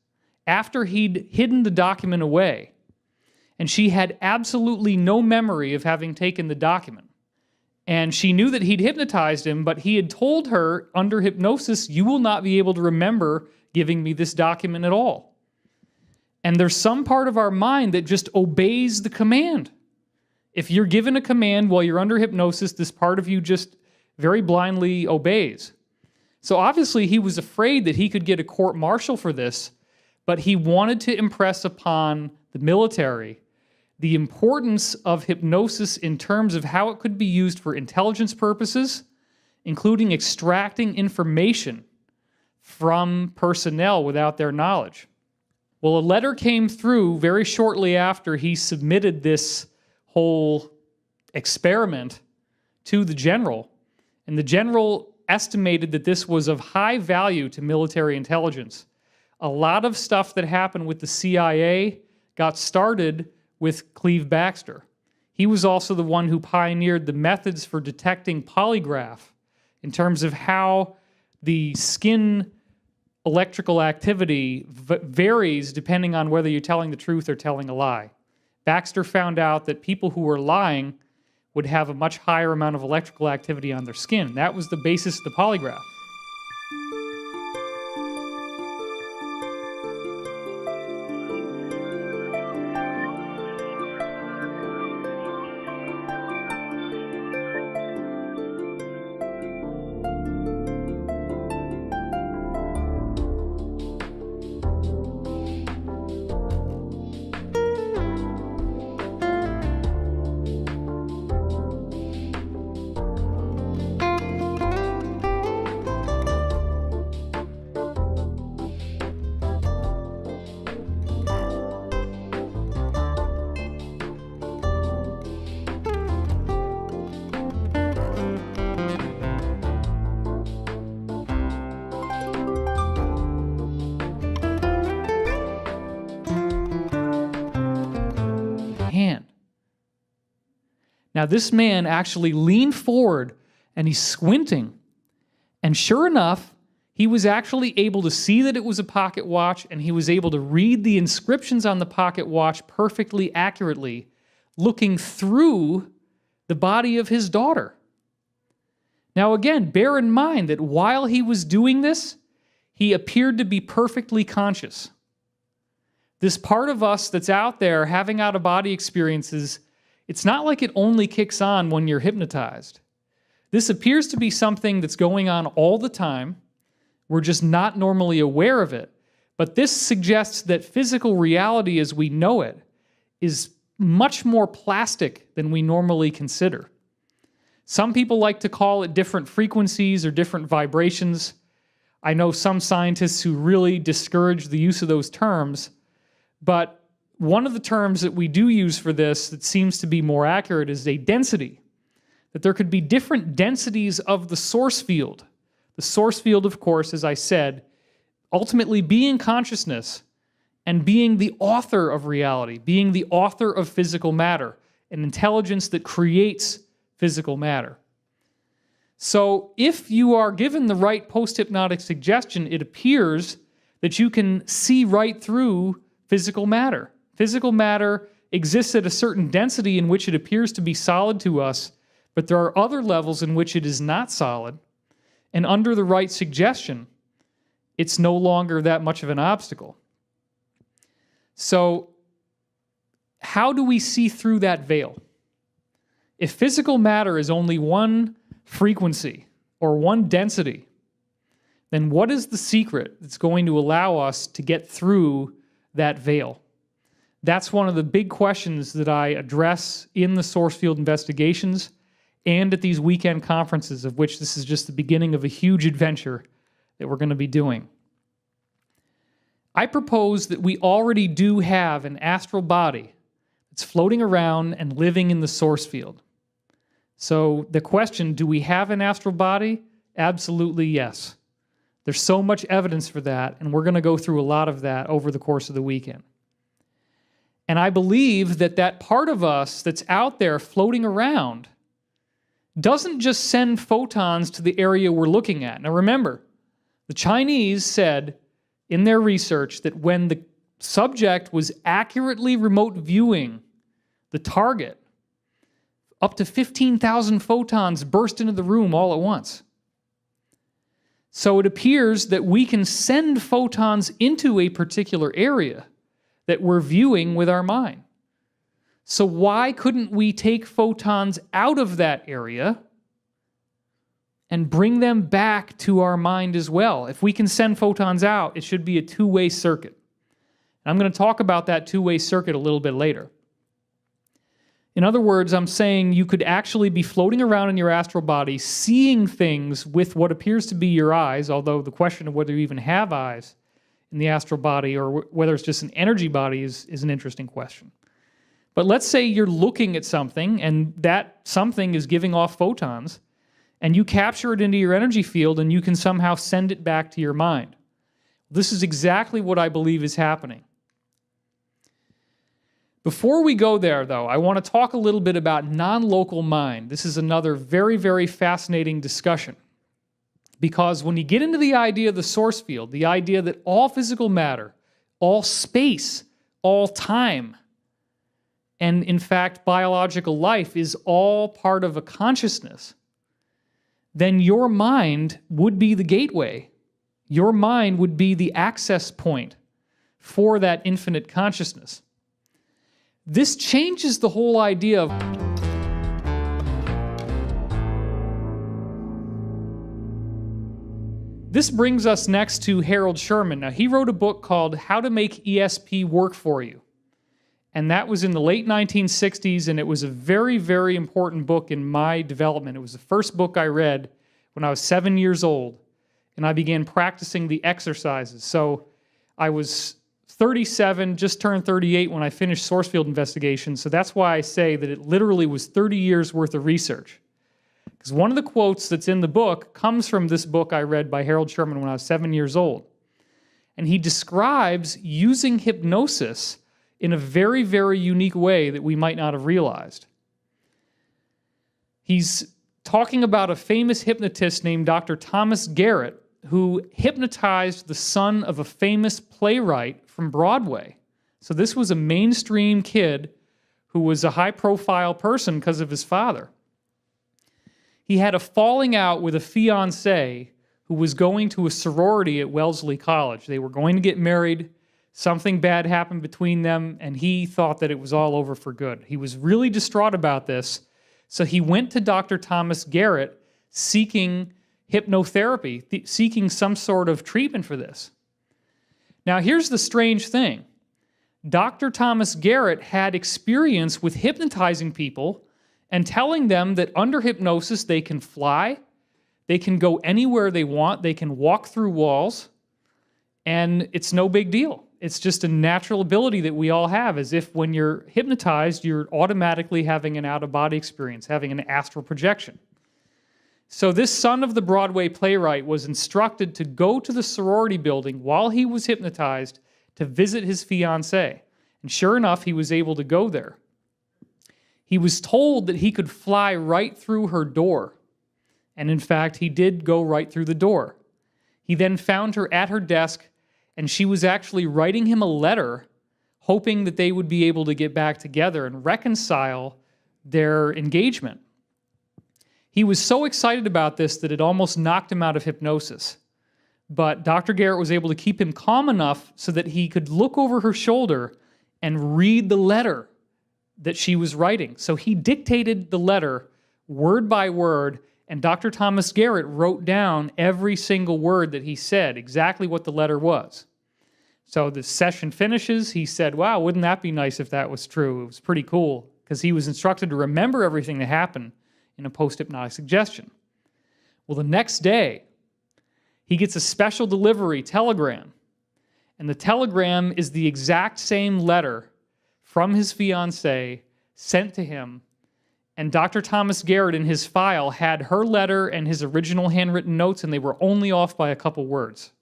after he'd hidden the document away. And she had absolutely no memory of having taken the document. And she knew that he'd hypnotized him, but he had told her under hypnosis, you will not be able to remember giving me this document at all. And there's some part of our mind that just obeys the command. If you're given a command while you're under hypnosis, this part of you just very blindly obeys. So obviously he was afraid that he could get a court-martial for this, but he wanted to impress upon the military the importance of hypnosis in terms of how it could be used for intelligence purposes, including extracting information from personnel without their knowledge. Well, a letter came through very shortly after he submitted this whole experiment to the general, and the general estimated that this was of high value to military intelligence. A lot of stuff that happened with the CIA got started with Cleve Baxter. He was also the one who pioneered the methods for detecting polygraph in terms of how the skin electrical activity varies depending on whether you're telling the truth or telling a lie. Baxter found out that people who were lying would have a much higher amount of electrical activity on their skin. That was the basis of the polygraph. Now, this man actually leaned forward and he's squinting. And sure enough, he was actually able to see that it was a pocket watch, and he was able to read the inscriptions on the pocket watch perfectly accurately, looking through the body of his daughter. Now again, bear in mind that while he was doing this, he appeared to be perfectly conscious. This part of us that's out there having out-of-body experiences, it's not like it only kicks on when you're hypnotized. This appears to be something that's going on all the time. We're just not normally aware of it. But this suggests that physical reality as we know it is much more plastic than we normally consider. Some people like to call it different frequencies or different vibrations. I know some scientists who really discourage the use of those terms, but one of the terms that we do use for this that seems to be more accurate is a density, that there could be different densities of the source field. The source field, of course, as I said, ultimately being consciousness and being the author of reality, being the author of physical matter, an intelligence that creates physical matter. So if you are given the right post-hypnotic suggestion, it appears that you can see right through physical matter. Physical matter exists at a certain density in which it appears to be solid to us, but there are other levels in which it is not solid. And under the right suggestion, it's no longer that much of an obstacle. So, how do we see through that veil? If physical matter is only one frequency or one density, then what is the secret that's going to allow us to get through that veil? That's one of the big questions that I address in the source field investigations and at these weekend conferences, of which this is just the beginning of a huge adventure that we're going to be doing. I propose that we already do have an astral body that's floating around and living in the source field. So the question, do we have an astral body? Absolutely yes. There's so much evidence for that, and we're going to go through a lot of that over the course of the weekend. And I believe that that part of us that's out there floating around doesn't just send photons to the area we're looking at. Now remember, the Chinese said in their research that when the subject was accurately remote viewing the target, up to 15,000 photons burst into the room all at once. So it appears that we can send photons into a particular area that we're viewing with our mind. So why couldn't we take photons out of that area and bring them back to our mind as well? If we can send photons out, it should be a two-way circuit. And I'm going to talk about that two-way circuit a little bit later. In other words, I'm saying you could actually be floating around in your astral body, seeing things with what appears to be your eyes, although the question of whether you even have eyes in the astral body or whether it's just an energy body is an interesting question. But let's say you're looking at something and that something is giving off photons and you capture it into your energy field and you can somehow send it back to your mind. This is exactly what I believe is happening. Before we go there, though, I want to talk a little bit about non-local mind. This is another very, very fascinating discussion. Because when you get into the idea of the source field, the idea that all physical matter, all space, all time, and in fact, biological life is all part of a consciousness, then your mind would be the gateway. Your mind would be the access point for that infinite consciousness. This changes the whole idea of This brings us next to Harold Sherman. Now, he wrote a book called How to Make ESP Work for You. And that was in the late 1960s, and it was a very, very important book in my development. It was the first book I read when I was 7 years old, and I began practicing the exercises. So I was 37, just turned 38 when I finished source field investigation, so that's why I say that it literally was 30 years worth of research. Because one of the quotes that's in the book comes from this book I read by Harold Sherman when I was 7 years old. And he describes using hypnosis in a very, very unique way that we might not have realized. He's talking about a famous hypnotist named Dr. Thomas Garrett, who hypnotized the son of a famous playwright from Broadway. So this was a mainstream kid who was a high-profile person because of his father. He had a falling out with a fiancée who was going to a sorority at Wellesley College. They were going to get married. Something bad happened between them, and he thought that it was all over for good. He was really distraught about this, so he went to Dr. Thomas Garrett seeking hypnotherapy, seeking some sort of treatment for this. Now, here's the strange thing. Dr. Thomas Garrett had experience with hypnotizing people and telling them that under hypnosis they can fly, they can go anywhere they want, they can walk through walls, and it's no big deal. It's just a natural ability that we all have, as if when you're hypnotized, you're automatically having an out-of-body experience, having an astral projection. So this son of the Broadway playwright was instructed to go to the sorority building while he was hypnotized to visit his fiancée. And sure enough, he was able to go there. He was told that he could fly right through her door. And in fact, he did go right through the door. He then found her at her desk, and she was actually writing him a letter, hoping that they would be able to get back together and reconcile their engagement. He was so excited about this that it almost knocked him out of hypnosis. But Dr. Garrett was able to keep him calm enough so that he could look over her shoulder and read the letter that she was writing. So he dictated the letter word by word, and Dr. Thomas Garrett wrote down every single word that he said, exactly what the letter was. So the session finishes. He said, wow, wouldn't that be nice if that was true? It was pretty cool, because he was instructed to remember everything that happened in a post-hypnotic suggestion. Well, the next day, he gets a special delivery telegram, and the telegram is the exact same letter from his fiancée sent to him, and Dr. Thomas Garrett in his file had her letter and his original handwritten notes, and they were only off by a couple words.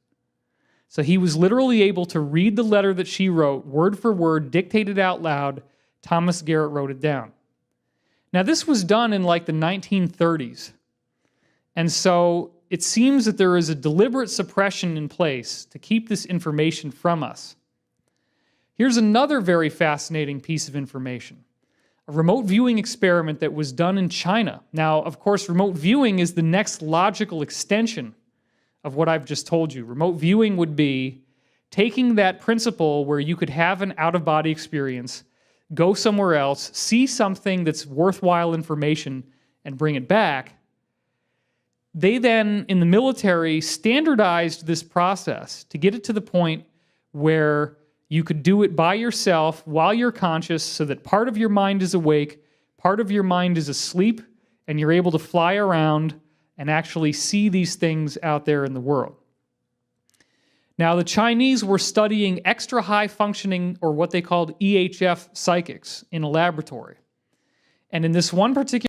So he was literally able to read the letter that she wrote, word for word, dictated out loud. Thomas Garrett wrote it down. Now, this was done in like the 1930s. And so it seems that there is a deliberate suppression in place to keep this information from us. Here's another very fascinating piece of information. A remote viewing experiment that was done in China. Now, of course, remote viewing is the next logical extension of what I've just told you. Remote viewing would be taking that principle where you could have an out-of-body experience, go somewhere else, see something that's worthwhile information, and bring it back. They then, in the military, standardized this process to get it to the point where you could do it by yourself while you're conscious, so that part of your mind is awake, part of your mind is asleep, and you're able to fly around and actually see these things out there in the world. Now, the Chinese were studying extra high functioning, or what they called EHF psychics, in a laboratory. And in this one particular